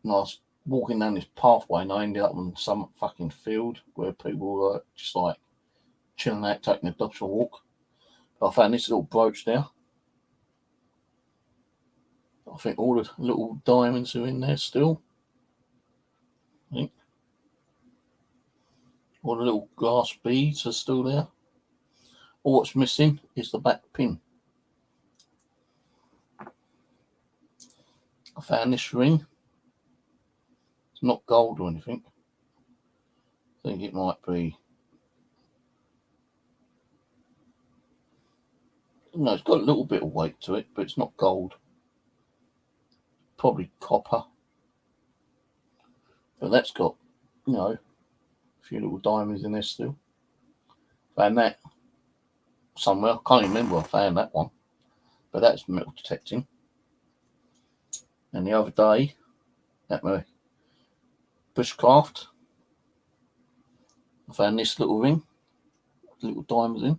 And I was walking down this pathway and I ended up on some fucking field where people were just like chilling out, taking their dogs for a walk. I found this little brooch there. I think all the little diamonds are in there still. I think. All the little glass beads are still there. All what's missing is the back pin. I found this ring. It's not gold or anything. I think it might be. No, it's got a little bit of weight to it, but it's not gold. Probably copper. But that's got, a few little diamonds in there still. Found that somewhere. I can't even remember where I found that one. But that's metal detecting. And the other day, at my bushcraft, I found this little ring, little diamonds in.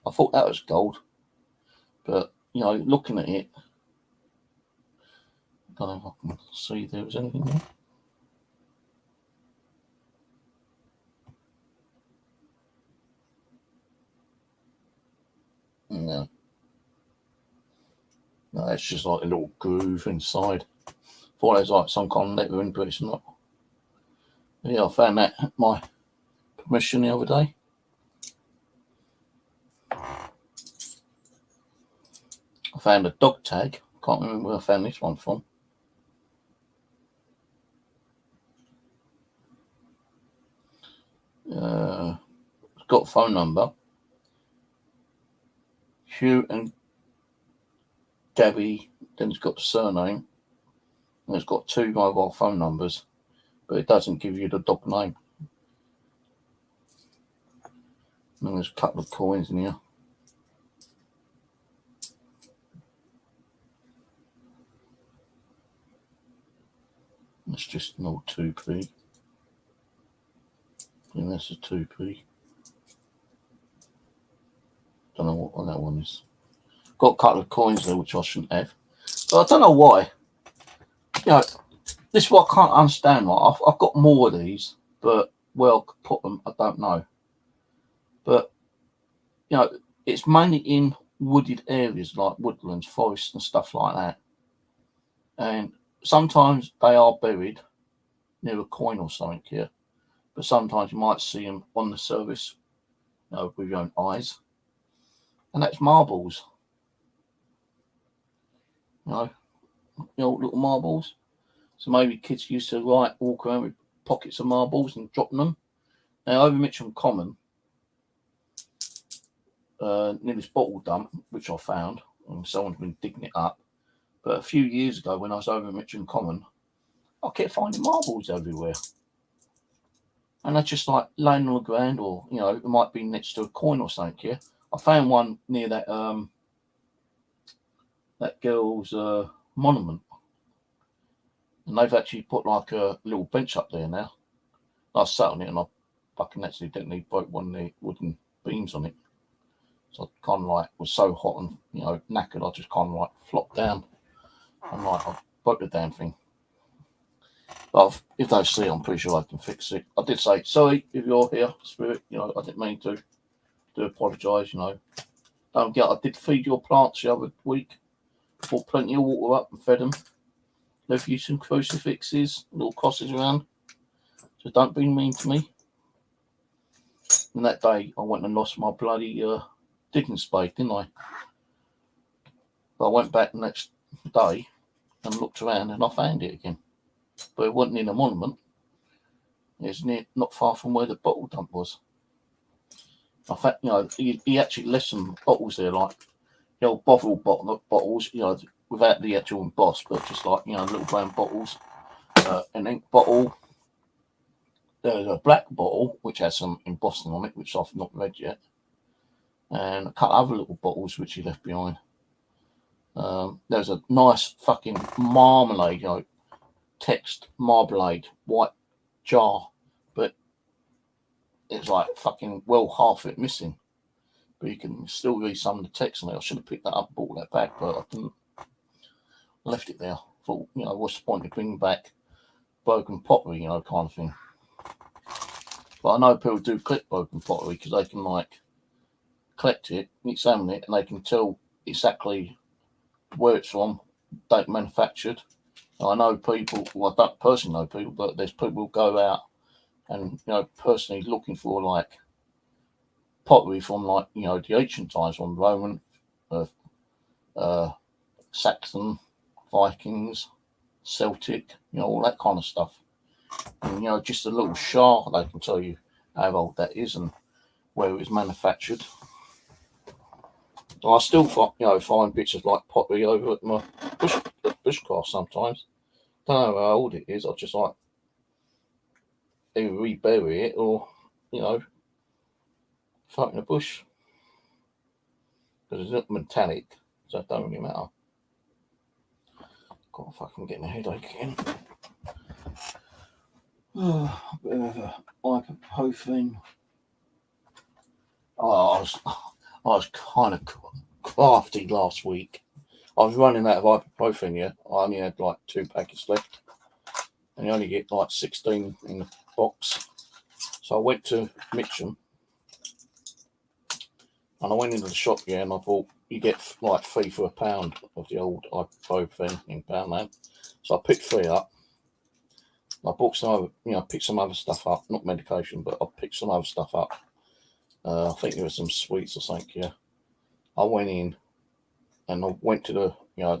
I thought that was gold. But, looking at it, I don't know if I can see if there was anything there. No. No, it's just like a little groove inside. Thought it was like some kind of lettering, but it's not. Yeah, I found that at my permission the other day. I found a dog tag. Can't remember where I found this one from. It's got a phone number. Hugh and Gabby. Then it's got the surname. And it's got 2 mobile phone numbers, but it doesn't give you the dog name. And there's a couple of coins in here. It's just an old 2p. And that's a 2p. Don't know what that one is. Got a couple of coins there which I shouldn't have. But I don't know why. This is what I can't understand. Right? I've got more of these, but where I could put them, I don't know. But, it's mainly in wooded areas like woodlands, forests and stuff like that. And sometimes they are buried near a coin or something here. But sometimes you might see them on the surface, with your own eyes. And that's marbles. Little marbles. So maybe kids used to walk around with pockets of marbles and dropping them. Now over Mitcham Common, near this bottle dump, which I found, and someone's been digging it up. But a few years ago, when I was over Mitcham Common, I kept finding marbles everywhere. And they're just like laying on the ground, or, it might be next to a coin or something here. I found one near that girl's monument. And they've actually put like a little bench up there now. I sat on it and I fucking accidentally broke one of the wooden beams on it. So I kind of was so hot and, knackered, I just kind of flopped down. And I broke the damn thing. But if they see it, I'm pretty sure I can fix it. I did say, sorry if you're here, Spirit, I didn't mean to. Do apologise, Don't get, I did feed your plants the other week. Brought plenty of water up and fed them. Left you some crucifixes, little crosses around. So don't be mean to me. And that day, I went and lost my bloody digging spade, didn't I? But I went back the next day and looked around and I found it again. But it wasn't in a monument. It's not far from where the bottle dump was. In fact, he actually left some bottles there, like the old bottles, without the actual emboss, but just like, little brown bottles, an ink bottle. There's a black bottle, which has some embossing on it, which I've not read yet. And a couple other little bottles, which he left behind. There's a nice fucking marmalade, text marmalade, white jar. But it's like fucking half of it missing. But you can still read some of the text on it. I should have picked that up, bought that back, but I didn't. I left it there. Thought, what's the point of bringing back broken pottery, kind of thing. But I know people do collect broken pottery because they can collect it, examine it, and they can tell exactly where it's from, date manufactured. And I know people, well, I don't personally know people, but there's people who go out and, personally looking for pottery from the ancient times, from Roman, Saxon, Vikings, Celtic, all that kind of stuff. And, just a little shard, they can tell you how old that is and where it was manufactured. I still find bits of pottery over at my bushcraft sometimes. Don't know how old it is. I just either rebury it or throw it in a bush because it's not metallic, so it don't really matter. God, fucking getting a headache again. A bit of ibuprofen. I was kind of crafty last week. I was running out of ibuprofen, yeah. I only had 2 packets left. And you only get 16 in the box. So I went to Mitcham. And I went into the shop, and I bought, you get 3 for £1 of the old ibuprofen in Poundland. So I picked 3 up. I bought some other, picked some other stuff up, not medication, but I picked some other stuff up. I think there was some sweets or something, yeah. I went in and I went to the,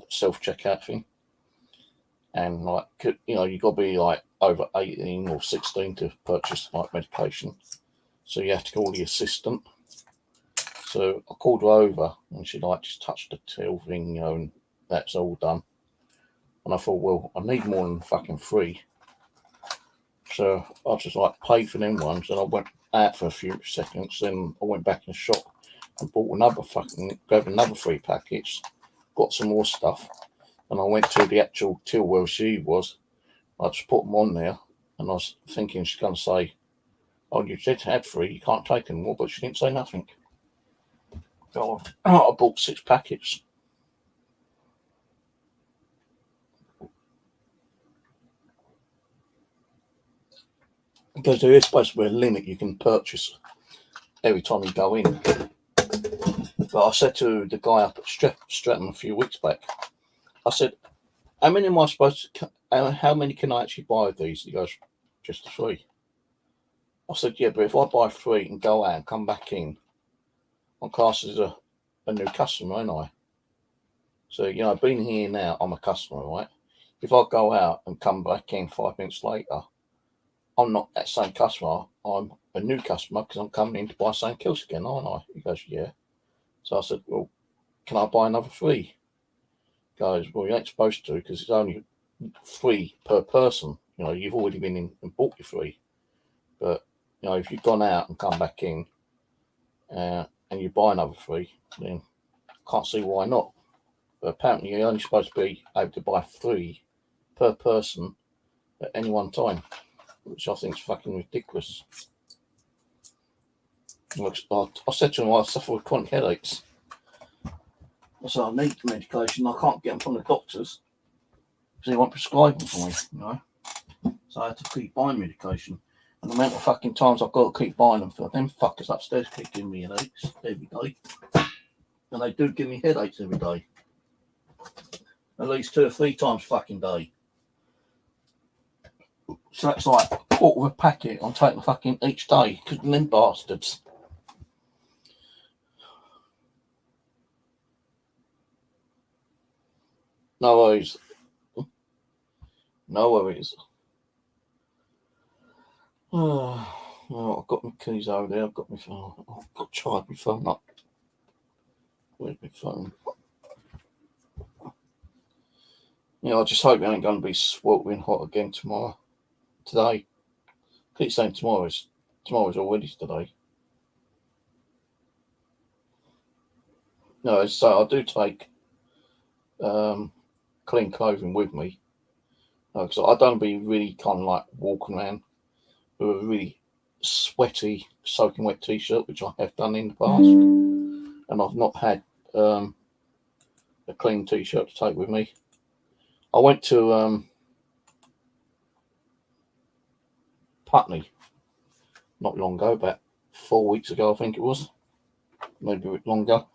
self-checkout thing. And you got to be over 18 or 16 to purchase medication. So you have to call the assistant. So I called her over and she just touched the till thing, and that's all done. And I thought, well, I need more than fucking 3. So I just paid for them ones, and I went out for a few seconds. Then I went back in the shop and grabbed another 3 packets, got some more stuff, and I went to the actual till where she was. I just put them on there, and I was thinking she's going to say, "Oh, you said to have 3, you can't take any more," but she didn't say nothing. So I bought 6 packets. Because there is supposed to be a limit you can purchase every time you go in. But I said to the guy up at Stratton a few weeks back, I said, how many am I supposed to, how many can I actually buy of these? He goes, just 3. I said, yeah, but if I buy 3 and go out and come back in, I'm classed as a new customer, ain't I? So, being here now, I'm a customer, right? If I go out and come back in 5 minutes later, I'm not that same customer. I'm a new customer because I'm coming in to buy something else again, aren't I? He goes, yeah. So I said, well, can I buy another 3? He goes, well, you ain't supposed to because it's only 3 per person. You've already been in and bought your 3. But, if you've gone out and come back in and you buy another 3, then I can't see why not. But apparently you're only supposed to be able to buy 3 per person at any one time, which I think is fucking ridiculous. I said to him, I suffer with chronic headaches. So I need medication. I can't get them from the doctors because they won't prescribe them for me, So I had to keep buying medication. And the amount of fucking times I've got to keep buying them for them fuckers upstairs keep giving me headaches every day. And they do give me headaches every day. At least 2 or 3 times fucking day. So that's a quarter of a packet I'm taking fucking each day because of them bastards. No worries. No worries. Well, I've got my keys over there. I've got my phone. I've got to charge my phone up. Where's my phone? I just hope it ain't going to be sweltering hot again tomorrow. Today. I keep saying tomorrow's already today. No, so I do take clean clothing with me. Because I don't be really kind of walking around with a really sweaty, soaking wet t-shirt, which I have done in the past, and I've not had a clean t-shirt to take with me. I went to Putney not long ago, about 4 weeks ago, I think it was, maybe a bit longer.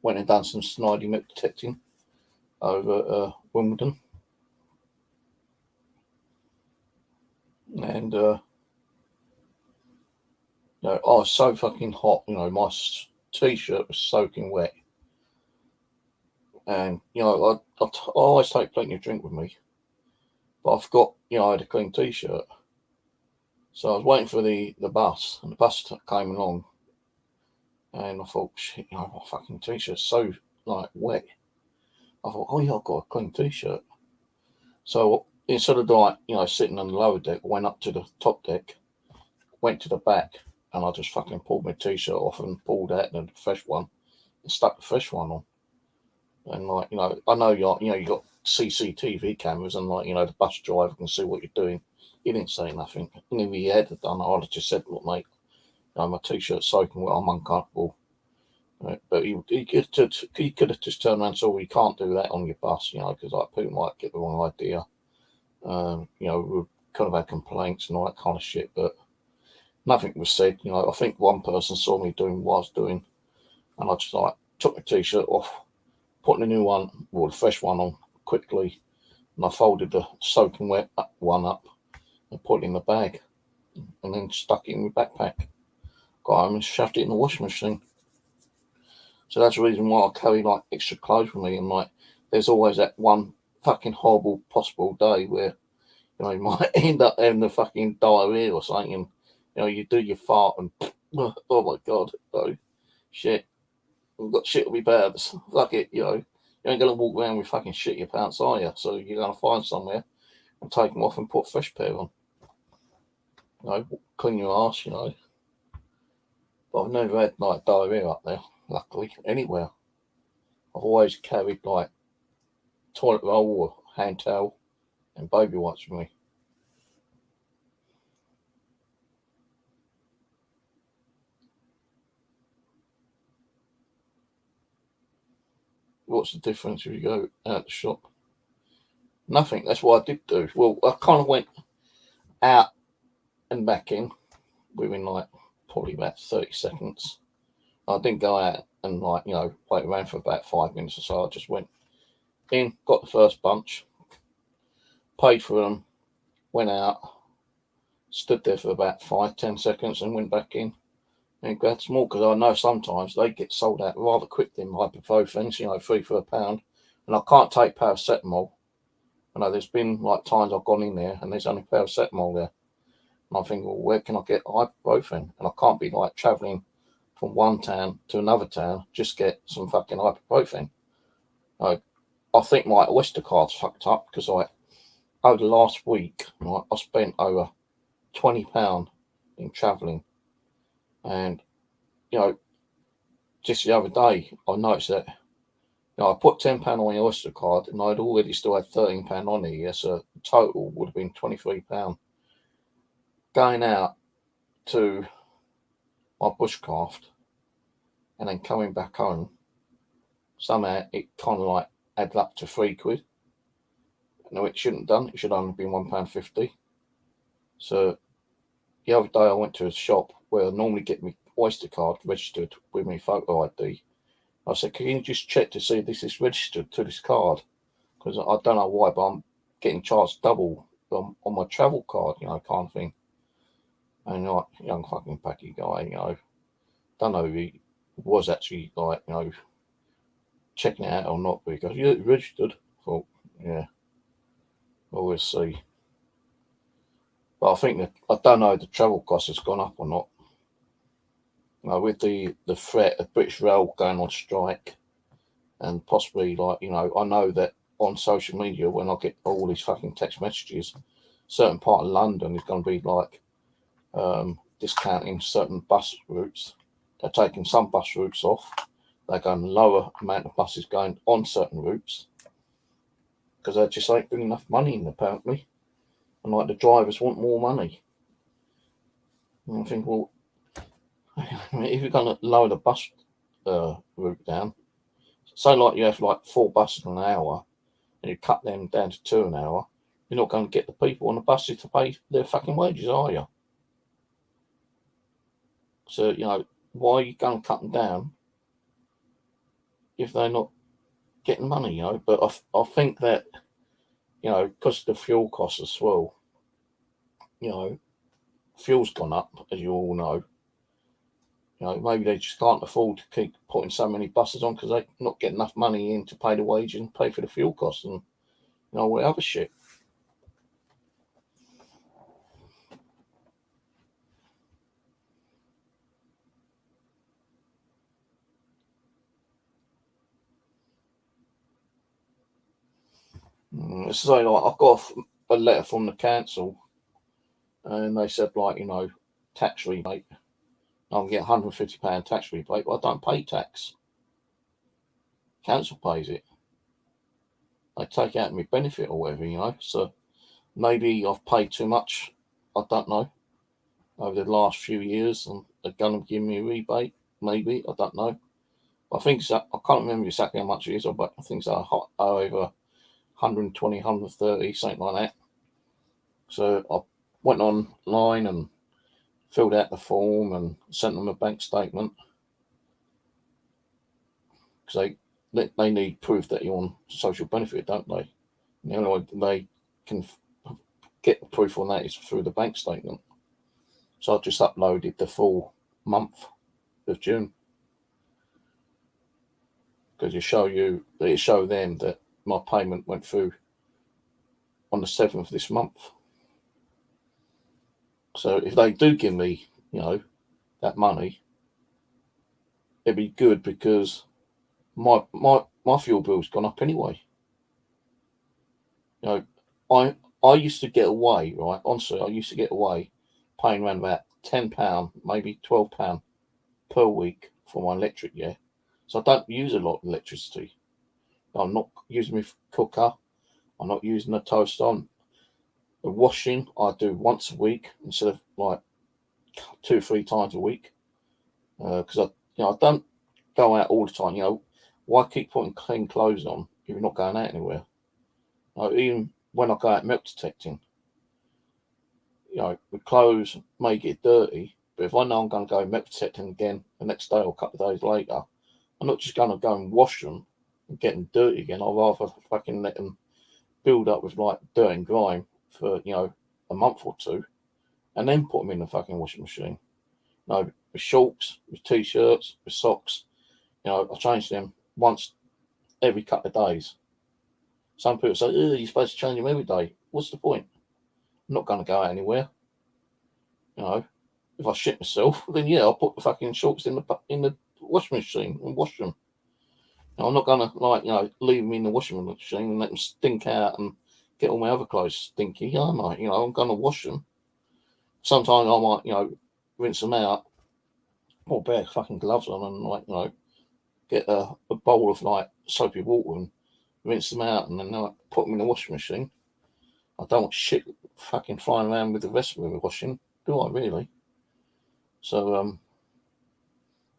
Went and done some snidey milk detecting over Wimbledon, and I was so fucking hot. My t-shirt was soaking wet, and I always take plenty of drink with me, but I forgot I had a clean t-shirt. So I was waiting for the bus, and the bus came along, and I thought, shit, my fucking t-shirt's so wet. I thought, oh yeah, I've got a clean t-shirt. So instead of sitting on the lower deck, I went up to the top deck, went to the back, and I just fucking pulled my t-shirt off and pulled out the fresh one and stuck the fresh one on. And I know you got CCTV cameras, and the bus driver can see what you're doing. He didn't say nothing. And if he had done, I'd have just said, look, mate, my t-shirt's soaking wet, I'm uncomfortable. Right? But he could have just turned around and said, well, you can't do that on your bus, because people might get the wrong idea. We could have had complaints and all that kind of shit, but nothing was said. I think one person saw me doing what I was doing, and I just took my t-shirt off, put the new one, or the fresh one on quickly, and I folded the soaking wet one up and put it in the bag, and then stuck it in my backpack. Got home and shoved it in the washing machine. So that's the reason why I carry extra clothes with me, and there's always that one fucking horrible possible day where you might end up having the fucking diarrhea or something, and you do your fart and oh my god, shit, I've got shit to be bad. Fuck it, you ain't gonna walk around with fucking shit your pants, are you? So you're gonna find somewhere and take them off and put a fresh pair on. Clean your ass, But I've never had diarrhea up there, luckily, anywhere. I've always carried toilet roll or hand towel and baby wipes with me. What's the difference if you go out the shop? Nothing. That's what I did do. Well, I kind of went out and back in within probably about 30 seconds. I didn't go out and wait around for about 5 minutes or so. I just went in, got the first bunch, paid for them, went out, stood there for about 5-10 seconds, and went back in and grabbed some more, because I know sometimes they get sold out rather quick, them ibuprofens, 3 for £1, and I can't take paracetamol. There's been times I've gone in there and there's only paracetamol there, and I'm thinking, well, where can I get ibuprofen? And I can't be traveling from one town to another town just get some fucking ibuprofen. I think my Oyster card's fucked up, because over the last week I spent over £20 in travelling, and just the other day I noticed that I put £10 on my Oyster card, and I'd already still had £13 on here, so the total would have been £23. Going out to my bushcraft and then coming back home, somehow it kind of added up to £3. No, it shouldn't have done. It should only been £1.50. So the other day I went to a shop where I normally get my Oyster card registered with my photo ID. I said, can you just check to see if this is registered to this card? Because I don't know why, but I'm getting charged double on my travel card, kind of thing. And young fucking packy guy, don't know if he was actually checking it out or not, because yeah, registered. I thought, yeah, we'll see. But I think that I don't know if the travel cost has gone up or not. With the threat of British Rail going on strike, and possibly I know that on social media, when I get all these fucking text messages, certain part of London is going to be discounting certain bus routes. They're taking some bus routes off. They're going lower amount of buses going on certain routes, because they just ain't bringing enough money in, apparently. And the drivers want more money. And I think, well, if you're going to lower the bus route down, say like you have like 4 buses an hour, and you cut them down to 2 an hour, you're not going to get the people on the buses to pay their fucking wages, are you? So, why are you going to cut them down if they're not getting money, But I think that, because the fuel costs as well, fuel's gone up, as you all know. Maybe they just can't afford to keep putting so many buses on because they're not getting enough money in to pay the wage and pay for the fuel costs and, all the other shit. So, I've got a letter from the council and they said, like, tax rebate. I'll get £150 tax rebate, but I don't pay tax. Council pays it. They take out my benefit or whatever, So maybe I've paid too much. I don't know. Over the last few years, and they're going to give me a rebate. Maybe, I don't know. I think so. I can't remember exactly how much it is, but I think it's over 120, 130, something like that. So I went online and filled out the form and sent them a bank statement because they need proof that you're on social benefit, don't they? The only way they can get the proof on that is through the bank statement. So I just uploaded the full month of June because it show them that my payment went through on the 7th of this month. So if they do give me, that money, it'd be good because my fuel bill's gone up anyway. I used to get away, right? Honestly, I used to get away paying around about £10, maybe £12 per week for my electric, yeah. So I don't use a lot of electricity. I'm not using my cooker. I'm not using a toaster. The washing I do once a week instead of like 2 or 3 times a week. Because I don't go out all the time. Why keep putting clean clothes on if you're not going out anywhere? Even when I go out milk detecting, the clothes may get dirty, but if I know I'm going to go milk detecting again the next day or a couple of days later, I'm not just going to go and wash them and get them dirty again. I'd rather fucking let them build up with like dirt and grime for, a month or two and then put them in the fucking washing machine. With shorts, with t-shirts, with socks, I change them once every couple of days. Some people say, you're supposed to change them every day. What's the point? I'm not going to go out anywhere. If I shit myself, then yeah, I'll put the fucking shorts in the washing machine and wash them. I'm not going to leave them in the washing machine and let them stink out and get all my other clothes stinky. I might, I'm going to wash them. Sometimes I might, rinse them out, put a pair of fucking gloves on and get a bowl of soapy water and rinse them out and then put them in the washing machine. I don't want shit fucking flying around with the rest of the washing, do I really? So,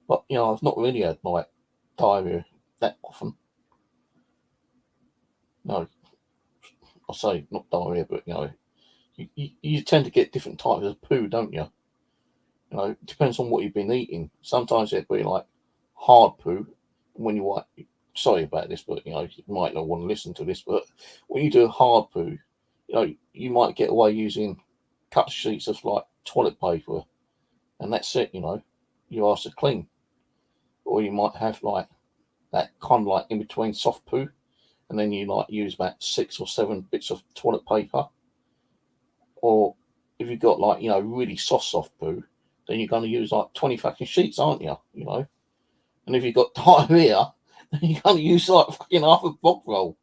but I've not really had diarrhea that often. No, I say not diarrhea, but you tend to get different types of poo, don't you? It depends on what you've been eating. Sometimes it'd be like hard poo when you sorry about this, but you might not want to listen to this, but when you do hard poo, you might get away using a couple of sheets of toilet paper and that's it, you ask to clean. Or you might have that kind of in between soft poo and then you use about 6 or 7 bits of toilet paper. Or if you've got really soft poo, then you're going to use 20 fucking sheets, aren't you? And if you've got diarrhea, then you're going to use fucking half a bog roll.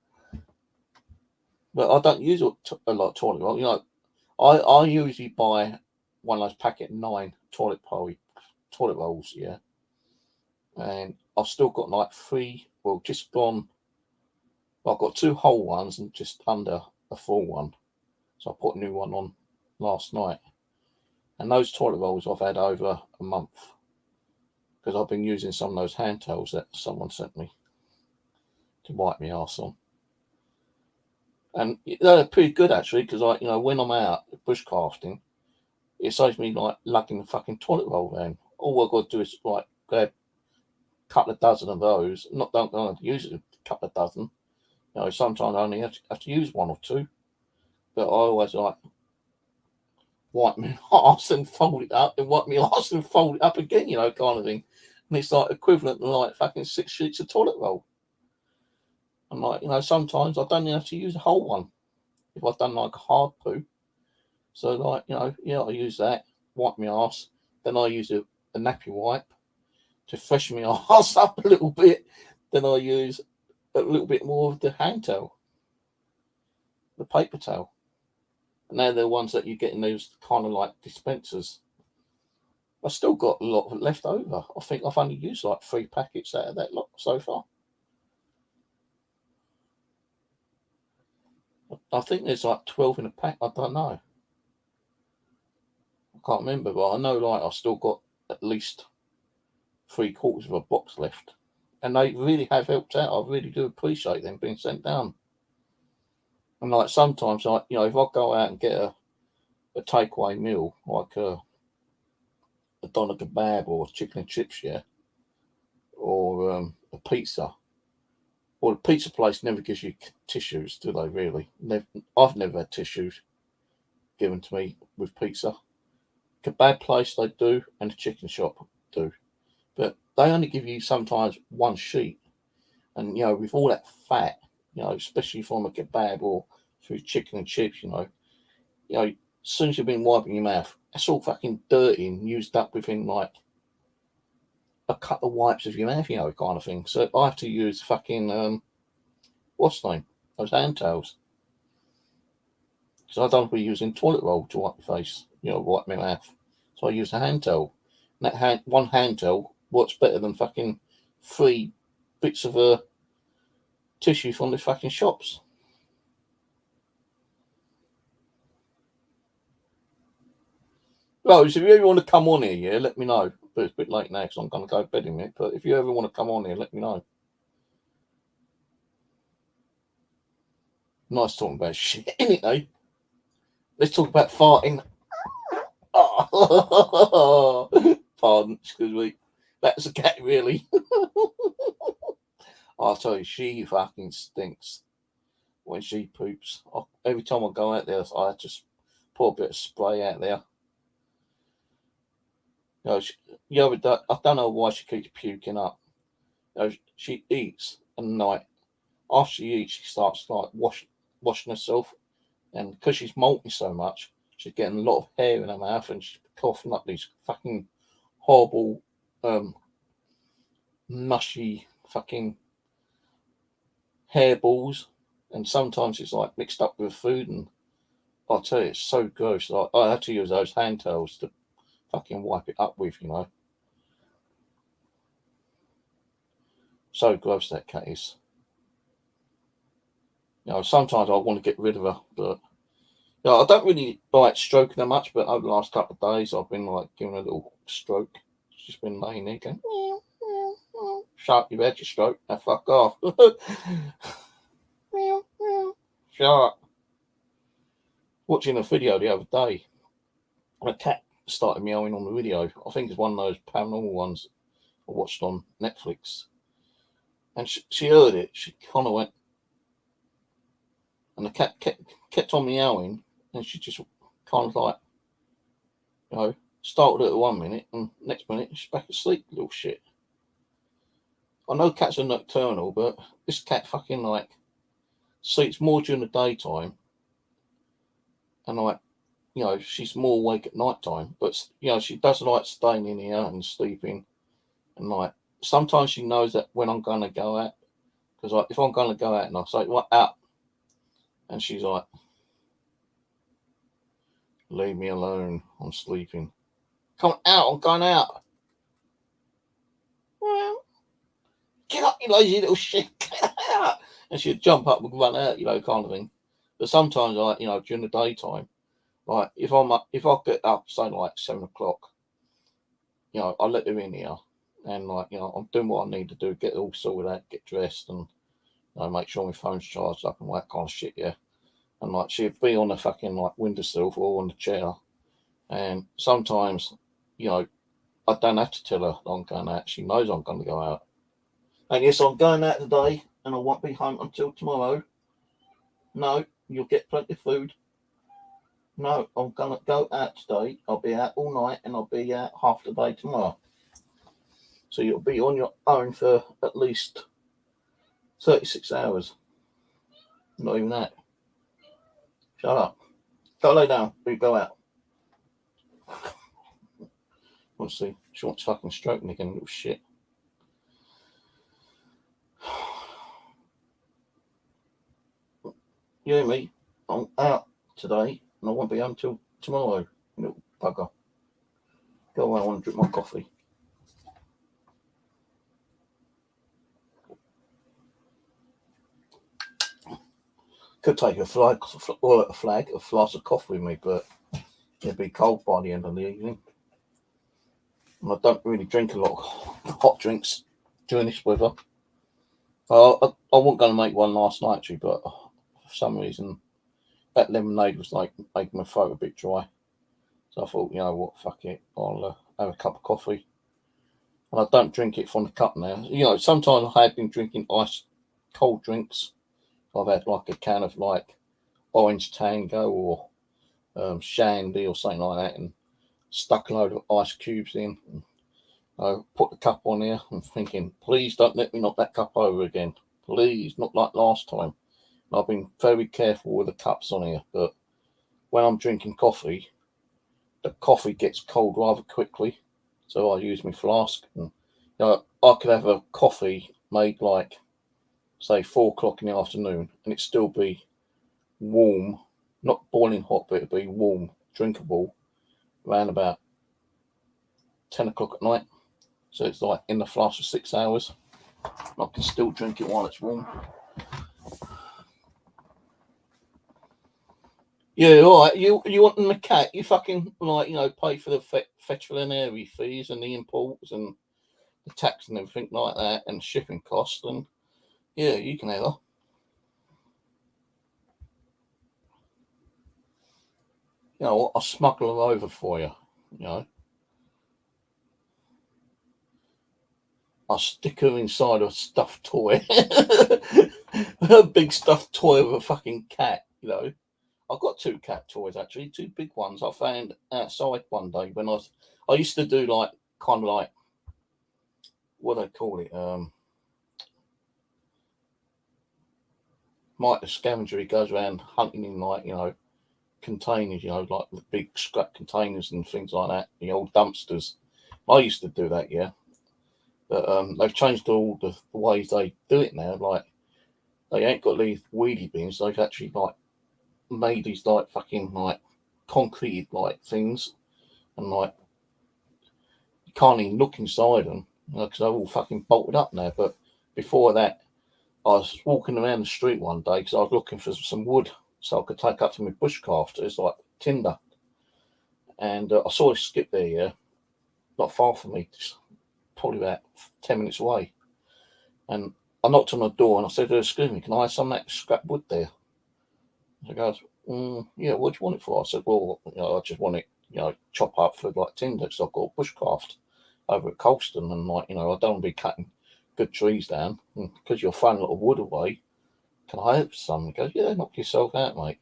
But I don't use a lot of toilet roll. I usually buy one of those packet 9 toilet rolls, yeah. And I've still got 3, well, just gone. I've got 2 whole ones and just under a full one. So I put a new one on last night. And those toilet rolls I've had over a month because I've been using some of those hand towels that someone sent me to wipe my arse on. And they're pretty good actually, because when I'm out bushcrafting, it saves me like lugging the fucking toilet roll around. All I've got to do is like grab a couple of dozen of those. Don't have to use it, a couple of dozen. Sometimes I only have to use one or two, but I always like wipe my arse and fold it up, and wipe my arse and fold it up again, kind of thing. And it's like equivalent to like fucking 6 sheets of toilet roll. And like, sometimes I don't even have to use a whole one if I've done like a hard poo. So like, I use that, wipe my arse, then I use a nappy wipe to freshen my arse up a little bit. Then I use a little bit more of the hand towel, the paper towel. And they're the ones that you get in those kind of like dispensers. I've still got a lot of it left over. I think I've only used like 3 packets out of that lot so far. I think there's like 12 in a pack. I don't know. I can't remember, but I know like I've still got at least 3/4 of a box left. And they really have helped out. I really do appreciate them being sent down. And like sometimes, if I go out and get a takeaway meal, like a doner kebab or chicken and chips, or a pizza. Well, the pizza place never gives you tissues, do they? Really? I've never had tissues given to me with pizza. Kebab place they do, and the chicken shop do, but they only give you sometimes 1 sheet. And with all that fat, especially from a kebab or through chicken and chips, as soon as you've been wiping your mouth, that's all fucking dirty and used up within like a couple of wipes of your mouth, kind of thing. So I have to use fucking what's the name? Those hand towels. So I don't be using toilet roll to wipe my face, wipe my mouth. So I use a hand towel. And that one hand towel works better than fucking 3 bits of tissue from the fucking shops. Rose, if you ever want to come on here, let me know. But it's a bit late now because I'm going to go to bed in a minute. But if you ever want to come on here, let me know. Nice talking about shit, anyway. Let's talk about farting. Oh, pardon, excuse me. That's a cat, really. I'll tell you, she fucking stinks when she poops. Every time I go out there, I just pour a bit of spray out there. The other day, I don't know why she keeps puking up. She eats, and like after she eats, she starts like washing herself, and because she's molting so much, she's getting a lot of hair in her mouth, and she's coughing up these fucking horrible, mushy fucking hairballs, and sometimes it's like mixed up with food, and I'll tell you, it's so gross. I had to use those hand towels to fucking wipe it up with, So gross that cat is. Sometimes I want to get rid of her, but I don't really like stroking her much. But over the last couple of days, I've been like giving her a little stroke. She's been laying there going, meow, meow, meow. Shut up, you've had your stroke. Now fuck off. Meow, meow. Shut up. Watching a video the other day, and a cat started meowing on the video. I think it's one of those paranormal ones I watched on Netflix. And she heard it. She kind of went, and the cat kept on meowing, and she just kind of like, startled at 1 minute, and next minute she's back asleep, little shit. I know cats are nocturnal, but this cat fucking like sleeps more during the daytime, and like, she's more awake at night time. But she does like staying in here and sleeping, and like sometimes she knows that when I'm gonna go out, because like if I'm gonna go out and I say, "What out?" and she's like, "Leave me alone, I'm sleeping." "Come out, I'm going out." "Well, get up, you lazy little shit, get out." And she'd jump up and run out, kind of thing. But sometimes, during the daytime, Like if I get up, say like 7 o'clock, you know, I let her in here, and like, you know, I'm doing what I need to do, get it all sorted out, get dressed, and you know, make sure my phone's charged up and all that kind of shit. Yeah, and like she'd be on the fucking like windowsill or on the chair, and sometimes, you know, I don't have to tell her I'm going out. She knows I'm going to go out. And yes, I'm going out today, and I won't be home until tomorrow. No, you'll get plenty of food. No, I'm going to go out today. I'll be out all night, and I'll be out half the day tomorrow. So you'll be on your own for at least 36 hours. Not even that. Shut up. Go lay down. We go out. Let's see. She wants fucking stroking again, little shit. You and me, I'm out today, and I won't be home till tomorrow, little bugger. Go away, I want to drink my coffee. Could take a flag, a flask of coffee with me, but it'd be cold by the end of the evening. And I don't really drink a lot of hot drinks during this weather. I wasn't going to make one last night, actually, but for some reason that lemonade was like making my throat a bit dry. So I thought, you know what, fuck it, I'll have a cup of coffee. And I don't drink it from the cup now. You know, sometimes I have been drinking ice cold drinks. I've had like a can of like Orange Tango or Shandy or something like that, and stuck a load of ice cubes in. And I put the cup on here and thinking, please don't let me knock that cup over again. Please, not like last time. And I've been very careful with the cups on here, but when I'm drinking coffee, the coffee gets cold rather quickly. So I use my flask. And, you know, I could have a coffee made like, say, 4 o'clock in the afternoon, and it still be warm, not boiling hot, but it'd be warm, drinkable, around about 10 o'clock at night. So it's like in the flask for 6 hours. I can still drink it while it's warm. Yeah, all right. You want the cat? You fucking like, you know, pay for the veterinary fees and the imports and the tax and everything like that, and shipping costs. And yeah, you can have her. You know what? I'll smuggle her over for you. You know, I'll stick her inside a stuffed toy, a big stuffed toy of a fucking cat. You know. I've got 2 cat toys actually, 2 big ones I found outside one day when I used to do like kind of like what do they call it? Mike the scavenger, he goes around hunting in like, you know, containers, you know, like the big scrap containers and things like that, the old dumpsters. I used to do that, yeah. But they've changed all the ways they do it now. Like they ain't got these wheelie bins, they've actually like made these like fucking like concrete like things, and like you can't even look inside them because they're all fucking bolted up now. But before that, I was walking around the street one day because I was looking for some wood so I could take up to my bushcraft. It's like tinder, and I saw a skip there, yeah, not far from me, probably about 10 minutes away. And I knocked on the door and I said, "Excuse me, can I have some of that scrap wood there?" He goes, "Yeah, what do you want it for?" I said, "Well, you know, I just want it, you know, chop up for like tinder because I've got a bushcraft over at Colston, and like, you know, I don't want to be cutting good trees down because you're throwing a lot of wood away. Can I have some?" He goes, "Yeah, knock yourself out, mate."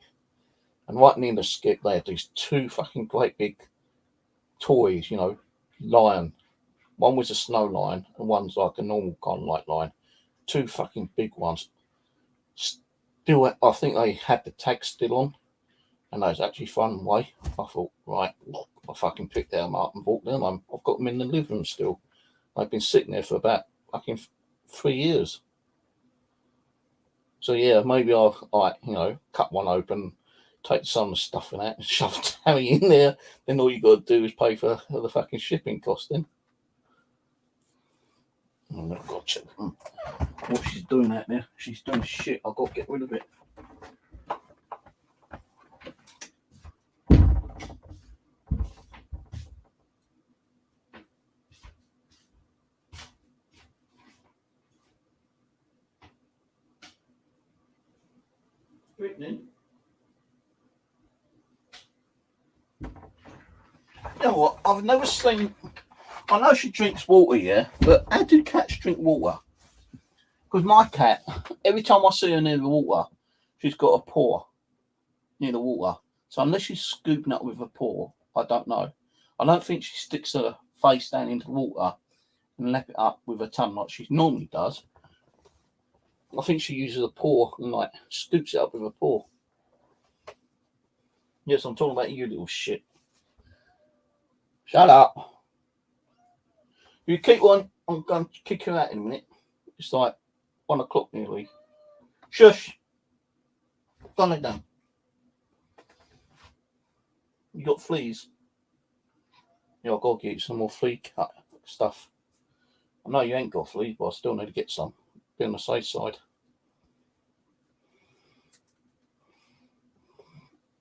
And right near the skip, they had these 2 fucking great big toys, you know, lion. One was a snow lion, and one's like a normal kind of like lion. 2 fucking big ones. Still, I think they had the tag still on, and they was actually thrown away. I thought, right, I fucking picked them up and brought them home. I've got them in the living room still. They've been sitting there for about fucking 3 years. So yeah, maybe I'll like, you know, cut one open, take some of the stuff in that and shove Tammy in there. Then all you got to do is pay for the fucking shipping cost then. Oh, I've got to check. What she's doing out there? She's doing shit. I've got to get rid of it. Brittany. You know what? I've never seen. I know she drinks water, yeah, but how do cats drink water? Because my cat, every time I see her near the water, she's got a paw near the water. So unless she's scooping up with a paw, I don't know. I don't think she sticks her face down into the water and lap it up with her tongue like she normally does. I think she uses a paw and like scoops it up with a paw. Yes, I'm talking about you, little shit. Shut up. You keep on, I'm going to kick you out in a minute. It's like 1 o'clock nearly. Shush. Don't lay down. You got fleas? Yeah, I've got to get you some more flea cut stuff. I know you ain't got fleas, but I still need to get some. Be on the safe side.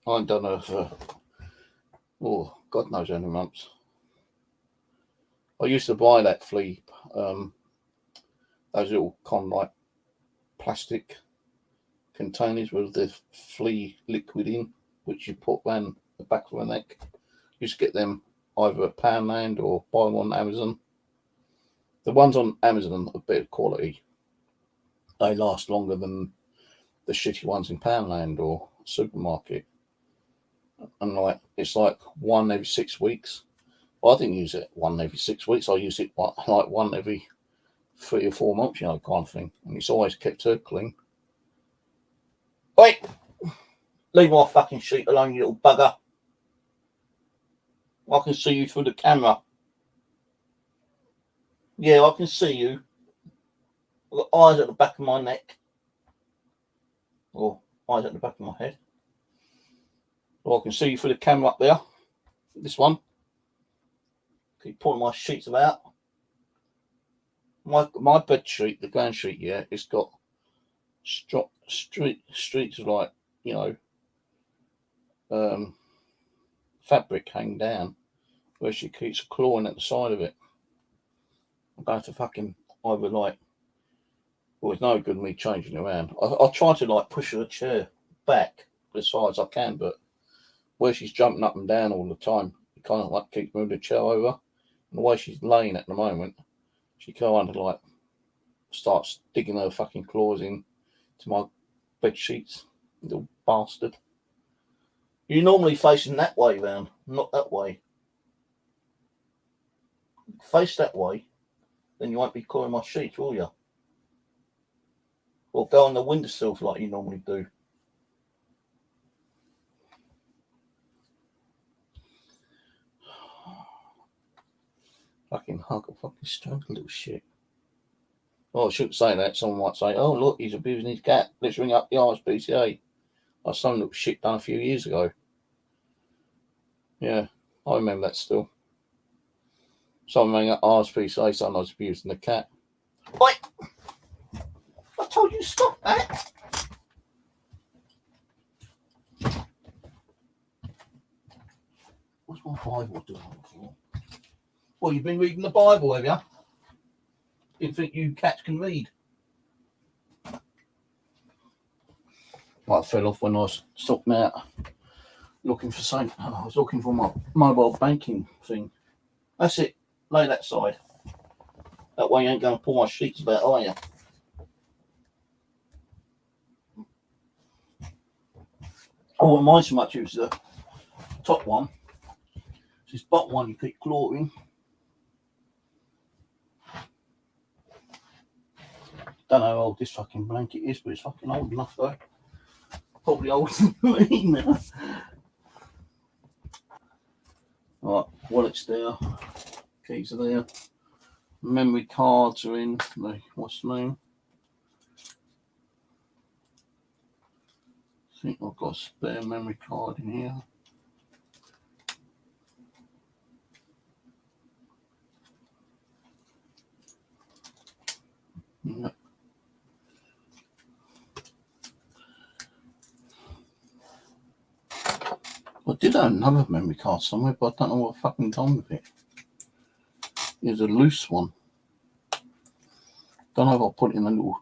I ain't done her for, oh, God knows how many months. I used to buy that flea, those little like plastic containers with the flea liquid in, which you put around the back of the neck. You just get them either at Poundland or buy them on Amazon. The ones on Amazon are better quality. They last longer than the shitty ones in Poundland or supermarket. And like it's like 1 every 6 weeks. Well, I didn't use it 1 every 6 weeks. I use it like 1 every 3 or 4 months, you know, kind of thing. And it's always kept her clean. Wait! Leave my fucking sheet alone, you little bugger. I can see you through the camera. Yeah, I can see you. I've got eyes at the back of my neck. Or eyes at the back of my head. Well, I can see you through the camera up there. This one. Keep pulling my sheets about. My bed sheet, the ground sheet, yeah, it's got streaks of like, you know, fabric hanging down where she keeps clawing at the side of it. I'm going to fucking either like, well, it's no good me changing around. I'll try to like push her chair back as far as I can, but where she's jumping up and down all the time, you kind of like keep moving the chair over. And the way she's laying at the moment, she kind of like starts digging her fucking claws in to my bed sheets, little bastard. You're normally facing that way, man, not that way. Face that way, then you won't be clawing my sheets, will you? Or go on the windowsill like you normally do. Fucking hug a fucking stroke, little shit. Oh, I shouldn't say that. Someone might say, oh, look, he's abusing his cat. Let's ring up the RSPCA. Like some little shit done a few years ago. Yeah, I remember that still. Someone rang up RSPCA, saying I was abusing the cat. Wait! I told you to stop that. What's my Bible doing for? Well, you've been reading the Bible, have you? Didn't think you cats can read. Well, I fell off when I was stopping out looking for something. I was looking for my mobile banking thing. That's it. Lay that side. That way you ain't going to pull my sheets about, are you? I wouldn't mind so much as the top one. This bottom one you keep clawing. Don't know how old this fucking blanket is, but it's fucking old enough though. Probably older than me now. Right, wallet's there. Keys are there. Memory cards are in. What's the name? I think I've got a spare memory card in here. Yeah. I did have another memory card somewhere, but I don't know what I've fucking done with it. It's a loose one. Don't know if I'll put it in a little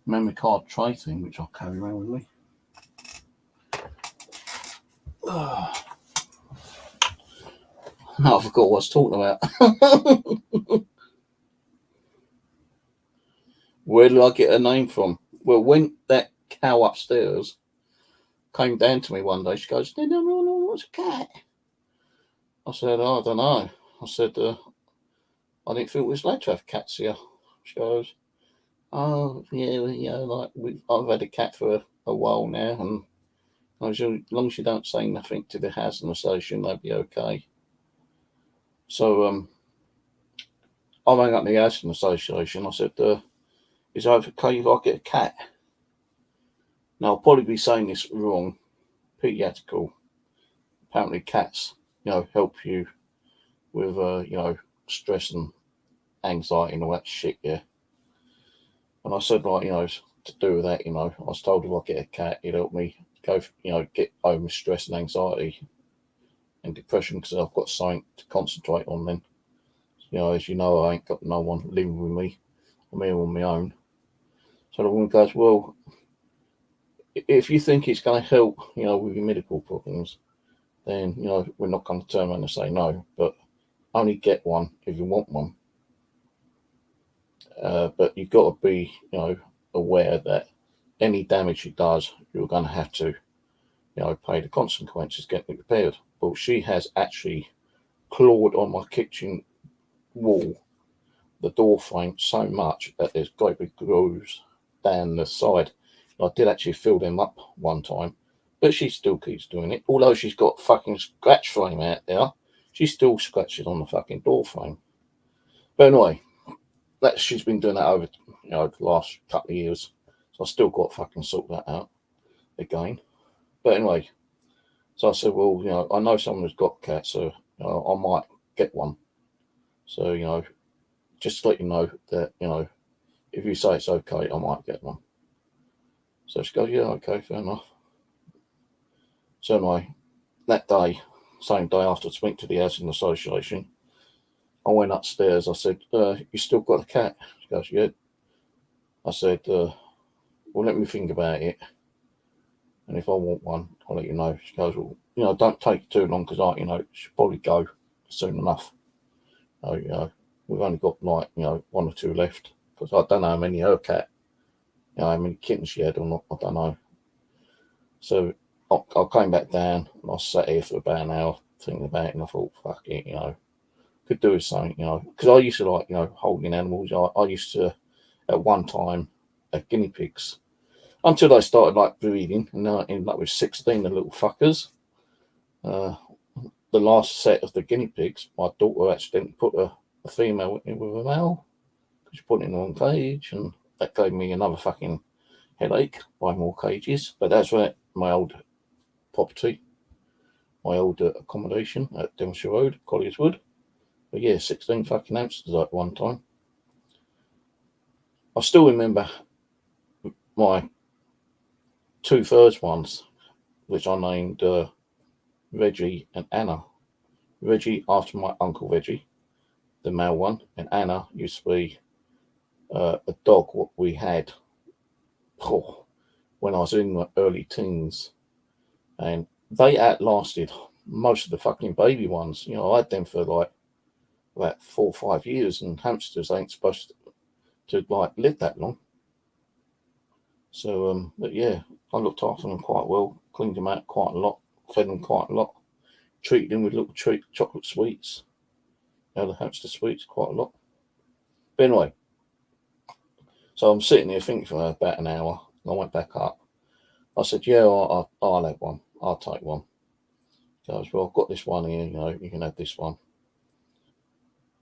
memory card tray thing, which I'll carry around with me. No, I forgot what I was talking about. Where did I get her name from? Well, when that cow upstairs came down to me one day, she goes, no, what's a cat? I said, oh, I don't know. I said, I didn't think we was allowed to have cats here. She goes, oh, yeah, like I've had a cat for a while now, and as long as you don't say nothing to the housing association, they'll be okay. So I rang up the housing association. I said, is it okay if I get a cat? Now, I'll probably be saying this wrong. Pediatrical. Apparently, cats, help you with, stress and anxiety and all that shit, yeah. And I said, like, to do with that, I was told if I get a cat, it'd help me go, get over stress and anxiety and depression because I've got something to concentrate on then. As you know, I ain't got no one living with me. I'm here on my own. So the woman goes, well, if you think it's going to help, with your medical problems, then, we're not going to turn around and say no, but only get one if you want one. But you've got to be, aware that any damage it does, you're going to have to, pay the consequences getting it repaired. But she has actually clawed on my kitchen wall, the door frame, so much that there's great big grooves down the side. I did actually fill them up one time, but she still keeps doing it. Although she's got fucking scratch frame out there, she still scratches on the fucking door frame. But anyway, she's been doing that over, the last couple of years. So I still got to fucking sort that out again. But anyway, so I said, well, I know someone who's got cats, so I might get one. So, just to let you know that, if you say it's okay, I might get one. So she goes, yeah, okay, fair enough. So anyway, that day, same day after speaking to the housing association, I went upstairs. I said, you still got a cat? She goes, yeah. I said, well, let me think about it. And if I want one, I'll let you know. She goes, well, don't take too long because she'll probably go soon enough. We've only got like, one or two left because I don't know how many her cat, how many kittens she had or not. I don't know. So I came back down and I sat here for about an hour thinking about it and I thought, fuck it, could do with something, because I used to like, holding animals. I used to, at one time, have guinea pigs until they started like breeding and then I ended up with 16 of the little fuckers. The last set of the guinea pigs, my daughter accidentally put a female in with a male because she put it in the wrong cage and that gave me another fucking headache, buy more cages. But that's where my old property, my old accommodation at Devonshire Road, Colliers-Wood. But yeah, 16 fucking hamsters at one time. I still remember my two first ones, which I named Reggie and Anna. Reggie after my uncle Reggie, the male one, and Anna used to be a dog what we had when I was in my early teens, and they outlasted most of the fucking baby ones. I had them for like about 4 or 5 years, and hamsters ain't supposed to like live that long. So, but yeah, I looked after them quite well, cleaned them out quite a lot, fed them quite a lot, treated them with little chocolate sweets, the hamster sweets quite a lot. But anyway, so I'm sitting here thinking for about an hour, and I went back up. I said, yeah, I'll have one. I'll take one. He goes, well, I've got this one here, you can have this one.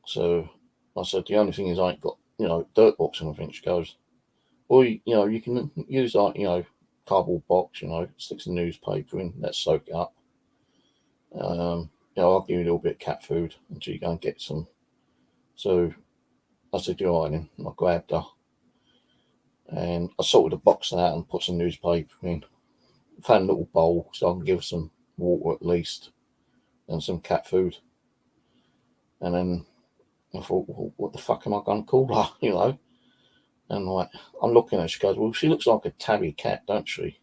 So I said, the only thing is I ain't got, dirt box or anything. She goes, well, you can use like, cardboard box, stick some newspaper in, let's soak it up. I'll give you a little bit of cat food until you go and get some. So I said, you're right then. I grabbed her and I sorted the box out and put some newspaper in. Found a little bowl so I can give her some water at least and some cat food. And then I thought, well, what the fuck am I going to call her, And like, I'm looking at her, she goes, well, she looks like a tabby cat, don't she?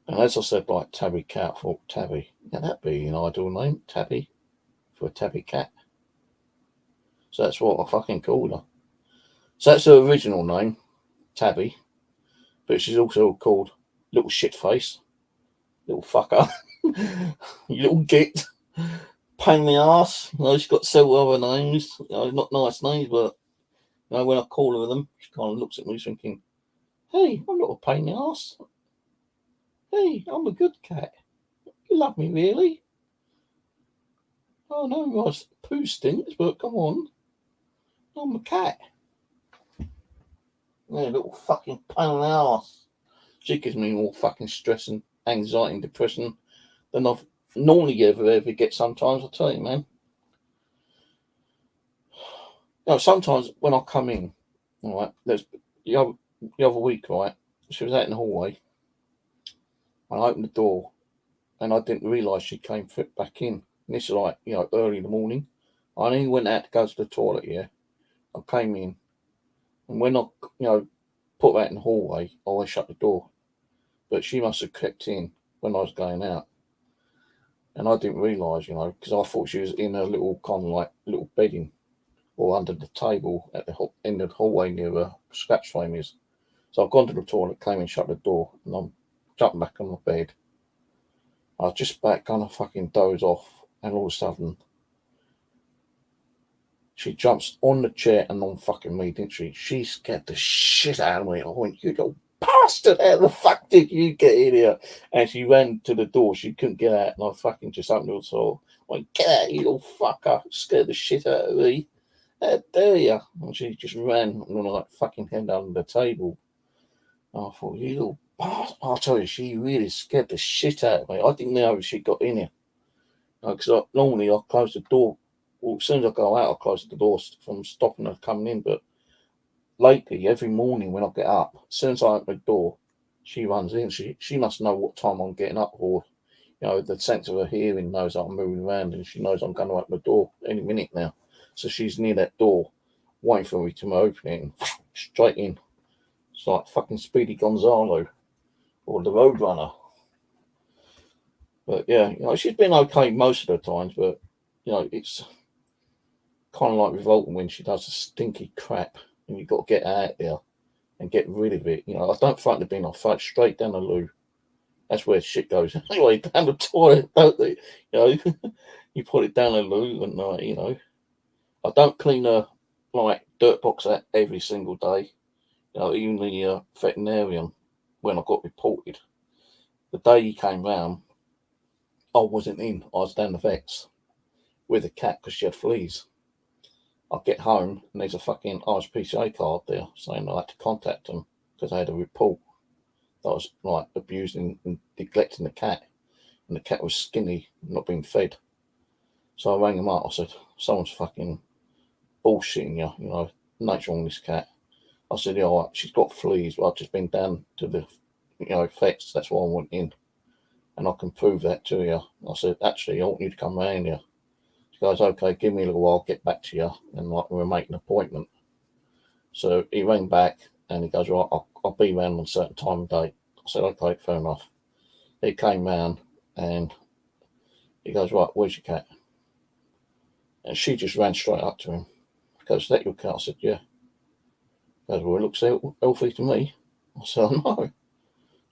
And as I said, like Tabby Cat, I thought Tabby, yeah, that'd be an ideal name, Tabby, for a Tabby Cat. So that's what I fucking called her. So that's her original name, Tabby, but she's also called Little Shitface, little fucker, you little git, pain in the ass. You know, she's got several other names, you know, not nice names, but you know, when I call her them, she kind of looks at me thinking, hey, I'm not a pain in the ass. Hey, I'm a good cat. You love me, really? Oh, no, my poo stinks, but come on. I'm a cat. Yeah, little fucking pain in the ass. She gives me more fucking stress and anxiety and depression than I've normally ever get sometimes, I tell you, man. You know, sometimes when I come in, all right, there's the other week, right, she was out in the hallway, and I opened the door, and I didn't realise she came back in. And this is like, you know, early in the morning. I only went out to go to the toilet, yeah. I came in, and when I, you know, put that in the hallway, I always shut the door. But she must have crept in when I was going out. And I didn't realise, you know, because I thought she was in a little kind of like little bedding or under the table at the end of the hallway near where scratch frame is. So I've gone to the toilet, came and shut the door, and I'm jumping back on my bed. I was just back, kind of fucking doze off, and all of a sudden, she jumps on the chair and on fucking me, didn't she? She scared the shit out of me. I went, you little bastard, how the fuck did you get in here? And she ran to the door. She couldn't get out, and I fucking just opened the door. I went, get out, you little fucker. Scared the shit out of me. How dare you? And she just ran and like fucking head under the table. I thought, you little bastard. I'll tell you, she really scared the shit out of me. I didn't know she got in here. Because normally I close the door. Well, as soon as I go out, I close the door from stopping her coming in. But lately, every morning when I get up, as soon as I open the door, she runs in. She must know what time I'm getting up, or you know, the sense of her hearing knows I'm moving around, and she knows I'm going to open the door any minute now. So she's near that door, waiting for me to open it, and straight in. It's like fucking Speedy Gonzalo or the Roadrunner. But yeah, you know, she's been okay most of the times, but you know, it's kind of like revolting when she does the stinky crap and you've got to get out there and get rid of it. You know, I don't throw it in the bin, I throw it straight down the loo. That's where shit goes. Anyway, down the toilet, don't they? You know, you put it down the loo and, you know, I don't clean a like dirt box out every single day. You know, even the veterinarian, when I got reported, the day he came round, I wasn't in. I was down the vet's with a cat because she had fleas. I get home and there's a fucking RSPCA card there saying I had to contact them because I had a report that I was like abusing and neglecting the cat, and the cat was skinny, not being fed. So I rang them up. I said, "Someone's fucking bullshitting you. You know, nothing's wrong with this cat." I said, "Yeah, all right, she's got fleas. But I've just been down to the, you know, vets. That's why I went in, and I can prove that to you." I said, "Actually, I want you to come round here." She goes, "Okay, give me a little while, I'll get back to you," and like we'll make an appointment. So he rang back and he goes, "Right, I'll be round on a certain time and date." I said, "Okay, fair enough." He came round and he goes, "Right, where's your cat?" And she just ran straight up to him. He goes, "Is that your cat?" I said, "Yeah." He goes, "Well, it looks healthy to me." I said, "I know."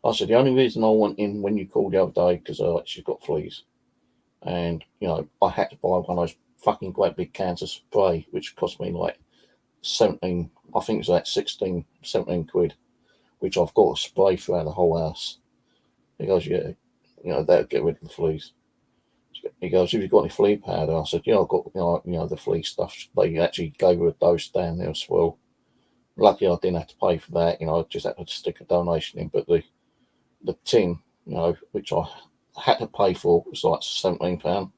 I said, "The only reason I went in when you called the other day because she's got fleas. And, you know, I had to buy one of those fucking great big cans of spray, which cost me like 17, I think it was like 16, 17 quid, which I've got to spray throughout the whole house." He goes, "Yeah, you know, that'll get rid of the fleas." He goes, "Have you got any flea powder?" I said, "Yeah, I've got, you know, the flea stuff." They actually gave her a dose down there as well. Lucky I didn't have to pay for that, you know, I just had to stick a donation in. But the tin, you know, which I had to pay for, was like £17.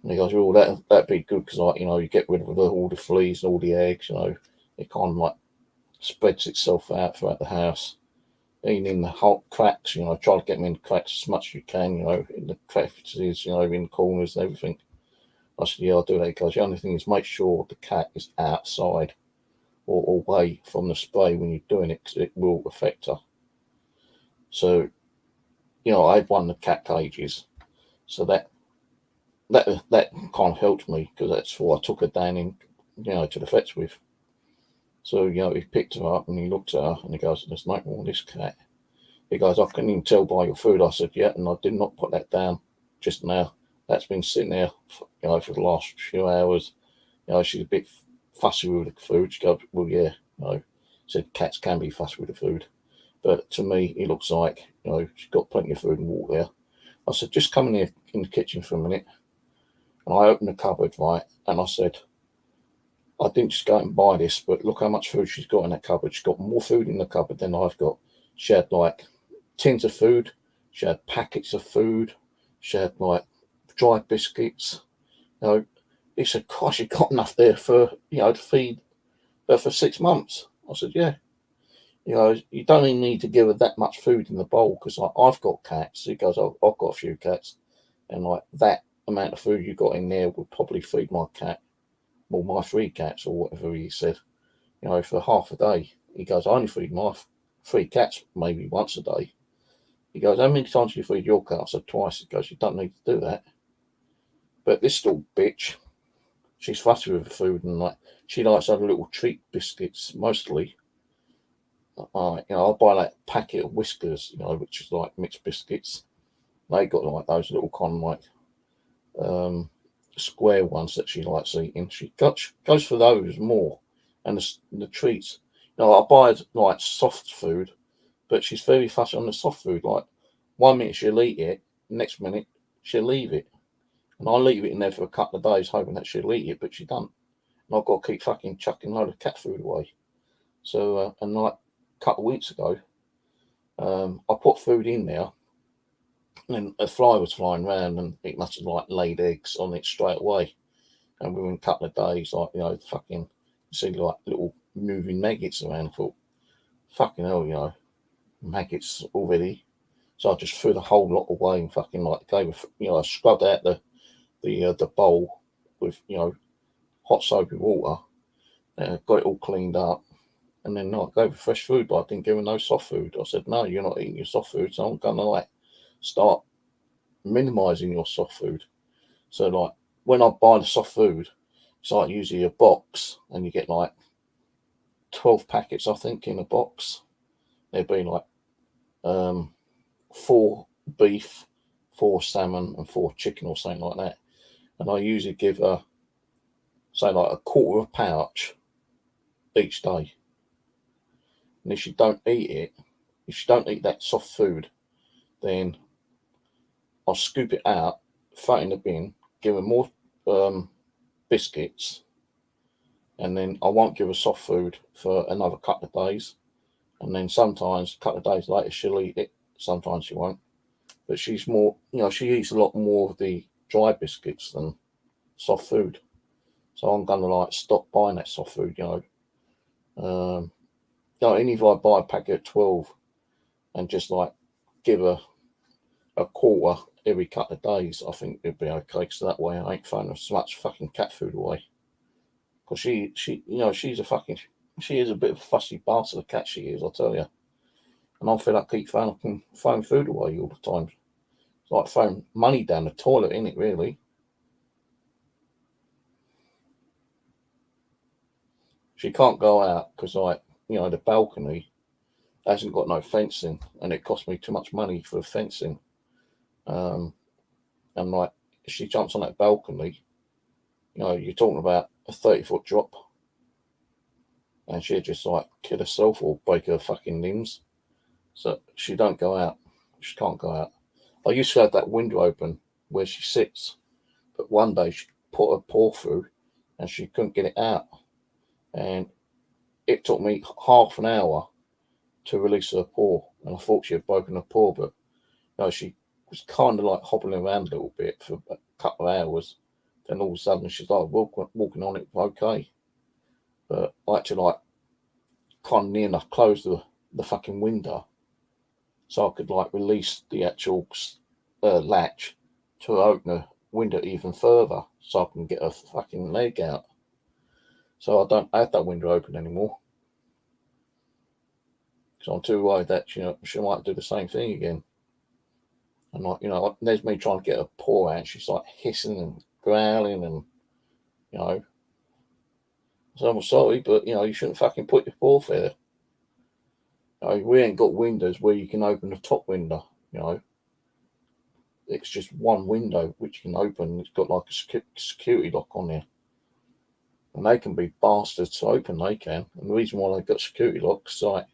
And he goes, "Oh, that'd be good because, like, you know, you get rid of all the fleas and all the eggs, you know, it kind of like spreads itself out throughout the house. Even in the hot cracks, you know, try to get them in the cracks as much as you can, you know, in the crevices, you know, in the corners and everything." I said, "Yeah, I'll do that." Because the only thing is make sure the cat is outside or away from the spray when you're doing it because it will affect her. So I had one of the cat cages, so that kind of helped me, because that's what I took her down in, to the vets with. So, he picked her up and he looked at her and he goes, "There's nothing wrong with this cat." He goes, "I can even tell by your food." I said, "Yeah," and I did not put that down just now. That's been sitting there, for the last few hours. She's a bit fussy with the food. She goes, "Well, yeah." Said cats can be fussy with the food, but to me, it looks like, she's got plenty of food and water there. I said, "Just come in here in the kitchen for a minute." And I opened the cupboard, right, and I said, "I didn't just go out and buy this, but look how much food she's got in that cupboard. She's got more food in the cupboard than I've got." She had like tins of food. She had packets of food. She had like dry biscuits. He said, "Gosh, you got enough there for, to feed her for 6 months." I said, "Yeah." You don't even need to give her that much food in the bowl, because I've got cats. He goes, I've got a few cats, and like that amount of food you got in there would probably feed my cat, well, my 3 cats or whatever he said, for half a day." He goes, "I only feed my 3 cats maybe once a day." He goes, "How many times do you feed your cat?" I said, "Twice." He goes, "You don't need to do that." But this little bitch, she's fussy with the food, and like she likes other little treat biscuits mostly. I'll buy that packet of Whiskers, which is like mixed biscuits. They got like those little kind of like square ones that she likes eating. She goes for those more, and the treats. I buy like soft food, but she's very fussy on the soft food. Like 1 minute she'll eat it, next minute she'll leave it, and I leave it in there for a couple of days, hoping that she'll eat it, but she don't. And I've got to keep fucking chucking a load of cat food away. So, and like a couple of weeks ago, I put food in there, and a fly was flying around, and it must have like laid eggs on it straight away. And within a couple of days, like, fucking see like little moving maggots around. I thought, fucking hell, maggots already. So I just threw the whole lot away and fucking like gave I scrubbed out the bowl with hot soapy water, got it all cleaned up, and then I gave her fresh food, but I didn't give her no soft food. I said, "No, you're not eating your soft food, so I'm gonna like start minimizing your soft food." So like when I buy the soft food, it's like usually a box, and you get like 12 packets, I think, in a box. There'd be like 4 beef, 4 salmon, and 4 chicken or something like that. And I usually give her, say, like a quarter of a pouch each day. And if she don't eat it, if she don't eat that soft food, then I'll scoop it out, throw it in the bin, give her more biscuits, and then I won't give her soft food for another couple of days. And then sometimes a couple of days later she'll eat it, sometimes she won't. But she's more, she eats a lot more of the dry biscuits than soft food. So I'm gonna like stop buying that soft food, and if I buy a packet of 12 and just like give her a quarter every couple of days, I think it'd be okay. So that way I ain't throwing so much fucking cat food away. Because she is a bit of a fussy bastard, of cat she is, I tell you. And I feel like keep throwing food away all the time. It's like throwing money down the toilet, isn't it, really? She can't go out because, like, the balcony hasn't got no fencing, and it cost me too much money for the fencing. And like, if she jumps on that balcony, you're talking about a 30-foot drop, and she'd just like kill herself or break her fucking limbs. So she don't go out. She can't go out. I used to have that window open where she sits, but one day she put her paw through, and she couldn't get it out, and it took me half an hour to release her paw, and I thought she had broken her paw, but she was kind of like hobbling around a little bit for a couple of hours. Then all of a sudden she's like walking on it okay. But I had to like kind of near enough close the fucking window so I could like release the actual latch to open the window even further so I can get her fucking leg out. So I don't have that window open anymore. So I'm too worried that she might do the same thing again. And like, you know, there's me trying to get her paw out. She's like hissing and growling, and you know. So I'm sorry, but you know, you shouldn't fucking put your paw there. You know, we ain't got windows where you can open the top window. You know, it's just one window which you can open. It's got like a security lock on there, and they can be bastards to open. They can, and the reason why they've got security locks, like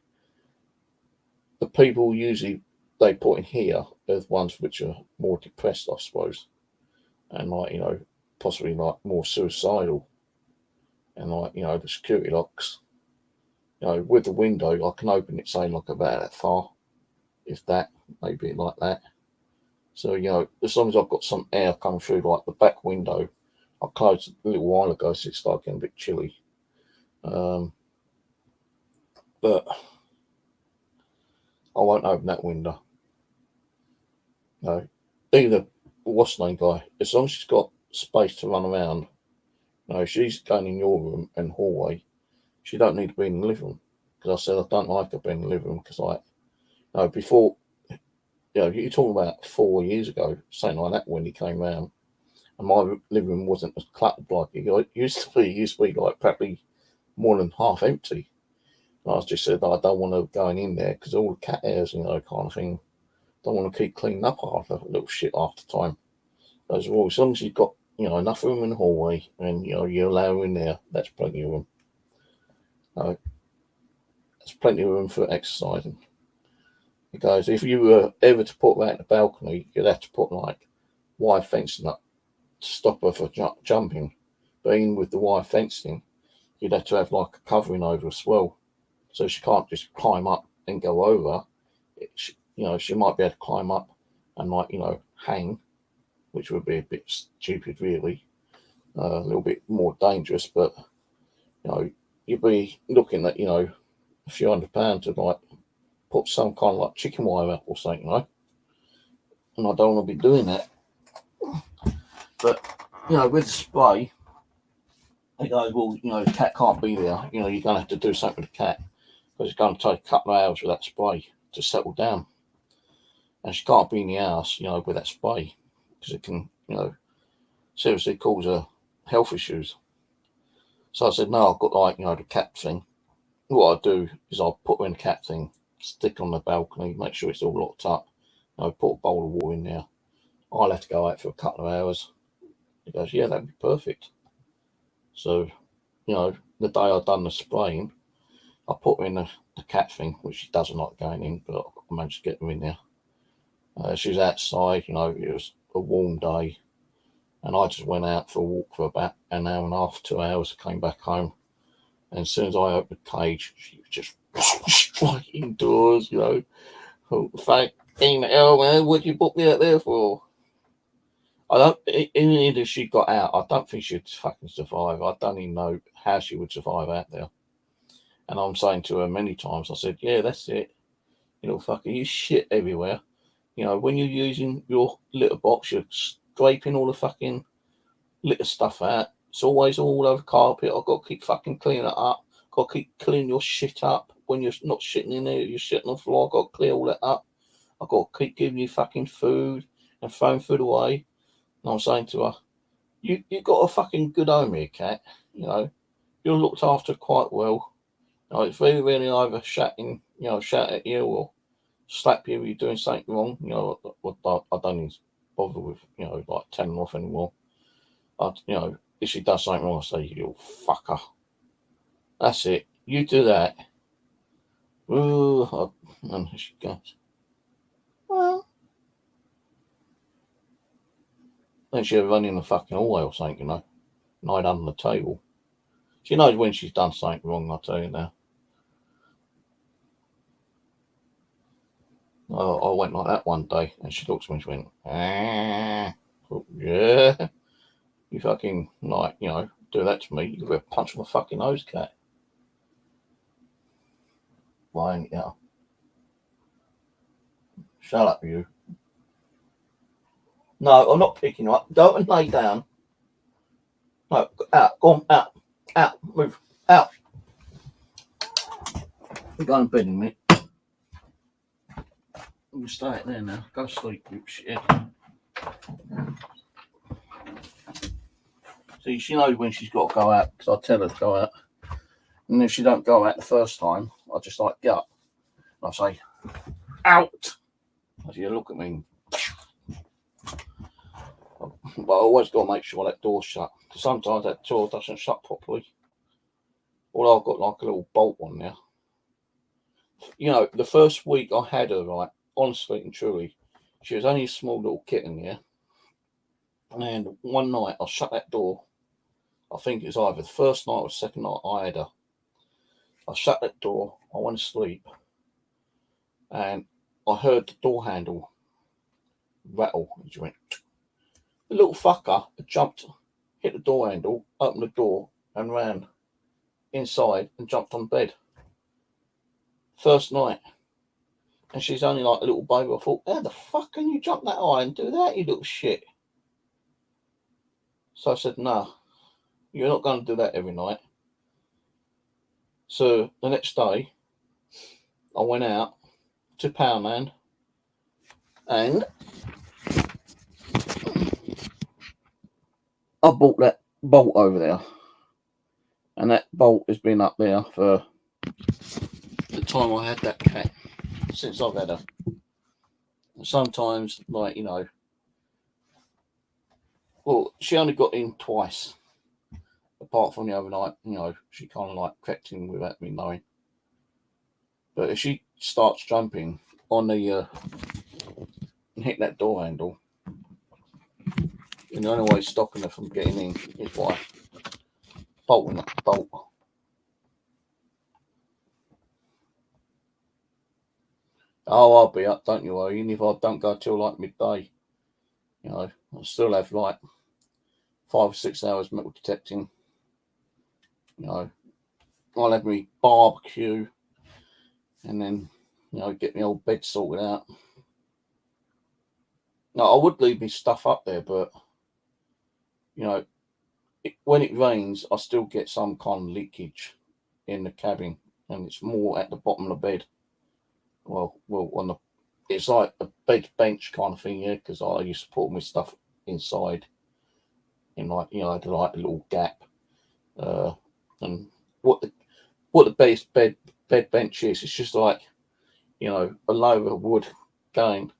the people usually they put in here are the ones which are more depressed, I suppose, and like, you know, possibly like more suicidal, and like, you know, the security locks, you know, with the window I can open it, say like about that far, if that, maybe like that. So, you know, as long as I've got some air coming through like the back window, I closed it a little while ago so it started getting a bit chilly. But I won't open that window. No. Either what's the name guy, as long as she's got space to run around, you know, she's going in your room and hallway, she don't need to be in the living room. Because I said I don't like her being in the living room because, like, you know, before, you know, you're talking about 4 years ago, something like that, when he came round, and my living room wasn't as cluttered like it used to be. It used to be like probably more than half empty. And I just said I don't want her going in there because all the cat hairs, you know, kind of thing. Don't want to keep cleaning up after little shit after time. As well, as long as you've got, you know, enough room in the hallway and, you know, you allow her in there, that's plenty of room. There's plenty of room for exercising. Because if you were ever to put that in the balcony, you'd have to put like wire fencing up to stop her from jumping. But even with the wire fencing, you'd have to have like a covering over as well, so she can't just climb up and go over. You know, she might be able to climb up and, like, you know, hang, which would be a bit stupid, really, a little bit more dangerous. But you know, you'd be looking at, you know, a few £100 to like put some kind of like chicken wire up or something, you know. And I don't want to be doing that. But you know, with the spray, they go, well, you know, the cat can't be there. You know, you're going to have to do something with the cat because it's going to take a couple of hours with that spray to settle down. And she can't be in the house, you know, with that spray because it can, you know, seriously cause her health issues. So I said, no, I've got like, you know, the cat thing. What I do is I'll put her in the cat thing, stick on the balcony, make sure it's all locked up. You know, put a bowl of water in there. I'll have to go out for a couple of hours. He goes, yeah, that'd be perfect. So, you know, the day I done the spraying, I put her in the cat thing, which she doesn't like going in, but I managed to get her in there. She was outside, you know, it was a warm day, and I just went out for a walk for about an hour and a half, 2 hours, came back home, and as soon as I opened the cage, she was just straight indoors, you know. Oh, fucking hell, man, what'd you book me out there for? I don't, even if she got out, I don't think she'd fucking survive. I don't even know how she would survive out there. And I'm saying to her many times, I said, yeah, that's it. You know, fucking, you shit everywhere. You know, when you're using your litter box, you're scraping all the fucking litter stuff out. It's always all over the carpet. I've got to keep fucking cleaning it up. Got to keep cleaning your shit up. When you're not shitting in there, you're shitting on the floor. I've got to clear all that up. I've got to keep giving you fucking food and throwing food away. And I'm saying to her, you got a fucking good home here, cat. You know, you're looked after quite well. You know, it's very rarely either shout at you or slap you if you're doing something wrong. You know, I don't even bother with, you know, like telling off anymore. You know, if she does something wrong, I say, you fucker. That's it. You do that. Ooh, and she goes, well, then she'll run in the fucking hallway or something, you know, and hide under the table. She knows when she's done something wrong, I'll tell you now. I went like that one day, and she looked at me and she went, oh, yeah, you fucking, like, you know, do that to me, you could punch my fucking nose, cat. Lying, yeah. Shut up, you. No, I'm not picking you up. Go and lay down. No, out, go on, out, move, out. You're going to bed in a minute. can stay it there now. Go to sleep, you shit. See, she knows when she's got to go out because I tell her to go out. And if she don't go out the first time, I just like get up. I say, out. As you look at me. But I always got to make sure that door's shut. Because sometimes that door doesn't shut properly. Although I've got like a little bolt on there. You know, the first week I had her, right, honestly and truly, she was only a small little kitten, yeah. And one night I shut that door. I think it was either the first night or the second night I had her. I shut that door, I went to sleep, and I heard the door handle rattle. And she went, the little fucker jumped, hit the door handle, opened the door, and ran inside and jumped on bed. First night. And she's only like a little baby. I thought, how the fuck can you jump that high and do that, you little shit? So I said, no, you're not going to do that every night. So the next day, I went out to Powerman and I bought that bolt over there. And that bolt has been up there for the time I had that cat, since I've had her. And sometimes, like, you know, well, she only got in twice. Apart from the overnight, you know, she kind of like crept in without me knowing. But if she starts jumping on the and hit that door handle, and the only way stopping her from getting in is by bolting that bolt. Oh, I'll be up, don't you worry. Even if I don't go till like midday, you know, I'll still have like 5 or 6 hours metal detecting. You know, I'll have me barbecue and then, you know, get my old bed sorted out. Now, I would leave my stuff up there, but, you know, when it rains, I still get some kind of leakage in the cabin, and it's more at the bottom of the bed. Well, on the, it's like a bed bench kind of thing, yeah, because I used to put my stuff inside in like, you know, like a little gap. And what the base bed bench is, it's just like, you know, a layer of wood going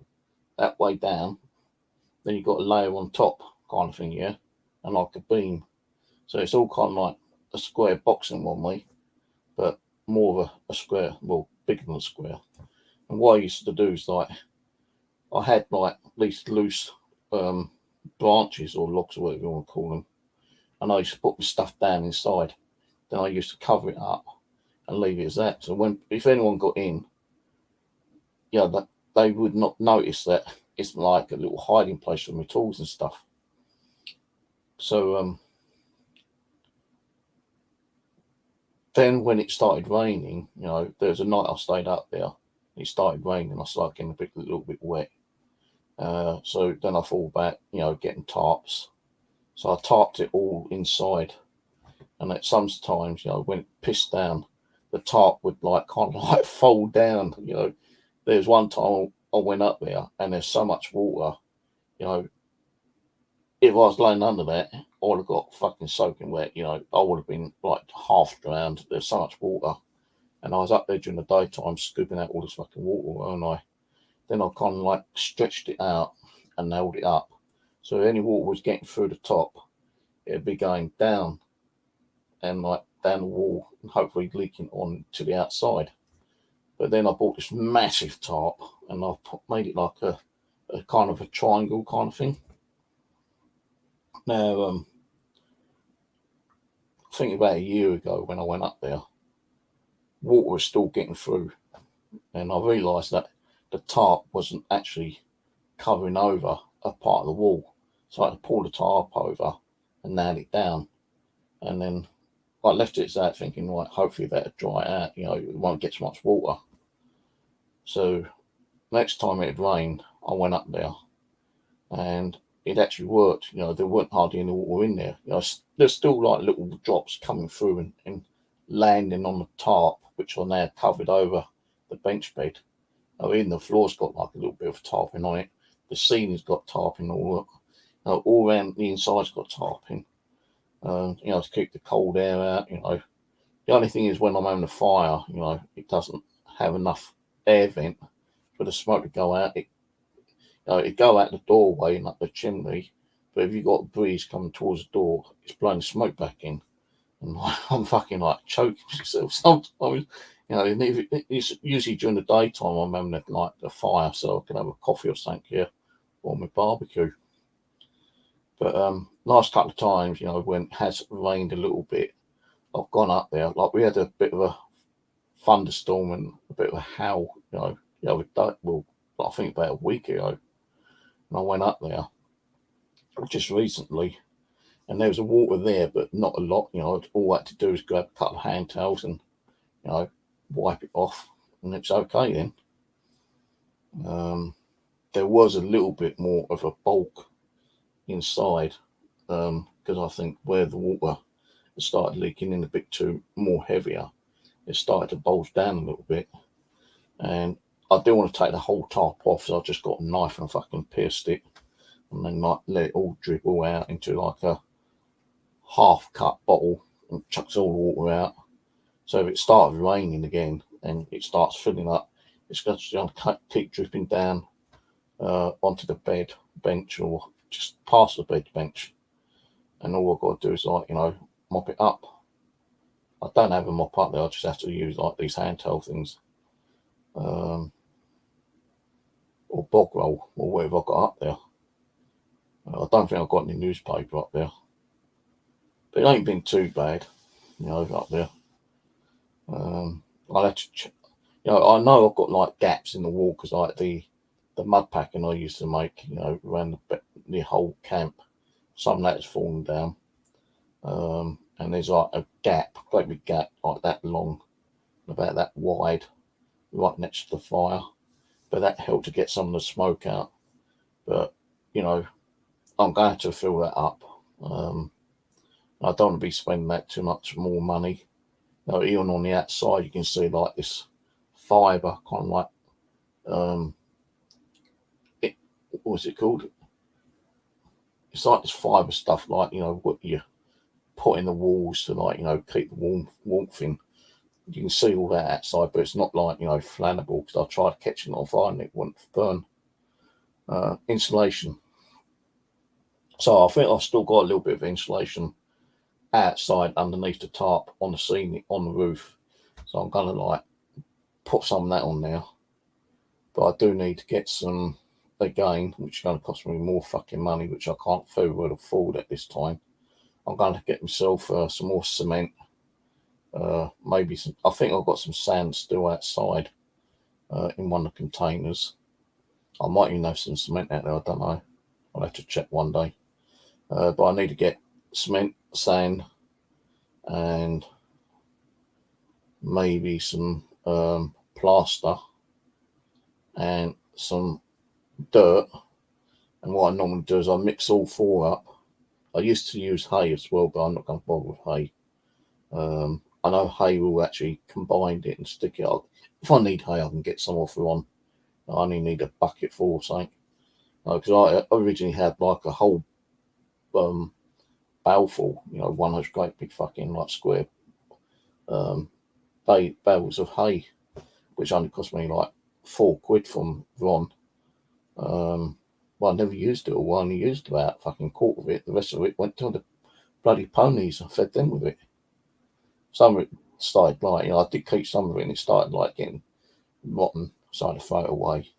that way down, then you've got a layer on top kind of thing, yeah, and like a beam. So it's all kind of like a square box in one way, but more of a square, well, bigger than a square. And what I used to do is like, I had like these loose branches or logs or whatever you want to call them, and I used to put my stuff down inside. Then I used to cover it up and leave it as that. So when, if anyone got in, yeah, that they would not notice that it's like a little hiding place for my tools and stuff. So then when it started raining, you know, there was a night I stayed up there. It started raining. I started getting a little bit wet. So then I fall back, you know, getting tarps. So I tarped it all inside. And at sometimes, you know, when it pissed down, the tarp would like kind of like fold down. You know, there's one time I went up there and there's so much water, you know, if I was laying under that, I would have got fucking soaking wet. You know, I would have been like half drowned. There's so much water. And I was up there during the daytime scooping out all this fucking water, and then I kind of like stretched it out and nailed it up. So if any water was getting through the top, it'd be going down and like down the wall and hopefully leaking on to the outside. But then I bought this massive tarp and I made it like a kind of a triangle kind of thing. Now, I think about a year ago when I went up there, water was still getting through, and I realised that the tarp wasn't actually covering over a part of the wall. So I had to pull the tarp over and nail it down. And then I left it as that, thinking, right, hopefully that'll dry out, you know, it won't get so much water. So next time it rained, I went up there and it actually worked. You know, there weren't hardly any water in there. You know, there's still like little drops coming through and landing on the tarp, which are now covered over the bench bed. I mean, the floor's got like a little bit of tarping on it. The ceiling's got tarping all around the inside's got tarping. To keep the cold air out. The only thing is when I'm having a fire, it doesn't have enough air vent for the smoke to go out. It go out the doorway and up the chimney, but if you've got a breeze coming towards the door, it's blowing the smoke back in. And I'm fucking like choking myself sometimes. It's usually during the daytime I'm having the fire so I can have a coffee or something here or my barbecue. But last couple of times, when it has rained a little bit, I've gone up there. Like we had a bit of a thunderstorm and a bit of a howl, the other day. Well, I think about a week ago. And I went up there just recently, and there was a water there, but not a lot. All I had to do is grab a couple of hand towels and, wipe it off, and it's okay then. There was a little bit more of a bulk inside, because I think where the water started leaking in a bit too more heavier, it started to bulge down a little bit. And I do want to take the whole top off, so I just got a knife and fucking pierced it, and then let it all dribble out into like a half cut bottle and chucks all the water out. So if it started raining again and it starts filling up, it's going to keep dripping down onto the bench or just past the bed bench. And all I've got to do is mop it up. I don't have a mop up there. I just have to use like these hand towel things, or bog roll or whatever I've got up there. I don't think I've got any newspaper up there, but it ain't been too bad, up there. I'll have to, I know I've got like gaps in the wall because like the mud packing I used to make, around the whole camp, some of that's fallen down. And there's like a gap, great big gap, like that long, about that wide, right next to the fire. But that helped to get some of the smoke out. But, I'm going to fill that up. I don't want to be spending that too much more money. Even on the outside, you can see like this fibre, kind of like, what's it called? It's like this fibre stuff, like, what you put in the walls to, like, keep the warmth in. You can see all that outside, but it's not like, flammable, because I tried catching it on fire and it wouldn't burn. Insulation. So I think I've still got a little bit of insulation outside underneath the tarp on the ceiling, on the roof. So I'm going to put some of that on there. But I do need to get some, again, which is going to cost me more fucking money, which I can't very well afford at this time. I'm going to get myself some more cement. Maybe some, I think I've got some sand still outside in one of the containers. I might even have some cement out there, I don't know. I'll have to check one day. But I need to get cement, sand, and maybe some plaster and some dirt. And what I normally do is I mix all four up. I used to use hay as well, but I'm not going to bother with hay. I know hay will actually combine it and stick it up. If I need hay, I can get some off Ron. I only need a bucket full or something. Because I originally had like a whole barrelful, one of those great big fucking like square bales of hay, which only cost me like £4 from Ron. Well, I never used it all. I only used about fucking quarter of it. The rest of it went to the bloody ponies. I fed them with it. Some of it started like, I did keep some of it and it started like getting rotten, so I had to throw it away.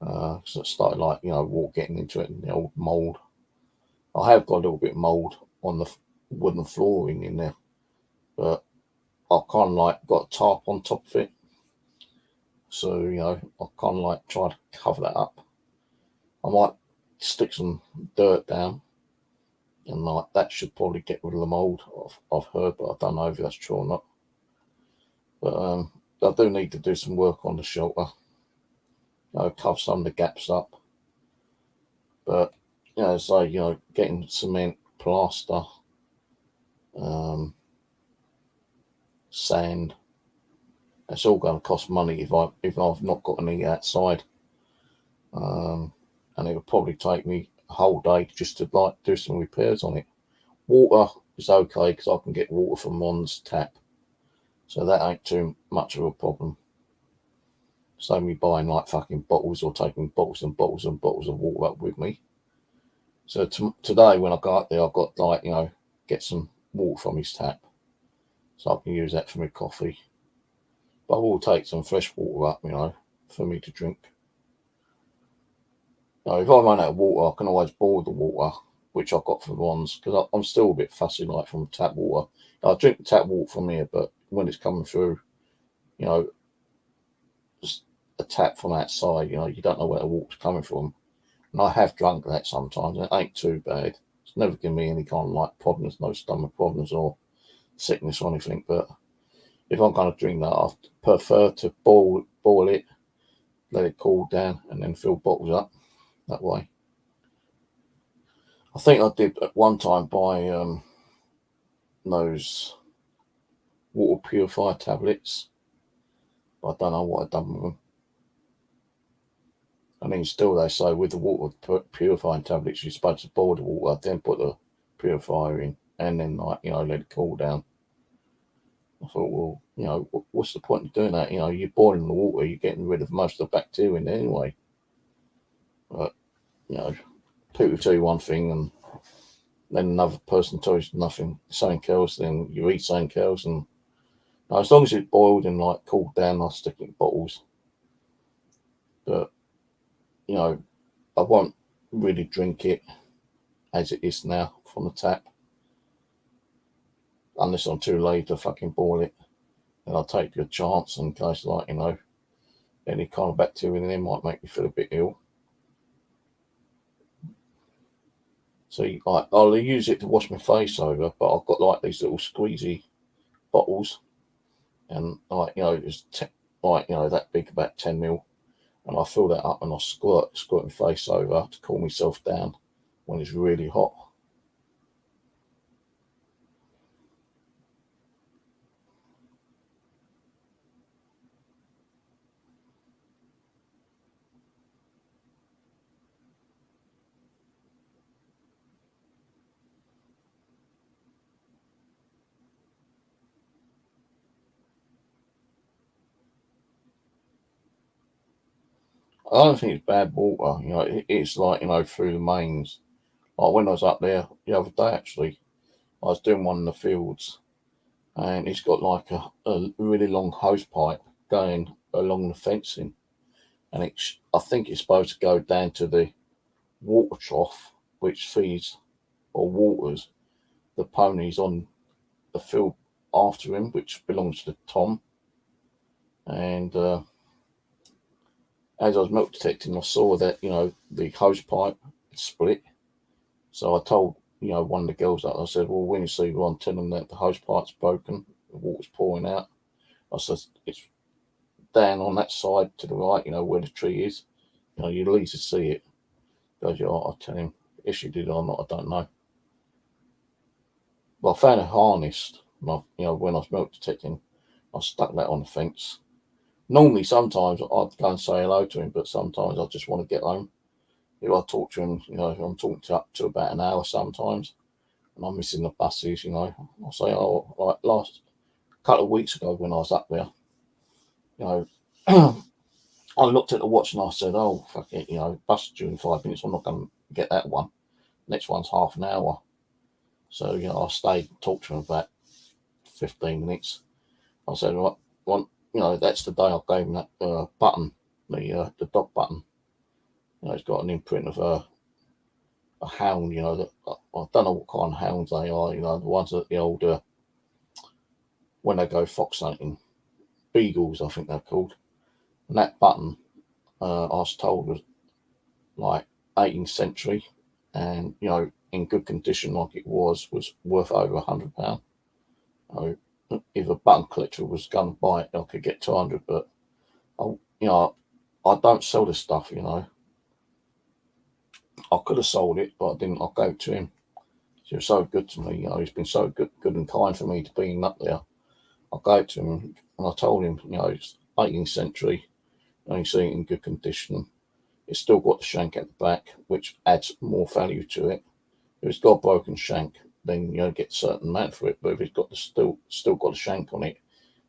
So it started like, water getting into it and the old mould. I have got a little bit of mould on the wooden flooring in there, but I kind of like got a tarp on top of it. So, I kind of like try to cover that up. I might stick some dirt down and like that should probably get rid of the mould, I've heard, but I don't know if that's true or not. But I do need to do some work on the shelter. Cover some of the gaps up. But, so, getting cement, plaster, sand, It's all going to cost money if I've not got any outside, and it would probably take me a whole day just to like do some repairs on it. Water is okay because I can get water from Ron's tap, so that ain't too much of a problem. So me buying like fucking bottles or taking bottles and bottles and bottles of water up with me. So today when I go up there, I've got like get some water from his tap, so I can use that for my coffee. But I will take some fresh water up, for me to drink. Now, if I run out of water, I can always boil the water, which I've got from Ron's, because I'm still a bit fussy like from tap water. I drink the tap water from here, but when it's coming through, just a tap from outside, you don't know where the water's coming from. And I have drunk that sometimes, and it ain't too bad. It's never given me any kind of like problems, no stomach problems or sickness or anything. But if I'm going to drink that, I prefer to boil it, let it cool down, and then fill bottles up that way. I think I did at one time buy those water purifier tablets, but I don't know what I've done with them. I mean, still they say with the water purifying tablets, you're supposed to boil the water, then put the purifier in, and then let it cool down. I thought, well, what's the point of doing that? You're boiling the water, you're getting rid of most of the bacteria in it anyway. But people tell you one thing, and then another person tells you something else, then you eat something else, and as long as it's boiled and like cooled down, I'll stick it in bottles. But I won't really drink it as it is now from the tap, unless I'm too late to fucking boil it. And I'll take a chance in case, like, any kind of bacteria in there might make me feel a bit ill. So I'll use it to wash my face over, but I've got like these little squeezy bottles, and it's that big, about 10 ml, and I fill that up and I squirt my face over to cool myself down when it's really hot. I don't think it's bad water. It's like through the mains. Like when I was up there the other day, actually, I was doing one in the fields, and it's got like a really long hose pipe going along the fencing, and I think it's supposed to go down to the water trough, which feeds or waters the ponies on the field after him, which belongs to Tom. And as I was milk detecting, I saw that the hose pipe split. So I told one of the girls that I said, well, when you see Ron, tell them that the hose pipe's broken, the water's pouring out. I said it's down on that side to the right, where the tree is. You'd at least see it. Goes, yeah, I'll tell him if she did or not, I don't know. Well, I found it harnessed. When I was milk detecting, I stuck that on the fence. Normally, sometimes I'd go and say hello to him, but sometimes I just want to get home. If I talk to him, I'm talking up to about an hour sometimes, and I'm missing the buses, I'll say, oh, like last couple of weeks ago when I was up there, I looked at the watch and I said, oh, fuck it, bus due in 5 minutes, I'm not going to get that one. Next one's half an hour. So, I stayed and talked to him about 15 minutes. I said, right, that's the day I gave him that button, the dog button. It's got an imprint of a hound, that I don't know what kind of hounds they are, the ones that the older, when they go fox hunting, beagles, I think they're called. And that button, I was told, was like 18th century, and in good condition like it was worth over £100. If a button collector was going to buy it, I could get 200. But I don't sell this stuff. I could have sold it, but I didn't. I gave it to him. He was so good to me. He's been so good and kind for me to being up there. I gave to him and I told him, it's 18th century, only seen it in good condition. It's still got the shank at the back, which adds more value to it. If it's got a broken shank, then you get a certain amount for it. But if it's got still got a shank on it,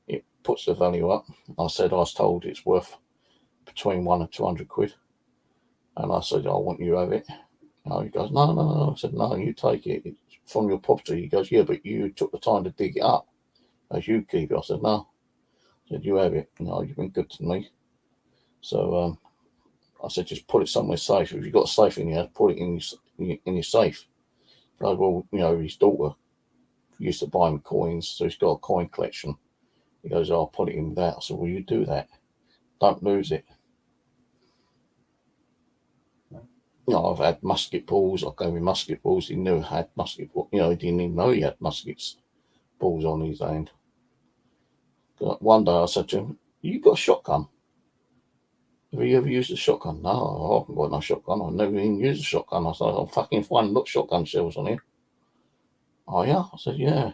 it puts the value up. I said I was told it's worth between 1 and 200 quid, and I said I want you to have it. He goes, no. I said, no, you take it. It's from your property. He goes, yeah, but you took the time to dig it up. As you keep it. I said, no. I said, you have it. You've been good to me. So I said, just put it somewhere safe. If you've got a safe in your house, put it in your safe. He goes, well, his daughter used to buy him coins, so he's got a coin collection. He goes, I'll put it in that. I said, well, you do that. Don't lose it. I've had musket balls. I gave him musket balls. He never had musket balls. He didn't even know he had muskets balls on his hand. One day I said to him, you got a shotgun? Have you ever used a shotgun? No, I haven't got no shotgun. I've never even used a shotgun. I said, I'm fucking finding shotgun shells on here. Oh, yeah? I said, yeah.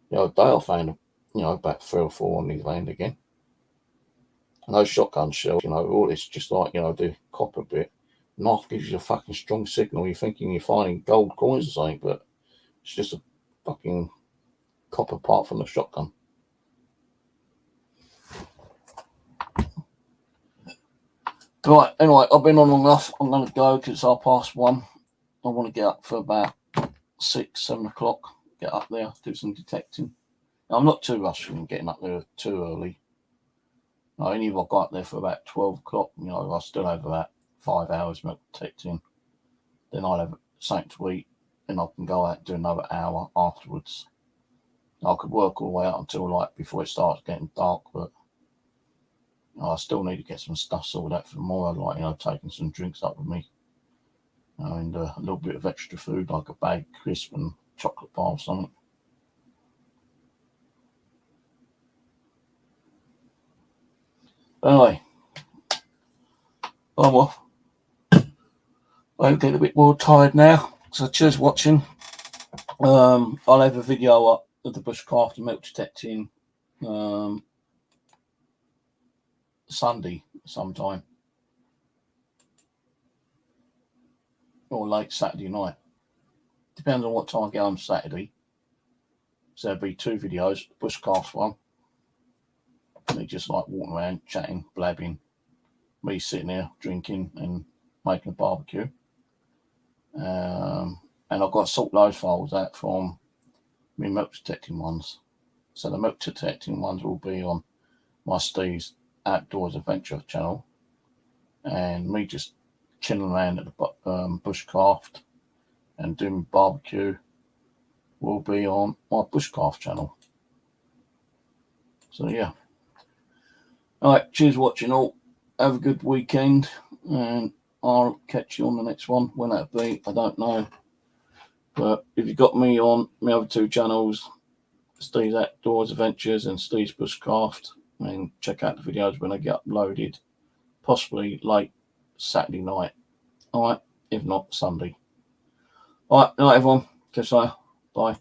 The other day I found, about 3 or 4 on his land again. And those shotgun shells, all it's just like, the copper bit. Knife gives you a fucking strong signal. You're thinking you're finding gold coins or something, but it's just a fucking copper part from the shotgun. Right, anyway, I've been on long enough. I'm going to go because it's 1:30. I want to get up for about 6, 7 o'clock. Get up there, do some detecting. Now, I'm not too rushed from getting up there too early. Only if I got up there for about 12 o'clock, I still have about 5 hours of detecting. Then I'll have something to eat, and I can go out and do another hour afterwards. I could work all the way up until before it starts getting dark, but I still need to get some stuff sorted out for tomorrow, taking some drinks up with me. And a little bit of extra food, like a bag of crisp and chocolate bar or something. Anyway, I'm off. I'm getting a bit more tired now, so cheers for watching. I'll have a video up of the bushcraft and milk detecting Sunday sometime, or late Saturday night. Depends on what time I get on Saturday. So there'll be 2 videos, the bushcraft one, me just walking around, chatting, blabbing, me sitting there drinking and making a barbecue. And I've got to sort those files out from my milk detecting ones. So the milk detecting ones will be on my Steve's Outdoors Adventure channel, and me just chilling around at the bushcraft and doing barbecue will be on my bushcraft channel. So yeah. Alright, cheers watching all. Have a good weekend, and I'll catch you on the next one. When that'll be, I don't know. But if you've got me on my other 2 channels, Steve's Outdoors Adventures and Steve's Bushcraft, and check out the videos when they get uploaded, possibly late Saturday night. Alright, if not Sunday. Alright, night everyone. Catch you later. Bye.